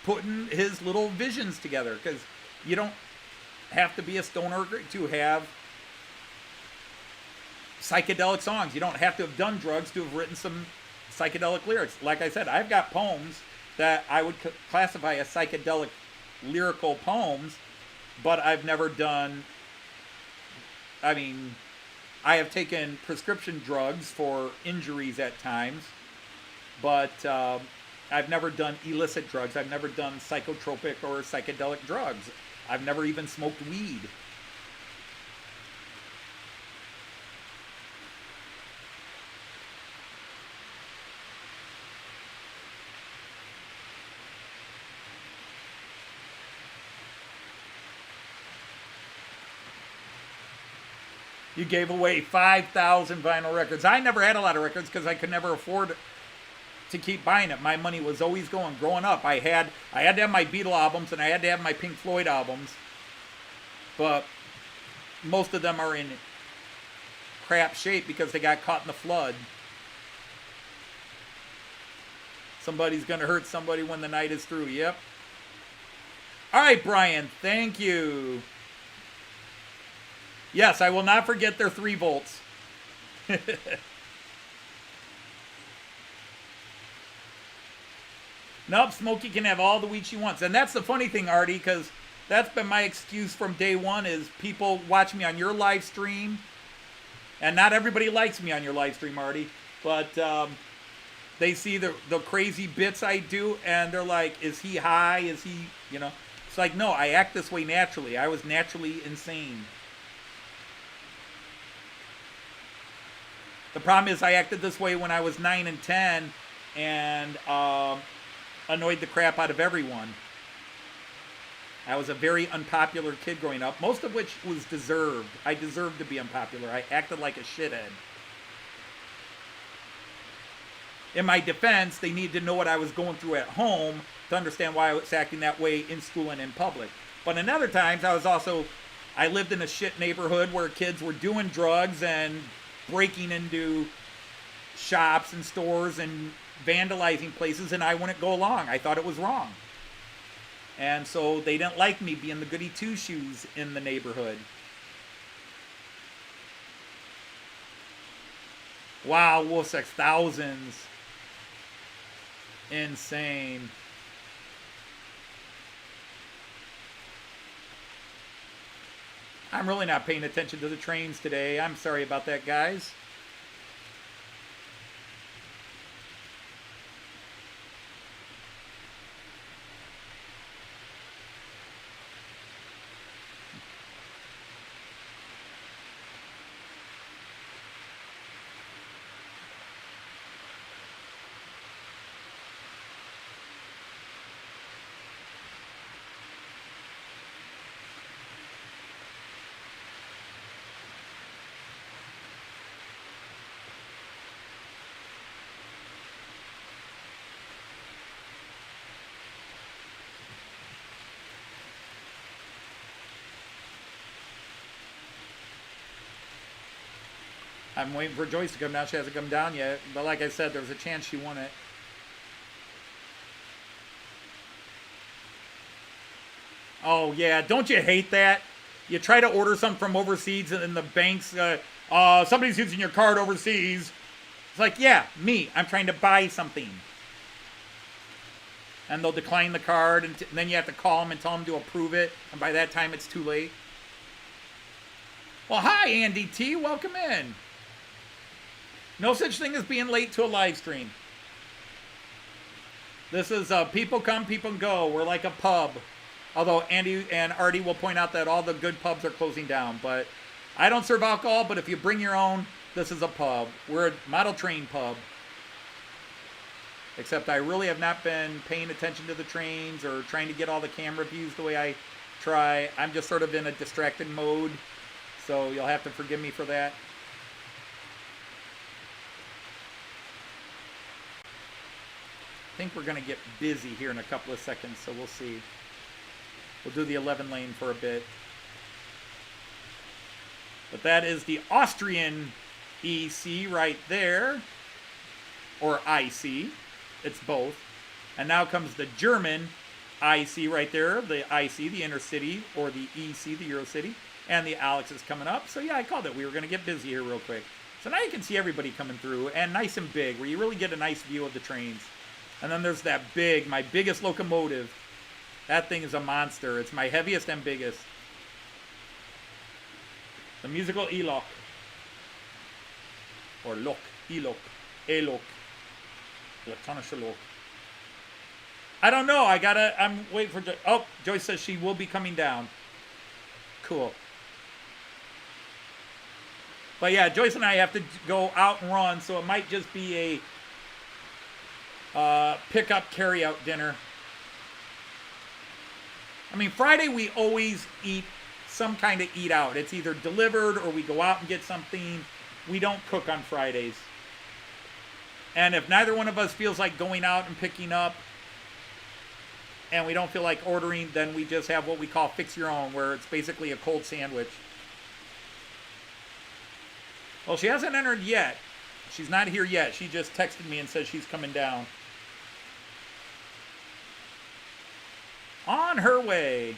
putting his little visions together, because you don't have to be a stoner to have psychedelic songs. You don't have to have done drugs to have written some psychedelic lyrics. Like I said, I've got poems that I would classify as psychedelic lyrical poems, but I've never done, I mean, I have taken prescription drugs for injuries at times, but I've never done illicit drugs. I've never done psychotropic or psychedelic drugs. I've never even smoked weed. You gave away 5,000 vinyl records. I never had a lot of records because I could never afford to keep buying it. My money was always going. Growing up, I had to have my Beatle albums and I had to have my Pink Floyd albums. But most of them are in crap shape because they got caught in the flood. Somebody's going to hurt somebody when the night is through. Yep. All right, Brian. Thank you. Yes, I will not forget their 3 volts. Nope, Smokey can have all the weed she wants. And that's the funny thing, Artie, because that's been my excuse from day one is people watch me on your live stream. And not everybody likes me on your live stream, Artie. But they see the crazy bits I do, and they're like, is he high? Is he, you know? It's like, no, I act this way naturally. I was naturally insane. The problem is I acted this way when I was 9 and 10 and annoyed the crap out of everyone. I was a very unpopular kid growing up, most of which was deserved. I deserved to be unpopular. I acted like a shithead. In my defense, they needed to know what I was going through at home to understand why I was acting that way in school and in public. But in other times, I lived in a shit neighborhood where kids were doing drugs and breaking into shops and stores and vandalizing places, and I wouldn't go along. I thought it was wrong. And so they didn't like me being the goody two-shoes in the neighborhood. Wow, Wolfsex, thousands. Insane. I'm really not paying attention to the trains today. I'm sorry about that, guys. I'm waiting for Joyce to come down. She hasn't come down yet. But like I said, there's a chance she won it. Oh, yeah. Don't you hate that? You try to order something from overseas and then the bank's, somebody's using your card overseas. It's like, yeah, me. I'm trying to buy something. And they'll decline the card, and then you have to call them and tell them to approve it. And by that time, it's too late. Well, hi, Andy T. Welcome in. No such thing as being late to a live stream. This is people come, people go. We're like a pub. Although Andy and Artie will point out that all the good pubs are closing down. But I don't serve alcohol, but if you bring your own, this is a pub. We're a model train pub. Except I really have not been paying attention to the trains or trying to get all the camera views the way I try. I'm just sort of in a distracted mode. So you'll have to forgive me for that. I think we're going to get busy here in a couple of seconds, so we'll see. We'll do the 11 lane for a bit. But that is the Austrian EC right there. Or IC. It's both. And now comes the German IC right there. The IC, the Intercity, or the EC, the Eurocity. And the Alex is coming up. So yeah, I called it. We were going to get busy here real quick. So now you can see everybody coming through. And nice and big, where you really get a nice view of the trains. And then there's that big, my biggest locomotive. That thing is a monster. It's my heaviest and biggest. The musical E-Lok. Or Lok. E-Lok. E-Lok. Electronische Lok. I don't know. I'm waiting for Joyce. Oh, Joyce says she will be coming down. Cool. But yeah, Joyce and I have to go out and run, so it might just be a pick-up, carry-out dinner. I mean, Friday we always eat some kind of eat out. It's either delivered or we go out and get something. We don't cook on Fridays. And if neither one of us feels like going out and picking up, and we don't feel like ordering, then we just have what we call fix your own, where it's basically a cold sandwich. Well, she hasn't entered yet. She's not here yet. She just texted me and says she's coming down. On her way.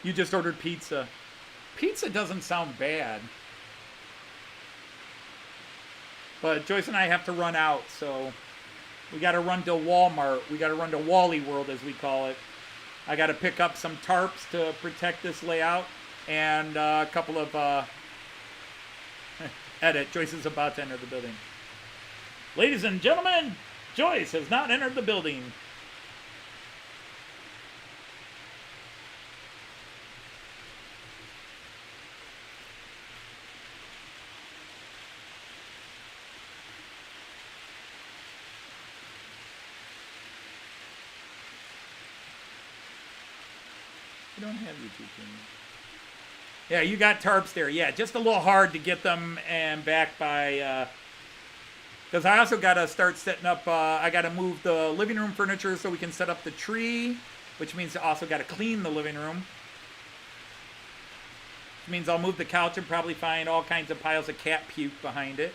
You just ordered pizza. Pizza doesn't sound bad. But Joyce and I have to run out, so we got to run to Walmart. We got to run to Wally World, as we call it. I got to pick up some tarps to protect this layout and a couple of edit. Joyce is about to enter the building. Ladies and gentlemen, Joyce has not entered the building. I don't have YouTube channel. Yeah, you got tarps there. Yeah, just a little hard to get them and back by... Because I also got to start setting up... I got to move the living room furniture so we can set up the tree, which means I also got to clean the living room. Which means I'll move the couch and probably find all kinds of piles of cat puke behind it.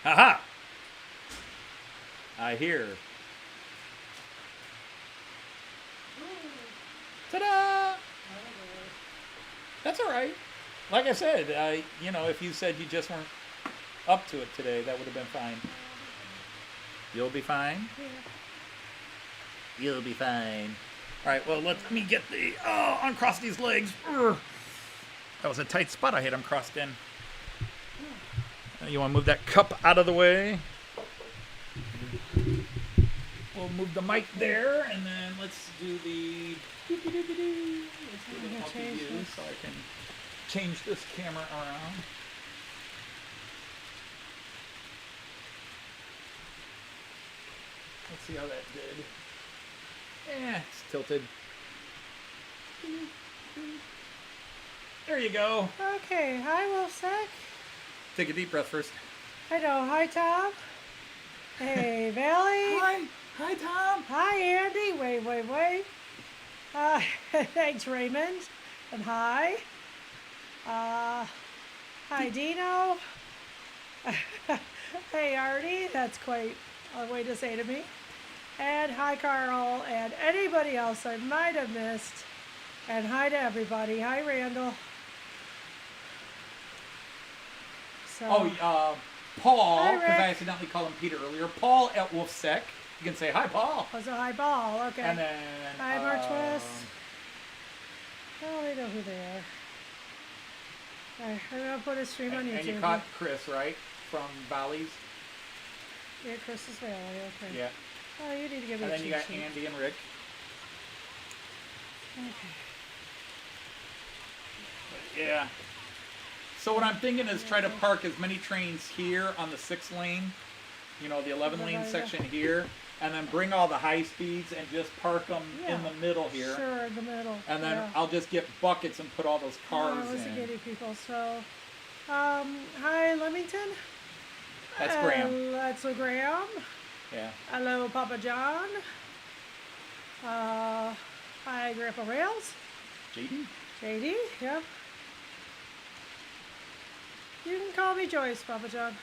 Haha! I hear. Ta-da! That's all right. Like I said, you know, if you said you just weren't up to it today, that would have been fine. You'll be fine? Yeah. You'll be fine. All right, well, let me get the... Oh, uncross these legs. Urgh. That was a tight spot I had them crossed in. You want to move that cup out of the way? We'll move the mic there, and then let's do the... Let's do the multi-view so I can change this camera around. Let's see how that did. It's tilted. There you go. Okay, hi Wolfsack. Take a deep breath first. I know, hi Tom. Hey Valley. Hi Tom. Hi Andy. Wait. Thanks Raymond. And hi. Hi Dino. Hey Artie. That's quite a way to say to me. And hi Carl. And anybody else I might have missed. And hi to everybody. Hi Randall. So, Paul, Hi, because I Rick. accidentally called him Peter earlier. Paul at Wolfsec. You can say hi, Paul. oh, so hi Ball. Okay. And then Hi March West. Oh, they know who they are. Alright, I'm gonna put a stream on YouTube. And you caught Chris, right? From Valleys. Yeah, Chris's Valley. Okay. Yeah. Oh, you need to give me And a then you cheat got sheet. Andy and Rick. Okay. Yeah. So what I'm thinking is try to park as many trains here on the 6 lane, you know, the 11 lane section here, and then bring all the high speeds and just park them in the middle here. Sure, in the middle. And then yeah. I'll just get buckets and put all those cars Oh, in. giddy people. So, hi Leamington. That's Graham. That's Graham. Yeah. Hello, Papa John. Hi, Grandpa Rails. JD? JD, yeah. You can call me Joyce, Papa John.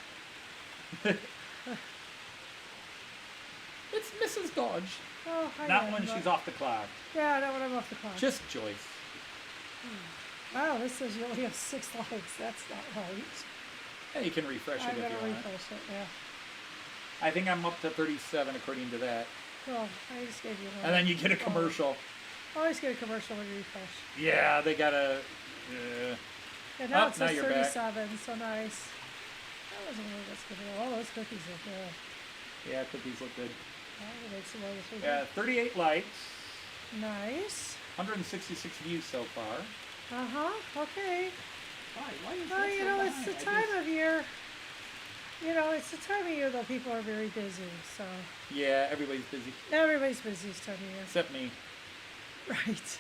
It's Mrs. Dodge. Oh, I Not know, when but- she's off the clock. Yeah, not when I'm off the clock. Just Joyce. Wow, this says you only have 6 likes. That's not right. Yeah, you can refresh it I'm if you gonna want. refresh it. Yeah. I think I'm up to 37 according to that. Cool. I just gave you one. And then you get a commercial. Always get a commercial when you refresh. Yeah, they gotta... And now Oh, it now says you're back. 37. So nice. That wasn't really this good. Oh, those cookies look good. Yeah, cookies look good. That makes some of this Yeah, 38 likes, nice. 166 views so far. Okay. Why is Well, you know, it's the time of year. You know, it's the time of year that people are very busy. So Yeah, everybody's busy, everybody's busy this time of year. except me. Right.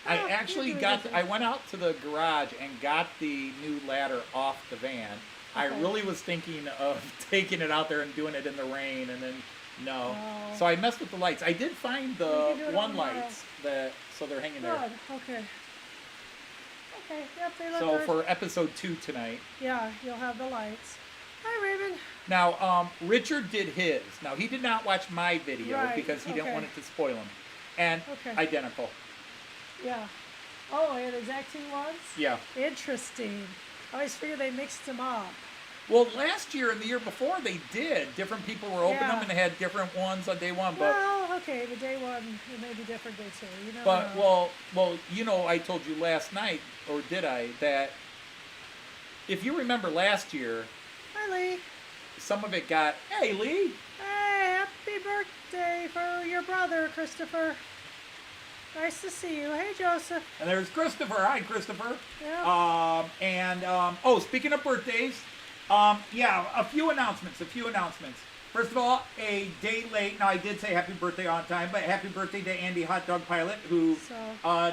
I Oh, actually you're got, doing I went out to the garage and got the new ladder off the van. I Okay. really was thinking of taking it out there and doing it in the rain, and then no. Oh. So I messed with the lights. I did find You the can do it one tomorrow. lights that, so they're hanging there. Good. Okay. Okay. Yep, they look So good. for episode 2 tonight. Yeah, you'll have the lights. Hi, Raymond. Now, Richard did his. Now, he did not watch my video Right, because he didn't okay. want it to spoil him. And Okay. identical. Yeah. Oh, and exact 2 ones? Yeah. Interesting. I always figured they mixed them up. Well, last year and the year before they did. Different people were opening Yeah. them and they had different ones on day one. But Well, okay, the day one, it may be different day 2. You never know. well, you know, I told you last night, or did I, that if you remember last year, Hi, Lee. some of it got, hey, Lee. Hey, happy birthday for your brother, Christopher. Nice to see you. Hey, Joseph. And there's Christopher. Hi, Christopher. Yeah. Speaking of birthdays, yeah, a few announcements. First of all, a day late. Now, I did say happy birthday on time, but happy birthday to Andy Hot Dog Pilot, who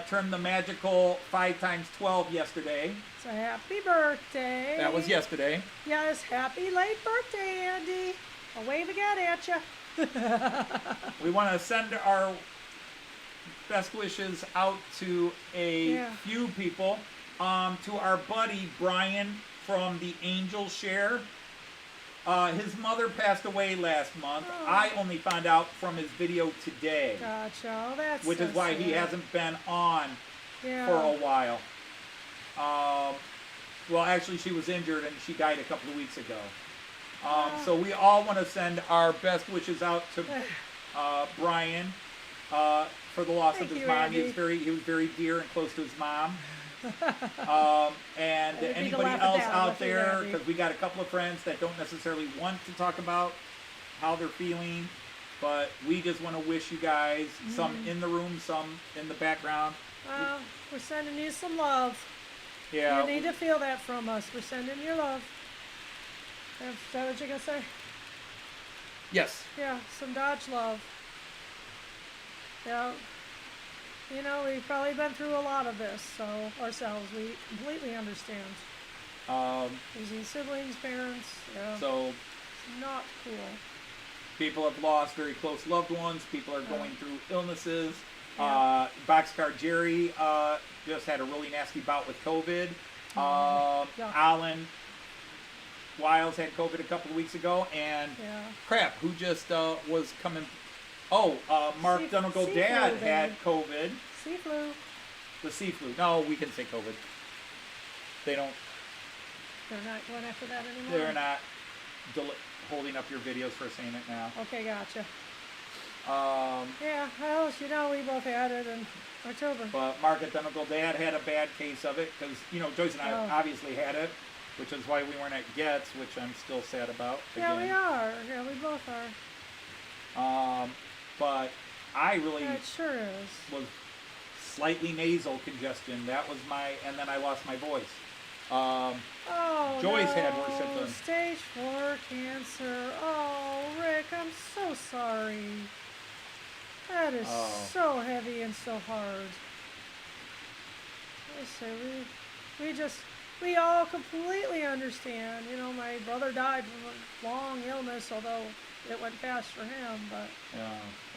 turned the magical 5 times 12 yesterday. So happy birthday. That was yesterday. Yes, happy late birthday, Andy. I'll wave again at you. We want to send our best wishes out to a few people. To our buddy Brian from the Angel Share. His mother passed away last month. Oh. I only found out from his video today. Gotcha. Oh, that's Which so is why he sweet. hasn't been on Yeah. for a while. Well, actually, she was injured and she died a couple of weeks ago. So we all want to send our best wishes out to Brian for the loss of Thank his you, mom. Andy. He was very dear and close to his mom. And I didn't mean to anybody laugh at else that. out Lucky there, Andy. because we got a couple of friends that don't necessarily want to talk about how they're feeling, but we just want to wish you guys, some in the room, some in the background. We're sending you some love. Yeah, You need to feel that from us. We're sending you love. Is that what you're going to say? yes. Yeah, some Dodge love. Yeah. You know, we've probably been through a lot of this, so ourselves, we completely understand. Losing siblings, parents, yeah. So It's not cool. people have lost very close loved ones. People are going through illnesses. Yeah. Boxcar Jerry just had a really nasty bout with COVID. Yeah. Alan Wiles had COVID a couple of weeks ago, and Yeah. crap, who just was coming? Oh, Mark Sea Dunnigal flu, Dad baby. had COVID. Sea flu. The sea flu. No, we can say COVID. They don't. They're not going after that anymore? They're not holding up your videos for saying it now. Okay, gotcha. Yeah, well, you know, we both had it in October. But Mark at Dunnigal Dad had a bad case of it because, you know, Joyce and I Oh. obviously had it, which is why we weren't at Getz, which I'm still sad about. Yeah, we again. are. Yeah, we both are. But I really Yeah, it sure is. was slightly nasal congestion. That was and then I lost my voice. Oh, Joyce no. had worse symptoms. Stage 4 cancer. Oh, Rick, I'm so sorry. That is Oh. so heavy and so hard. I say we all completely understand. You know, my brother died from a long illness, although it went fast for him, but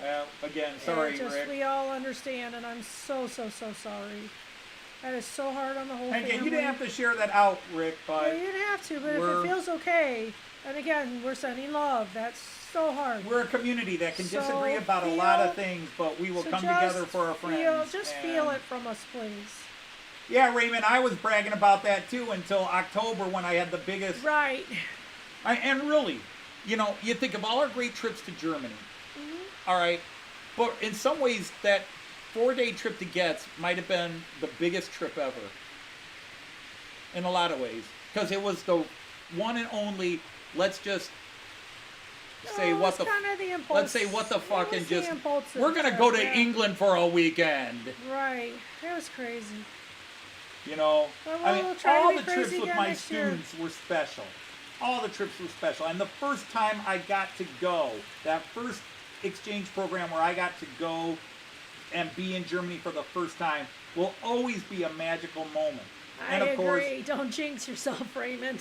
Well, again, sorry, Rick. we all understand, and I'm so sorry. That is so hard on the whole And family. again, you didn't have to share that out, Rick, Yeah, but you didn't have to, but if we're- it feels okay, and again, we're sending love. That's so hard. we're a community that can So disagree about a lot of feel- things, but we will So come just together for our friends. Feel and- it from us, please. Yeah, Raymond, I was bragging about that too until October when I had the biggest. Right. And really, you know, you think of all our great trips to Germany. Mm-hmm. All right, but in some ways, that 4-day trip to Getz might have been the biggest trip ever. In a lot of ways, because it was the one and only. Let's just say what the. Kind of the impulse. Let's say what the fuck it and was the just. impulsive We're gonna trip, go to yeah. England for a weekend. Right. It was crazy. You know, Well, I mean, we'll try to all be the trips crazy with again my next year. students were special. All the trips were special. And the first time I got to go, that first exchange program where I got to go and be in Germany for the first time, will always be a magical moment. And I of course, agree. Don't jinx yourself, Raymond.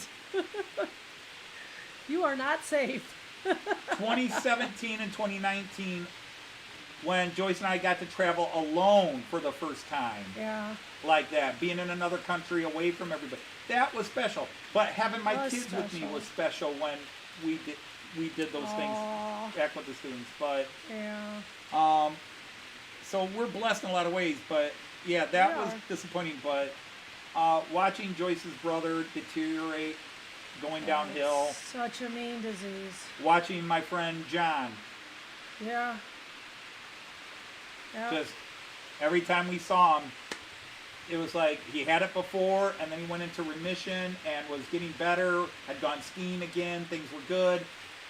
You are not safe. 2017 and 2019, when Joyce and I got to travel alone for the first time. Yeah. Like that, being in another country away from everybody, that was special. But having my Was kids with me special. was special when we did those things Aw. back with the students. But Yeah. so we're blessed in a lot of ways. But yeah, that We was are. disappointing. But watching Joyce's brother deteriorate, going downhill, Such a mean disease. watching my friend John, Yeah. Yeah. just every time we saw him, it was like he had it before and then he went into remission and was getting better, had gone skiing again, things were good,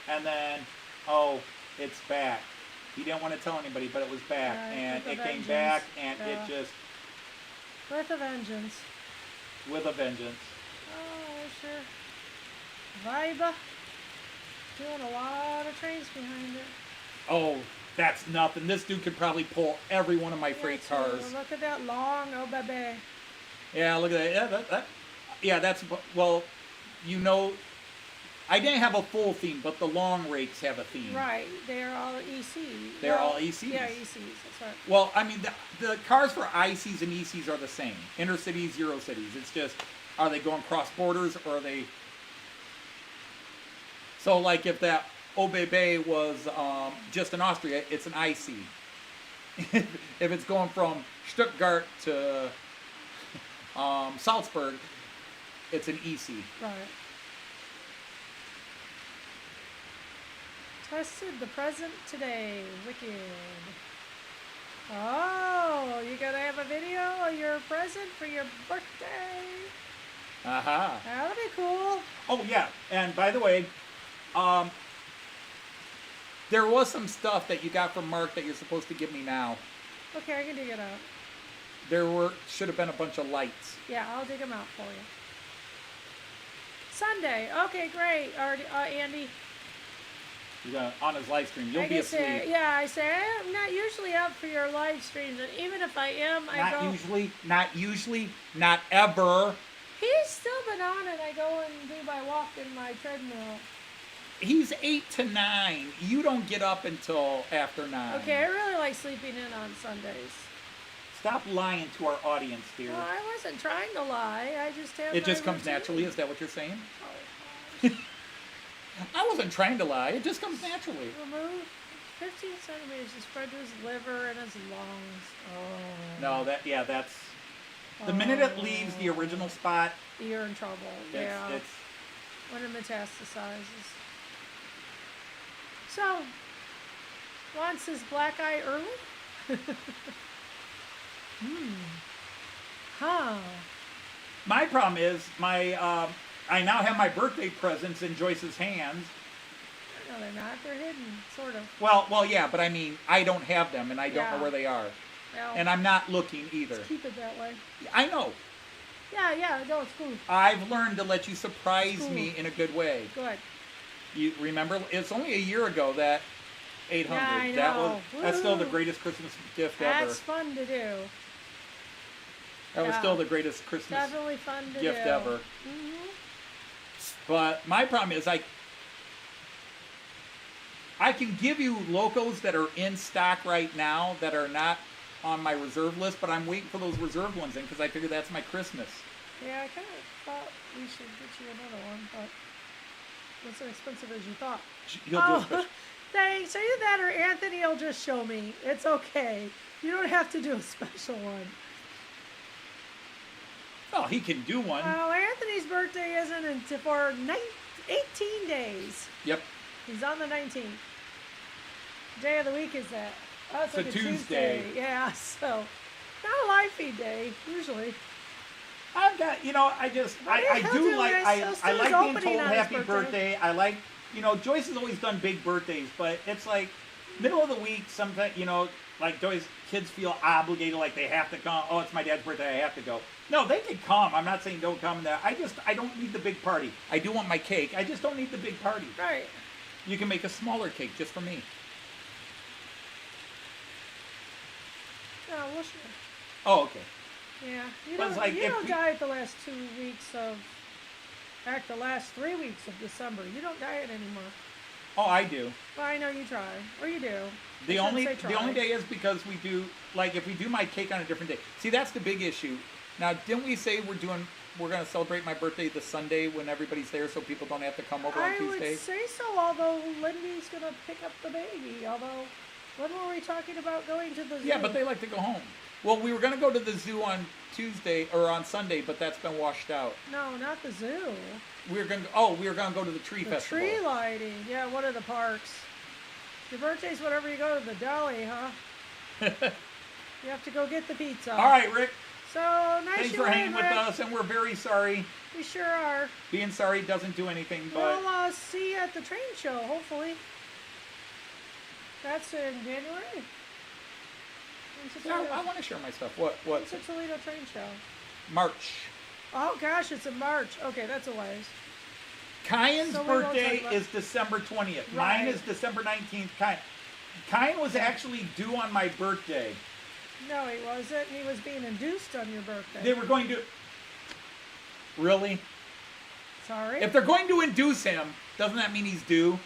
and then, oh, it's back. He didn't want to tell anybody, but it was back, Right, and with it a came vengeance. back, and Yeah. it just, With a vengeance. with a vengeance. Oh, sure. WIebe. Doing a lot of trains behind it. Oh, that's nothing. This dude could probably pull every one of my freight Yeah, too. cars. Look at that long oh baby. Yeah, look at that. Yeah, that's, well, you know, I didn't have a full theme, but the long rakes have a theme. Right, they're all EC. They're all ECs. Yeah, ECs, that's right. Well, I mean, the cars for ICs and ECs are the same. Intercities, Eurocities. It's just, are they going cross borders or are they... So, like, if that OBB was just in Austria, it's an IC. If it's going from Stuttgart to Salzburg, it's an EC. Right. Tested the present today. Wicked. Oh, you gonna have a video of your present for your birthday? Uh-huh. That'll be cool. Oh, yeah. And by the way, there was some stuff that you got from Mark that you're supposed to give me now. Okay, I can dig it out. There should have been a bunch of lights. Yeah, I'll dig them out for you. Sunday. Okay, great. Already, Andy. On his live stream. You'll be asleep. I say, I'm not usually up for your live streams, and even if I am, Not usually, not ever. He's still been on, and I go and do my walk in my treadmill. He's 8 to 9. You don't get up until after 9. Okay, I really like sleeping in on Sundays. Stop lying to our audience, dear. Well, I wasn't trying to lie. I just have It my just comes routine. naturally? Is that what you're saying? Oh, I wasn't trying to lie. It just comes naturally. remove 15 centimeters to spread to his liver and his lungs. Oh. No, that's... The minute it leaves the original spot, You're in trouble. Yeah. it's When it metastasizes. So, wants his black eye early? Huh. my problem is I now have my birthday presents in Joyce's hands. No, they're not. They're hidden, sort of. Well, yeah, but I mean, I don't have them, and I don't Yeah. know where they are, Well, and I'm not looking either. keep it that way. I know. Yeah, no, it's cool. I've learned to let you surprise Cool. me in a good way. Good. You remember? It's only a year ago that 800. Yeah, I That's still the know. greatest Christmas gift ever. That's fun to do. That was yeah. still the greatest Christmas Definitely fun to gift do. ever. Mm-hmm. But my problem is I can give you locos that are in stock right now that are not on my reserve list, but I'm waiting for those reserve ones in because I figure that's my Christmas. Yeah, I kind of thought we should get you another one, but it's as expensive as you thought. You'll do a special. Thanks. Either that or Anthony will just show me. It's okay. You don't have to do a special one. Oh, he can do one. Well, Anthony's birthday isn't until for 18 days. Yep. He's on the 19th. Day of the week is that? Oh, it's It's a like Tuesday. Tuesday. Yeah, so not a live feed day usually. I've got, I do like, I like being told happy birthday. I like, Joyce has always done big birthdays, but it's like middle of the week, sometimes, like Joyce, kids feel obligated, like they have to come. Oh, it's my dad's birthday, I have to go. No, they can come. I'm not saying don't come. I don't need the big party. I do want my cake. I just don't need the big party. Right. You can make a smaller cake just for me. No, we'll share. Oh, okay. Yeah. You But don't, it's like you if don't we- diet the last 2 weeks of, in fact, the last 3 weeks of December. You don't diet anymore. Oh, I do. Well, I know you try. Or you do. The I only shouldn't say try. day is because we do, like, if we do my cake on a different day. See, that's the big issue. Now, didn't we say we're going to celebrate my birthday the Sunday when everybody's there so people don't have to come over on I Tuesday? would say so, although Lindy's going to pick up the baby. Although, when were we talking about going to the zoo? Yeah, but they like to go home. Well, we were going to go to the zoo on Tuesday or on Sunday, but that's been washed out. No, not the zoo. We were going to go to the tree The festival. tree lighting. Yeah, one of the parks. Your birthday's whenever you go to the deli, huh? You have to go get the pizza. All right, Rick. So, nice Thanks you for in, hanging with Rick. us, and we're very sorry. We sure are. Being sorry doesn't do anything, but We'll see you at the train show, hopefully. That's in January. yeah, I want to share my stuff. What's What's the Toledo train show? March? Oh gosh, it's in March. Okay, that's a ways. Kyan's So we won't birthday talk about- is December 20th. Right. Mine is December 19th. Kyan was actually due on my birthday. No, he wasn't. He was being induced on your birthday. They were going to... Really? Sorry. If they're going to induce him, Doesn't that mean he's due?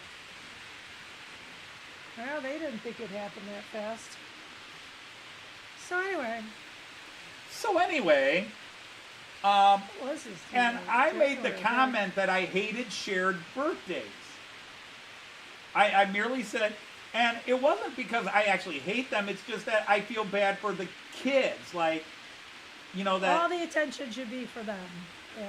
Well, they didn't think it'd happen that fast. So anyway, Um, what was his and I made the January, comment that I hated shared birthdays. I merely said, and it wasn't because I actually hate them, it's just that I feel bad for the kids. Like, you know, that all the attention should be for them.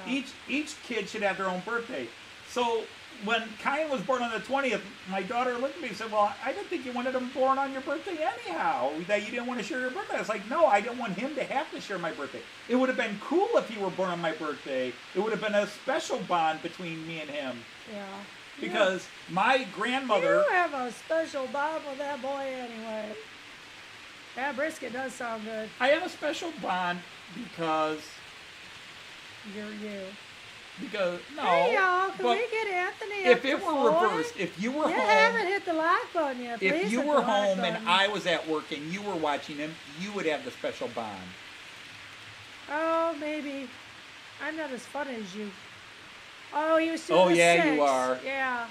Yeah. each kid should have their own birthday. So when Kyan was born on the 20th, my daughter looked at me and said, well, I didn't think you wanted him born on your birthday anyhow, that you didn't want to share your birthday. I was like, no, I didn't want him to have to share my birthday. It would have been cool if he were born on my birthday. It would have been a special bond between me and him. Yeah. Because my grandmother... You have a special bond with that boy anyway. That brisket does sound good. I have a special bond because... You're you. Because, no. Hey, y'all, can but we get Anthony if up it to were four? reversed, if you were You home... haven't hit the like button yet. If Please you hit were the like home and button. I was at work and you were watching him, you would have the special bond. Oh, maybe. I'm not as fun as you. Oh, he was doing Oh, the yeah, 6th. you are. Yeah.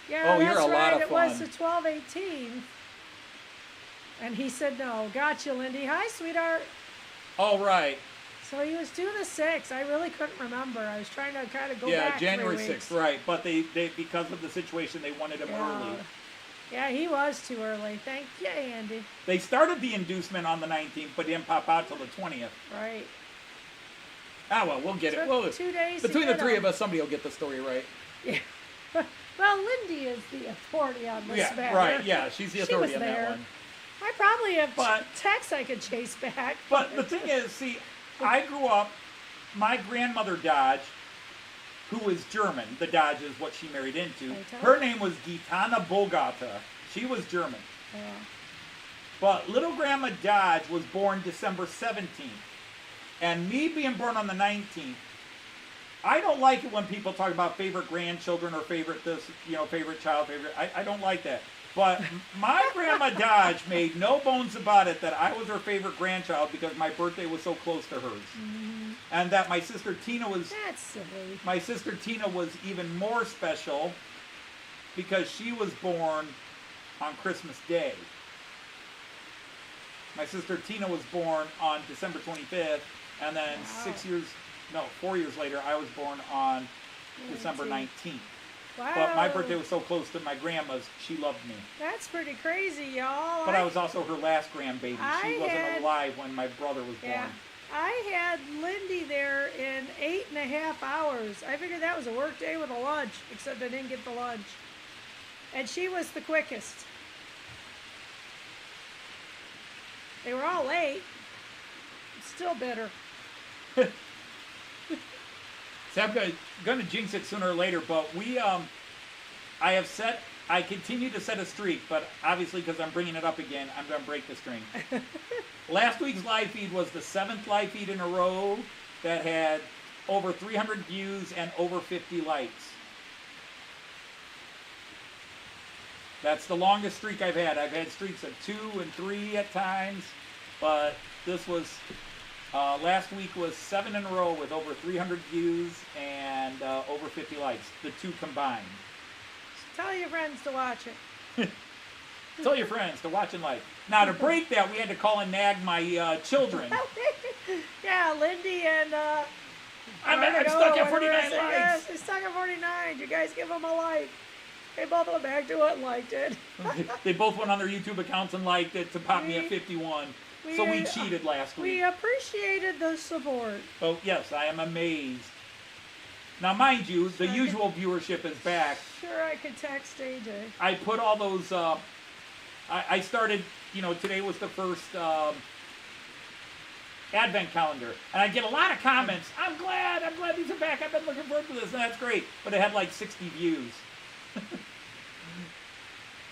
Yeah, Oh, that's you're a lot right. of It was fun. the 12/18. And he said no. Gotcha, Lindy. Hi, sweetheart. All right. So he was doing the 6th. I really couldn't remember. I was trying to kind of go Yeah, back January 3 weeks. 6th, right. But they because of the situation, they wanted him Yeah. early. Yeah, he was too early. Thank you, Andy. They started the inducement on the 19th, but didn't pop out till the 20th. Right. Ah, well, we'll get it. Took Well, 2 days to between the get three him. of us, somebody will get the story right. Yeah. Well, Lindy is the authority on this Yeah, matter. right. Yeah, she's the She authority was on that there. one. I probably have But- texts I could chase back. But the thing is, see, I grew up, my grandmother Dodge, who was German, the Dodge is what she married into, her name was Gitana Bogata. She was German. Yeah. But little grandma Dodge was born December 17th. And me being born on the 19th, I don't like it when people talk about favorite grandchildren or favorite this, you know, favorite child, favorite. I don't like that. But my grandma Dodge made no bones about it that I was her favorite grandchild because my birthday was so close to hers. Mm-hmm. And that my sister Tina was even more special because she was born on Christmas Day. My sister Tina was born on December 25th, and then 4 years later, I was born on December 19th. Wow. But my birthday was so close to my grandma's, she loved me. That's pretty crazy, y'all. But I was also her last grandbaby. I She wasn't had- alive when my brother was born. Yeah. I had Lindy there in 8.5 hours. I figured that was a work day with a lunch, except I didn't get the lunch. And she was the quickest. They were all late. Still bitter. So I'm going to jinx it sooner or later, but I continue to set a streak, but obviously because I'm bringing it up again, I'm going to break the string. Last week's live feed was the 7th live feed in a row that had over 300 views and over 50 likes. That's the longest streak I've had. I've had streaks of 2 and 3 at times, but this was... last week was 7 in a row with over 300 views and over 50 likes, the two combined. Tell your friends to watch it. Tell your friends to watch and like. Now, to break that, we had to call and nag my children. Yeah, Lindy and I'm Roco, stuck at whatever 49 I said. likes. Yes, they're stuck at 49. You guys give them a like. They both went back to it and liked it. They both went on their YouTube accounts and liked it to pop me at 51. So we cheated last week. We appreciated the support. Oh, yes, I am amazed. Now, mind you, the usual viewership is back. Sure, I could text AJ. I put all those, I started, today was the first advent calendar. And I get a lot of comments. I'm glad these are back. I've been looking forward to this. And that's great. But it had like 60 views.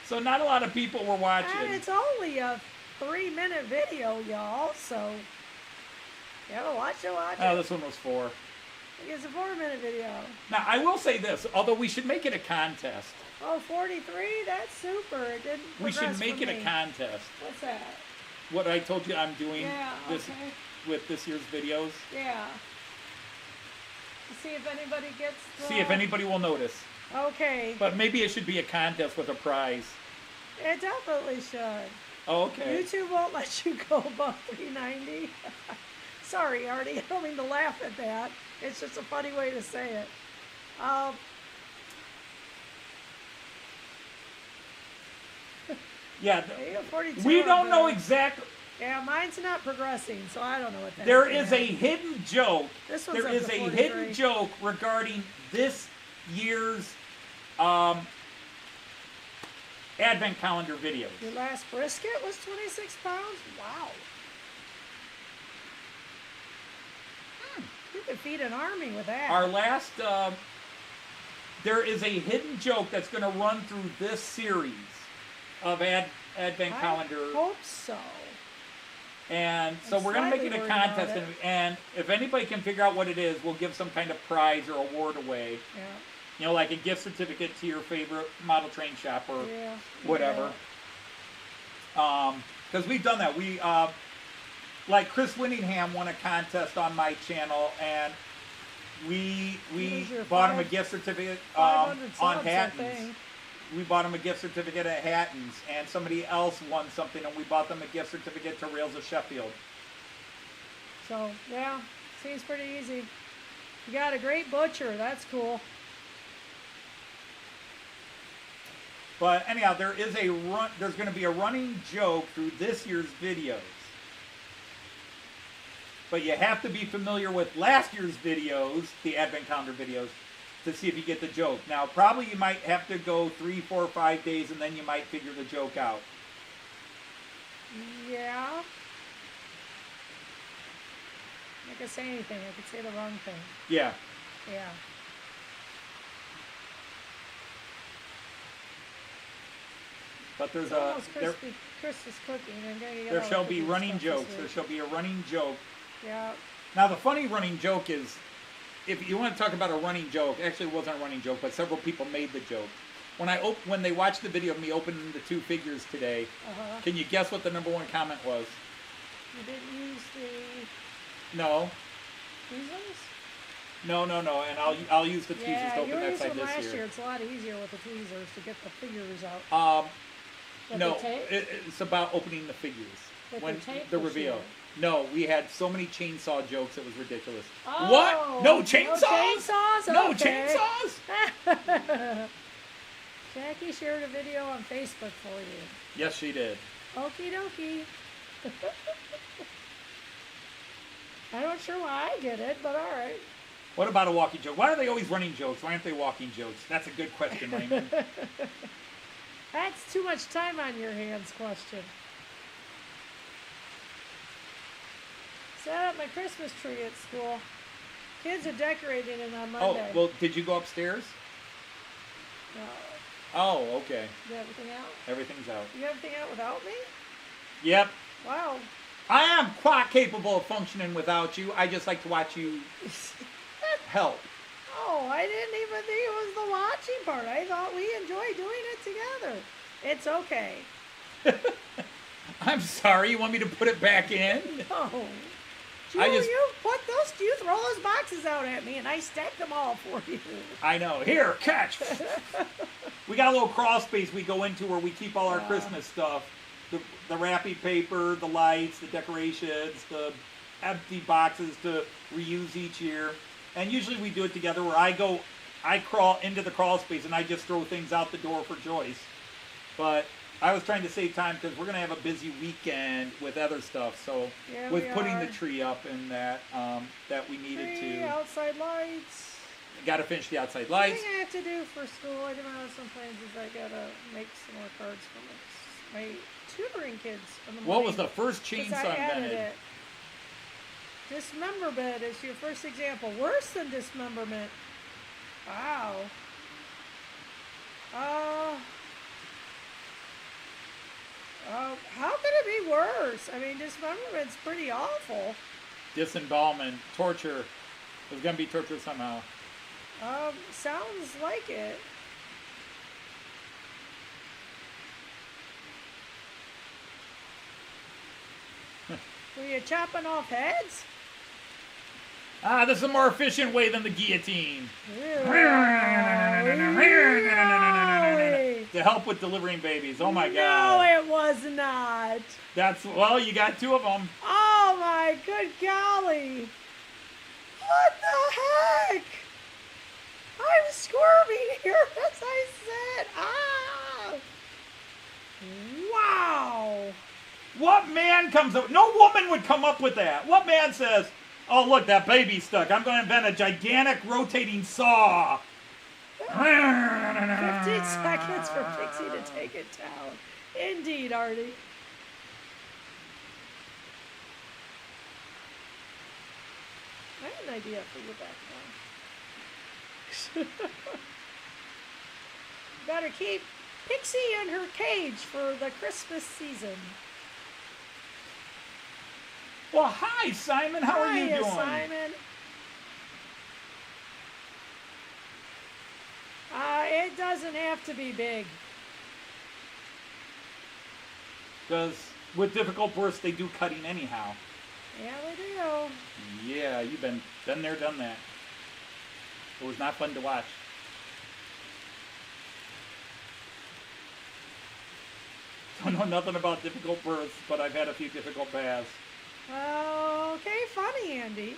So not a lot of people were watching. And it's only a 3-minute video, y'all. So, you ever watch it? Oh, this one was 4. It's a 4-minute video. Now, I will say this, although we should make it a contest. Oh, 43? That's super. It didn't We should progress make for it a me. contest. What's that? What I told you I'm doing Yeah, okay. with this year's videos. Yeah. To see if anybody gets the... See if anybody will notice. Okay. But maybe it should be a contest with a prize. It definitely should. Oh, okay. YouTube won't let you go above 390. Sorry, Artie. I don't mean to laugh at that. It's just a funny way to say it. Yeah. You got 42 We up don't know there. exactly. Yeah, mine's not progressing, so I don't know what that There is a hidden joke. This one's There up is to a 43. hidden joke regarding this year's Advent calendar videos. Your last brisket was 26 pounds? Wow. You could feed an army with that. Our last, there is a hidden joke that's going to run through this series of Advent calendar. I hope so. And so I'm we're going to make it slightly a worried about contest. it. And if anybody can figure out what it is, we'll give some kind of prize or award away. Yeah. You know, like a gift certificate to your favorite model train shop or Yeah. whatever. Because we've done that. We, like Chris Winningham won a contest on my channel, and we Here's your bought him a gift certificate 500 on subs, I Hatton's. think. We bought him a gift certificate at Hatton's, and somebody else won something, and we bought them a gift certificate to Rails of Sheffield. So, yeah, seems pretty easy. You got a great butcher. That's cool. But anyhow, there's going to be a running joke through this year's videos. But you have to be familiar with last year's videos, the Advent calendar videos, to see if you get the joke. Now, probably you might have to go 3, 4, 5 days, and then you might figure the joke out. Yeah. I could say anything. I could say the wrong thing. Yeah. Yeah. But there's It's a almost crispy, Christmas cooking. And there shall be running jokes. There shall be a running joke. Yeah. Now, the funny running joke is, if you want to talk about a running joke, actually it wasn't a running joke, but several people made the joke. When they watched the video of me opening the 2 figures today, can you guess what the #1 comment was? You didn't use the No. tweezers? No, and I'll use the tweezers Yeah, to open you that used side them this last year. year. It's a lot easier with the tweezers to get the figures out. With No, the tape? it's about opening the figures. With when the tape the this reveal. year. No, we had so many chainsaw jokes, it was ridiculous. Oh, What? No chainsaws? No chainsaws? No Okay. chainsaws? Jackie shared a video on Facebook for you. Yes, she did. Okie dokie. I'm not sure why I get it, but alright. What about a walking joke? Why are they always running jokes? Why aren't they walking jokes? That's a good question, Raymond. That's too much time on your hands question. Set up my Christmas tree at school. Kids are decorating it on Oh, Monday. well, did you go upstairs? No. Oh, okay. You got everything out? Everything's out. You got everything out without me? Yep. Wow. I am quite capable of functioning without you. I just like to watch you help. Oh, I didn't even think it was the watching part. I thought we enjoyed doing it together. It's okay. I'm sorry. You want me to put it back in? No. You throw those boxes out at me and I stacked them all for you. I know. Here, catch. We got a little crawl space we go into where we keep all our Christmas stuff. The wrapping paper, the lights, the decorations, the empty boxes to reuse each year. And usually we do it together where I crawl into the crawl space and I just throw things out the door for Joyce. But I was trying to save time because we're going to have a busy weekend with other stuff. So Yeah, with we putting are. the tree up and that we needed Tree, to. outside lights. Got to finish the outside The lights. thing I have to do for school, I don't know, sometimes is I gotta make some more cards for my tutoring kids in the morning. What was the first 'Cause chainsaw I added invented? it. Dismemberment is your first example. Worse than dismemberment. Wow. How could it be worse? I mean, dismemberment's pretty awful. Disembowelment, torture. There's going to be torture somehow. Sounds like it. Were you chopping off heads? This is a more efficient way than the guillotine. Ew. To help with delivering babies. Oh my No, God. it was not. Well, you got 2 of them. Oh my good golly. What the heck? I'm squirming here as I said. Ah. Wow. What man comes up? No woman would come up with that. What man says, oh, look, that baby's stuck. I'm going to invent a gigantic rotating saw. 15 seconds for Pixie to take it down. Indeed, Artie. I had an idea for you back now. Better keep Pixie in her cage for the Christmas season. Well, hi, Simon. How are you Hiya, doing? Simon. It doesn't have to be big. Because with difficult births, they do cutting anyhow. Yeah, they do. Yeah, you've been there, done that. It was not fun to watch. Don't know nothing about difficult births, but I've had a few difficult baths. Okay, funny, Andy.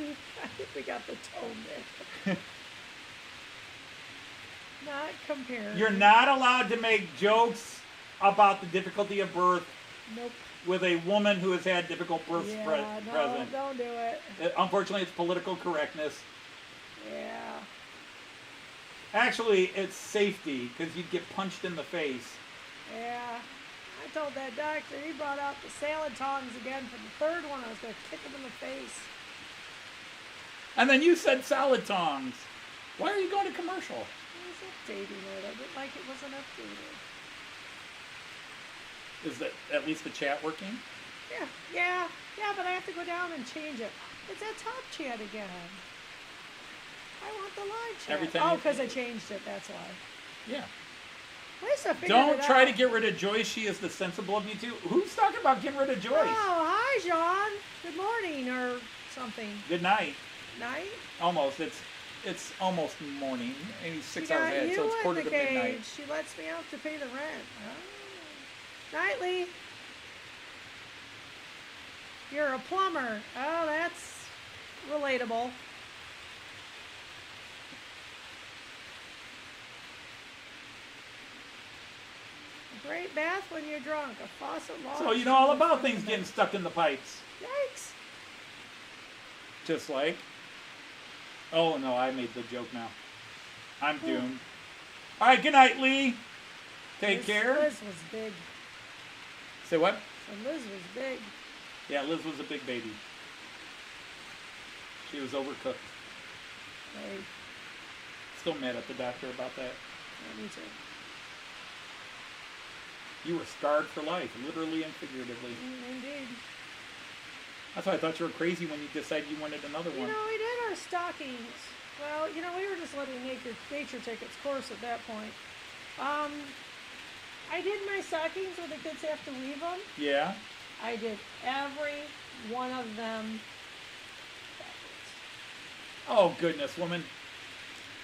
I think we got the tone there. Not comparing. You're not allowed to make jokes about the difficulty of birth Nope. with a woman who has had difficult births Yeah, no, present. don't do it. Unfortunately, it's political correctness. Yeah. Actually, it's safety, because you'd get punched in the face. Yeah. I told that doctor, he brought out the salad tongs again for the 3rd one. I was going to kick him in the face. And then you said salad tongs. Why are you going to commercial? I was updating it. I didn't like it wasn't updated. Is that at least the chat working? Yeah, but I have to go down and change it. It's that top chat again. I want the live chat. Every time because I changed it, that's why. Yeah. Lisa figured Don't it try out. to get rid of Joyce. She is the sensible of you two. Who's talking about getting rid of Joyce? Oh, hi, John. Good morning, or something. Good night. Night? Almost. It's almost morning. Maybe 6 She hours got ahead, you so it's in quarter the to midnight. cage. She lets me out to pay the rent. Oh. Nightly. You're a plumber. Oh, that's relatable. A great bath when you're drunk. A faucet long. So you know all about things getting stuck in the pipes. Yikes. Just like... Oh, no, I made the joke now. I'm doomed. All right, good night, Lee. Take care. Liz was big. Say what? So Liz was big. Yeah, Liz was a big baby. She was overcooked. Hey, Still mad at the doctor about that. yeah, me too. You were scarred for life, literally and figuratively. Indeed. That's why I thought you were crazy when you decided you wanted another You one. know, we did our stockings. Well, you know, we were just letting nature take its course at that point. I did my stockings where the kids have to weave them. Yeah? I did every one of them backwards. Oh, goodness, woman.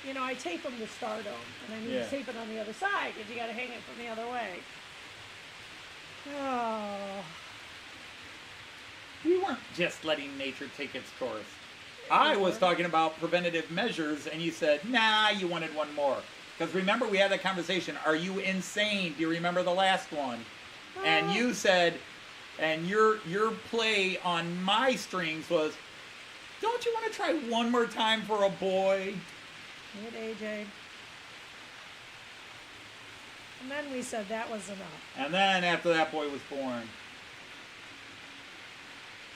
You know, I tape them to start them, and I need Yeah. to tape it on the other side because you got to hang it from the other way. Oh. You weren't just letting nature take its course. I was talking about preventative measures, and you said, nah, you wanted one more. Because remember, we had that conversation. Are you insane? Do you remember the last one? And you said, and your play on my strings was, don't you want to try one more time for a boy? Good, AJ. And then we said that was enough. And then after that boy was born.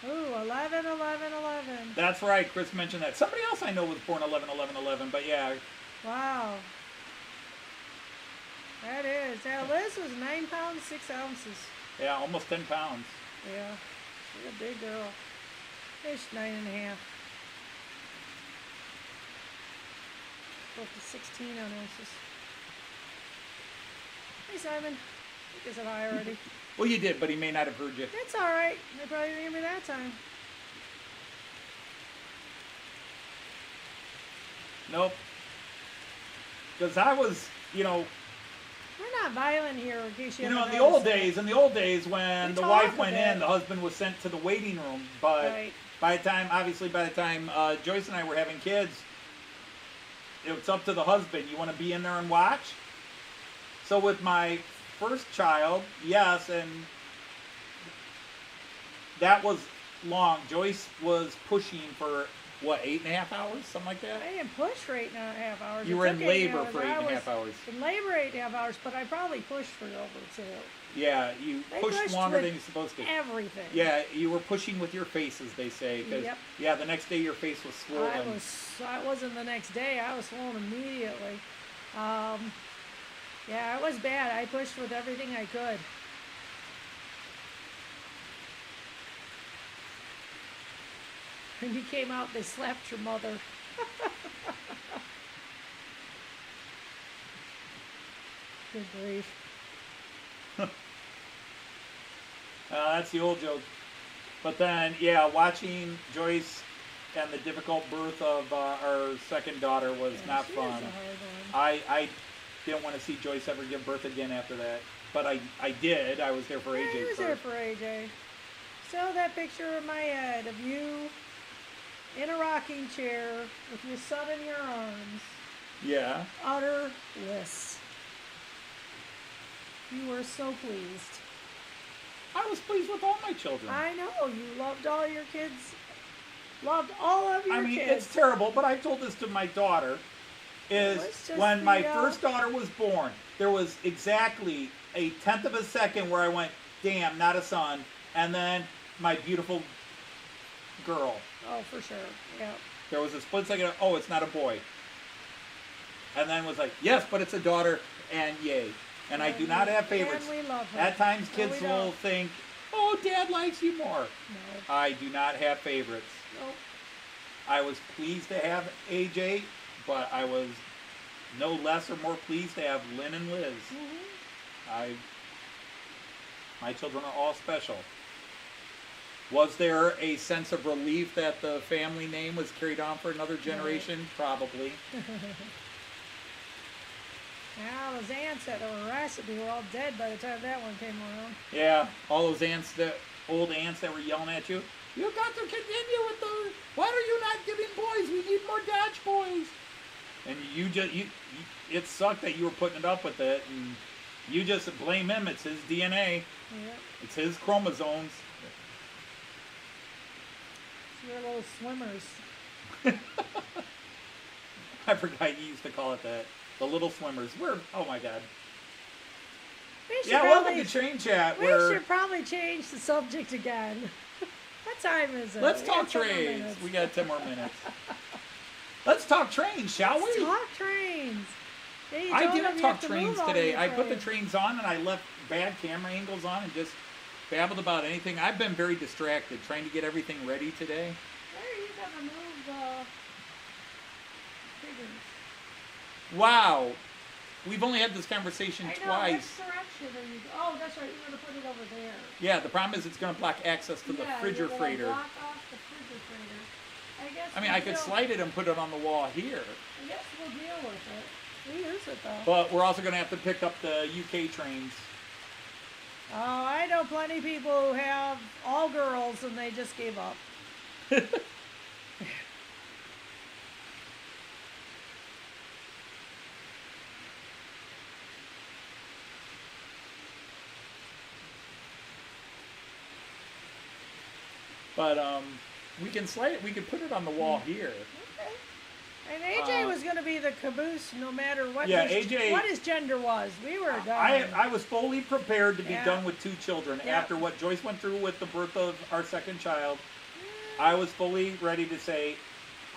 Ooh, 11, 11, 11. That's right, Chris mentioned that. Somebody else I know was born 11, 11, 11, but yeah. Wow. That is. Yeah, Liz was 9 pounds, 6 ounces. Yeah, almost 10 pounds. Yeah. She's a big girl. She's 9.5. Close to 16 ounces. Hey, Simon. I think I said hi already. Well, you did, but he may not have heard you. That's all right. They probably didn't hear me that time. Nope. Because I was, We're not violent here, in case you in haven't the noticed old days when We the talk wife went a bit. in, the husband was sent to the waiting room. But Right. by the time Joyce and I were having kids, it was up to the husband. You want to be in there and watch? So with my first child, yes, and that was long. Joyce was pushing for, what, 8.5 hours? Something like that? I didn't push for 8.5 hours. You It were took in labor 8.5 for 8.5 hours. In labor 8.5 hours, but I probably pushed for over 2. Yeah, you They pushed pushed longer with than you're supposed to. Everything. Yeah, you were pushing with your face, as they say. 'Cause, Yep. yeah, the next day your face was swollen. I wasn't the next day. I was swollen immediately. Yeah, it was bad. I pushed with everything I could. When you came out, they slapped your mother. Good grief. That's the old joke. But then, yeah, watching Joyce and the difficult birth of our second daughter was Yeah, not she fun. was a hard one. I didn't want to see Joyce ever give birth again after that. But I did. I was there for I AJ was first. there for AJ. Still that picture in my head of you in a rocking chair with your son in your arms. Yeah. Utter bliss. You were so pleased. I was pleased with all my children. I know, you loved all your kids. Loved all of your I mean, kids. it's terrible, but I told this to my daughter, is Let's just when my be, first daughter was born, there was exactly a 1/10 of a second where I went, damn, not a son, and then my beautiful girl. Oh, for sure. Yeah. There was a split second of, oh, it's not a boy. And then was like, yes, but it's a daughter, and yay. And I do not have favorites. And we love her. At times No, kids we will don't. think, oh, Dad likes you more. No. I do not have favorites. Nope. I was pleased to have AJ, but I was no less or more pleased to have Lynn and Liz. Mm-hmm. My children are all special. Was there a sense of relief that the family name was carried on for another generation? Probably. Yeah, those ants that were recipe were all dead by the time that one came around. Yeah, all those old ants that were yelling at you. You got to continue with the. Why are you not giving boys? We need more Dutch boys. And it sucked that you were putting it up with it, and you just blame him. It's his DNA. Yep. It's his chromosomes. You're little swimmers. I forgot you used to call it that. The little swimmers. Oh my God. We should Yeah, probably, welcome to Train Chat. we Where should probably change the subject again. What time is it? let's We talk got 10 more trains. minutes. We got 10 more minutes. Let's talk trains, shall Let's we? talk trains. Yeah, you I told them didn't you talk have to trains move all today. your I put the trains. trains on and I left bad camera angles on and just babbled about anything. I've been very distracted trying to get everything ready today. There, you gotta move the figures. Wow. We've only had this conversation I know, twice. which direction are you? Oh, that's right. You're gonna put it over there. Yeah, the problem is it's going to block access to the Yeah, fridger you're gonna freighter. block off the fridger freighter. I guess. I mean, I could slide it and put it on the wall here. I guess we'll deal with it. We use it though. But we're also going to have to pick up the UK trains. Oh, I know plenty of people who have all girls and they just gave up. But we can slide it. We can put it on the wall here. Okay. And AJ was going to be the caboose no matter what, Yeah, AJ, what his gender was. We were done. I was fully prepared to be Yeah. done with 2 children. Yeah. After what Joyce went through with the birth of our second child, I was fully ready to say,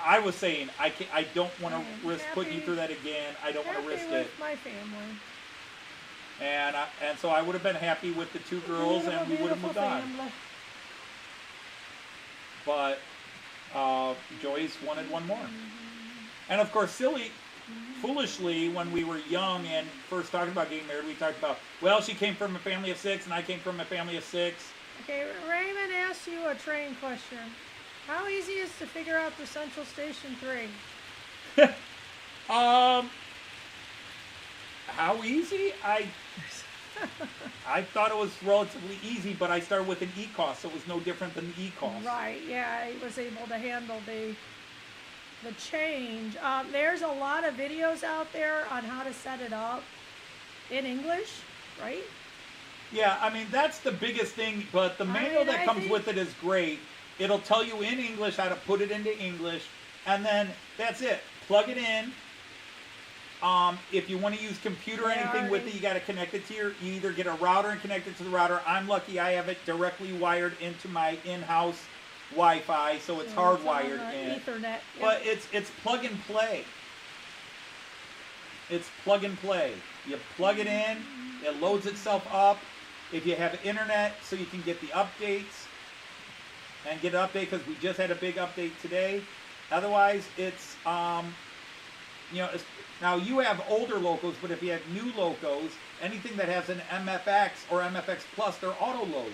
I was saying, I don't want I'm to risk putting you happy- through that again. I don't want to Happy risk with it. my family. And so I would have been happy with the 2 girls and we would have moved on. Family. But Joyce wanted one more. And of course, foolishly, when we were young and first talking about getting married, we talked about, well, she came from a family of 6 and I came from a family of 6. Okay, Raymond asked you a train question. How easy is to figure out the Central Station 3? How easy? I thought it was relatively easy, but I started with an ECOS, so it was no different than the ECOS. Right, yeah, he was able to handle the change. There's a lot of videos out there on how to set it up in English, right? Yeah, I mean, that's the biggest thing, but the manual that comes with it is great. It'll tell you in English how to put it into English, and then that's it. Plug it in. If you want to use computer or anything with it, you got to connect it to you either get a router and connect it to the router. I'm lucky I have it directly wired into my in-house Wi-Fi, so it's hardwired in. Ethernet. Yep. But it's plug and play. It's plug and play. You plug it in, it loads itself up. If you have internet, so you can get the updates and get an update, because we just had a big update today. Otherwise, it's now you have older locos, but if you have new locos, anything that has an MFX or MFX Plus, they're auto load.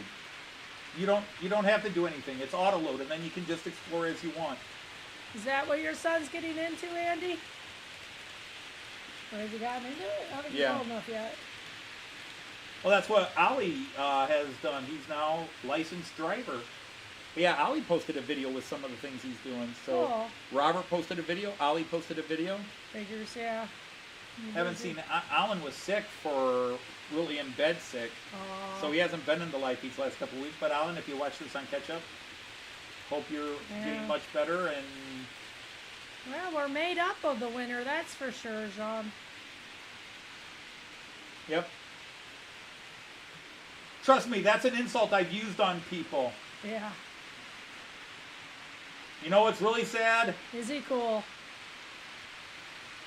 You don't have to do anything. It's auto load, and then you can just explore as you want. Is that what your son's getting into, Andy? Or have you gotten into it? I haven't been old enough yet. Well, that's what Ali has done. He's now licensed driver. Yeah, Ali posted a video with some of the things he's doing. So cool. Robert posted a video. Ali posted a video. Figures, yeah. Haven't seen it. Alan was sick really in bed sick. So he hasn't been in the light these last couple of weeks. But Alan, if you watch this on catch up, hope you're getting much better. And well, we're made up of the winter, that's for sure, Jean. Yep. Trust me, that's an insult I've used on people. Yeah. You know what's really sad? Is he cool?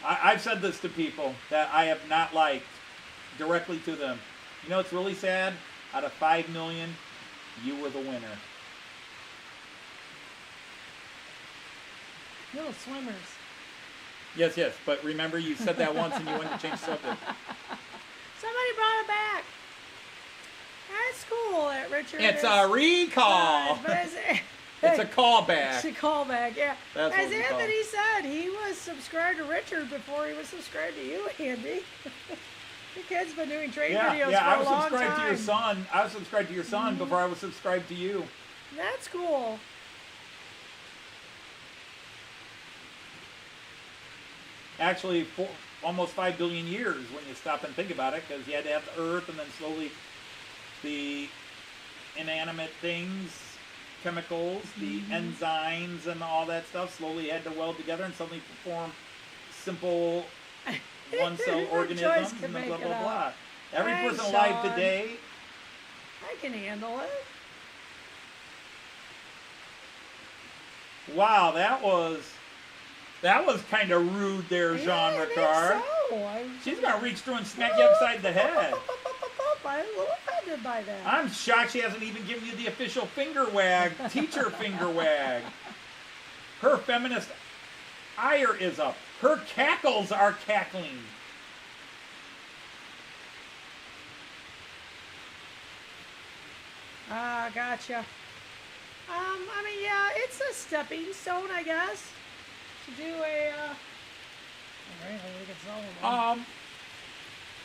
I've said this to people that I have not liked directly to them. You know what's really sad? Out of 5 million, you were the winner. Little swimmers. Yes, but remember you said that once and you went to change the subject. Somebody brought it back. That's cool that Richard It's a recall. It's a callback. It's a callback, yeah. That's as Anthony said, he was subscribed to Richard before he was subscribed to you, Andy. Your kid's been doing trade videos for a long time. I was subscribed to your son. I was subscribed to your son before I was subscribed to you. That's cool. Actually, almost 5 billion years when you stop and think about it, because you had to have the Earth and then slowly the inanimate things, chemicals, the enzymes and all that stuff slowly had to weld together and suddenly form simple one-cell organisms and then blah, blah, blah. Every person alive today... I can handle it. Wow, that was kind of rude there, Jean Ricard. So. She's going to reach through and smack you upside the head. I'm a little offended by that. I'm shocked she hasn't even given you the official finger wag, teacher finger wag. Her feminist ire is up. Her cackles are cackling. Ah, gotcha. I mean, yeah, it's a stepping stone, I guess, to do a, alright, I think it's all of them.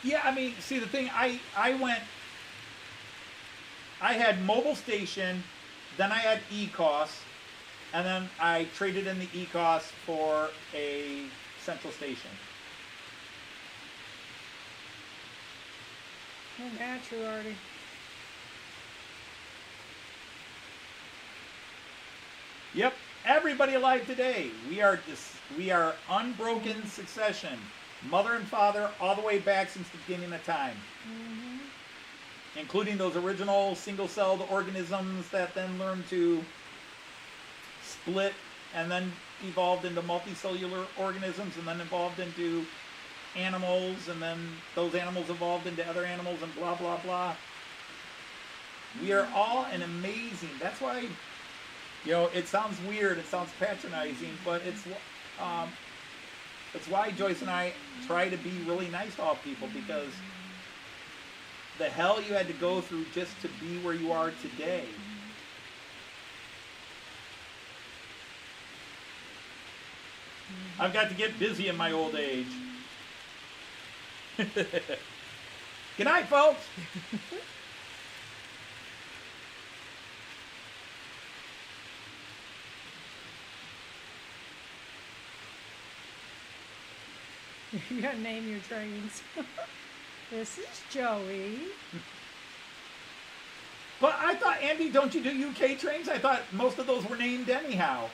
Yeah, I mean, see, the thing, I had mobile station, then I had ECOS, and then I traded in the ECOS for a central station. Oh, natural already. Yep, everybody alive today. We are unbroken succession. Mother and father all the way back since the beginning of time. Including those original single-celled organisms that then learned to split and then evolved into multicellular organisms and then evolved into animals and then those animals evolved into other animals and blah, blah, blah. We are all an amazing... That's why, you know, it sounds weird, it sounds patronizing, but it's why Joyce and I try to be really nice to all people, because the hell you had to go through just to be where you are today. I've got to get busy in my old age. Good night, folks. You gotta name your trains. This is Joey. But I thought, Andy, don't you do UK trains? I thought most of those were named anyhow.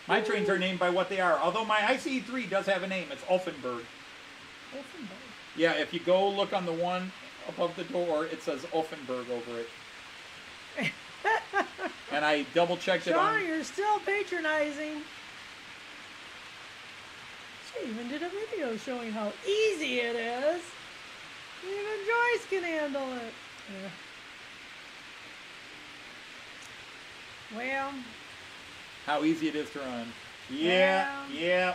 My trains are named by what they are. Although my ICE3 does have a name. It's Offenburg. Offenburg. Yeah, if you go look on the one above the door, it says Offenburg over it. And I double-checked it on... Sean, you're still patronizing. She even did a video showing how easy it is. Even Joyce can handle it. Yeah. Well... How easy it is to run. Yeah,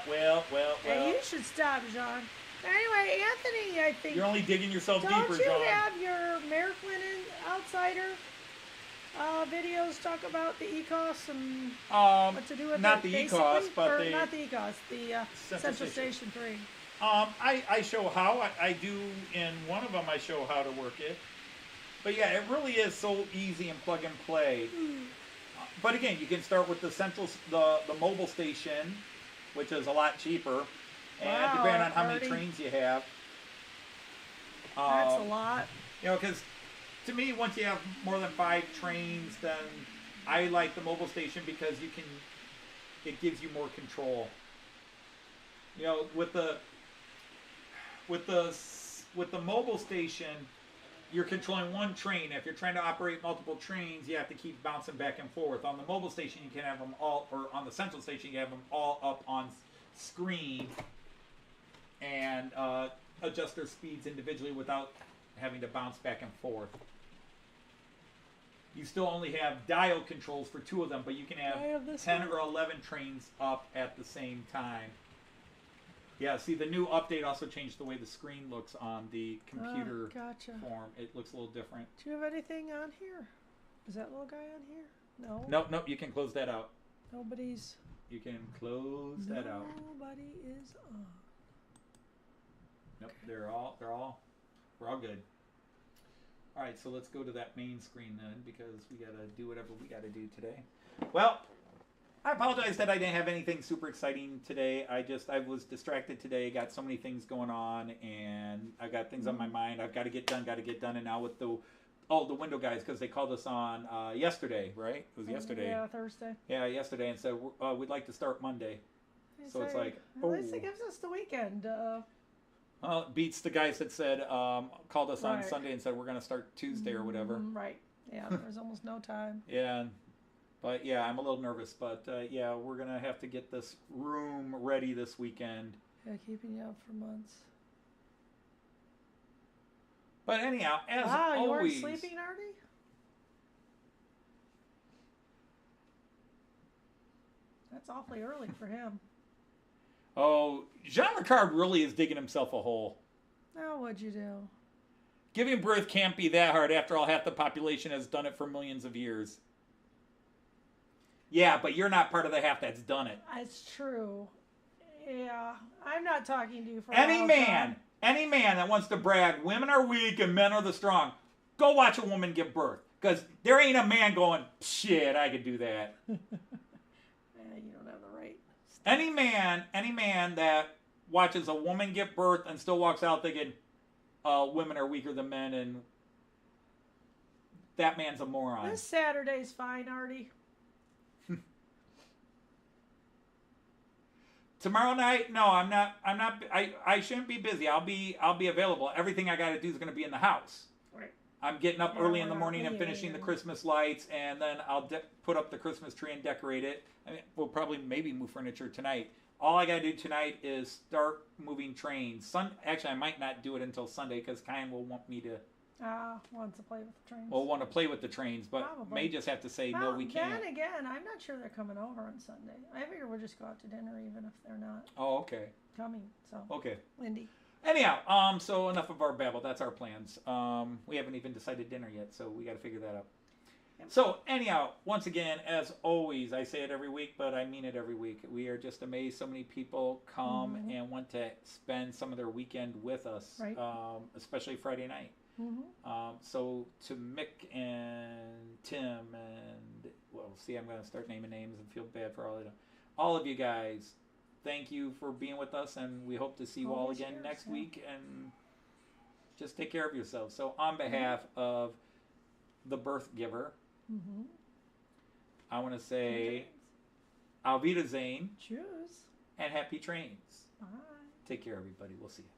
well. Hey, you should stop, John. Anyway, Anthony, I think... You're only digging yourself deeper, Don't you John. have your Märklin Outsider videos talk about the ECOS and what to do with not it, the basically? ECOS, but or the... not the ECOS, the Central Station 3. I show how. I do, in one of them, I show how to work it. But yeah, it really is so easy and plug and play. But again, you can start with the mobile station, which is a lot cheaper, and depending on how many trains you have. That's a lot. You know, because to me, once you have more than 5 trains, then I like the mobile station because it gives you more control. You know, with the mobile station, you're controlling one train. If you're trying to operate multiple trains, you have to keep bouncing back and forth. On the mobile station, you can have them all, or on the central station, you have them all up on screen and adjust their speeds individually without having to bounce back and forth. You still only have dial controls for 2 of them, but you can have 10 or 11 trains up at the same time. Yeah, see, the new update also changed the way the screen looks on the computer form. It looks a little different. Do you have anything on here? Is that little guy on here? No. Nope, you can close that out. Nobody's... You can close that out. Nobody is on. Nope, okay. We're all good. All right, so let's go to that main screen then, because we gotta do whatever we gotta do today. Well, I apologize that I didn't have anything super exciting today. I was distracted today, got so many things going on, and I got things on my mind. I've got to get done, and now with the window guys, because they called us on yesterday, right? It was yesterday. Yeah, Thursday. Yeah, yesterday, and said we'd like to start Monday. So it's like, at least it gives us the weekend. Well, it beats the guys that said called us on Sunday and said we're going to start Tuesday or whatever. Right. Yeah, there's almost no time. Yeah. But yeah, I'm a little nervous, but yeah, we're going to have to get this room ready this weekend. Yeah, keeping you up for months. But anyhow, as you always... weren't sleeping, Artie? That's awfully early for him. Oh, Jean Ricard really is digging himself a hole. Now what'd you do? Giving birth can't be that hard. After all, half the population has done it for millions of years. Yeah, but you're not part of the half that's done it. That's true. Yeah, I'm not talking to you for any man that wants to brag, women are weak and men are the strong, go watch a woman give birth. Because there ain't a man going, shit, I could do that. You don't have the right. Any man that watches a woman give birth and still walks out thinking women are weaker than men, and that man's a moron. This Saturday's fine, Artie. Tomorrow night, no, I'm not. I shouldn't be busy. I'll be available. Everything I got to do is going to be in the house. Right. I'm getting up early in the morning and finishing the Christmas lights, and then I'll put up the Christmas tree and decorate it. I mean, we'll probably maybe move furniture tonight. All I got to do tonight is start moving trains. Actually, I might not do it until Sunday because Kyan will want me to. Wants to play with the trains. Well, want to play with the trains, but Probably. may just have to say no, we can't. Then again, I'm not sure they're coming over on Sunday. I figure we'll just go out to dinner even if they're not Oh, okay. coming. So. Okay. Lindy. Anyhow, so enough of our babble. That's our plans. We haven't even decided dinner yet, so we got to figure that out. So anyhow, once again, as always, I say it every week, but I mean it every week. We are just amazed so many people come and want to spend some of their weekend with us, Right. Especially Friday night. So to Mick and Tim and, well, see, I'm going to start naming names and feel bad for all of you guys. Thank you for being with us, and we hope to see you all Always again here, next yeah. week. And just take care of yourselves. So on behalf of the birth giver, I want to say Auf Wiedersehen Choose. and happy trains. Bye. Take care, everybody. We'll see you.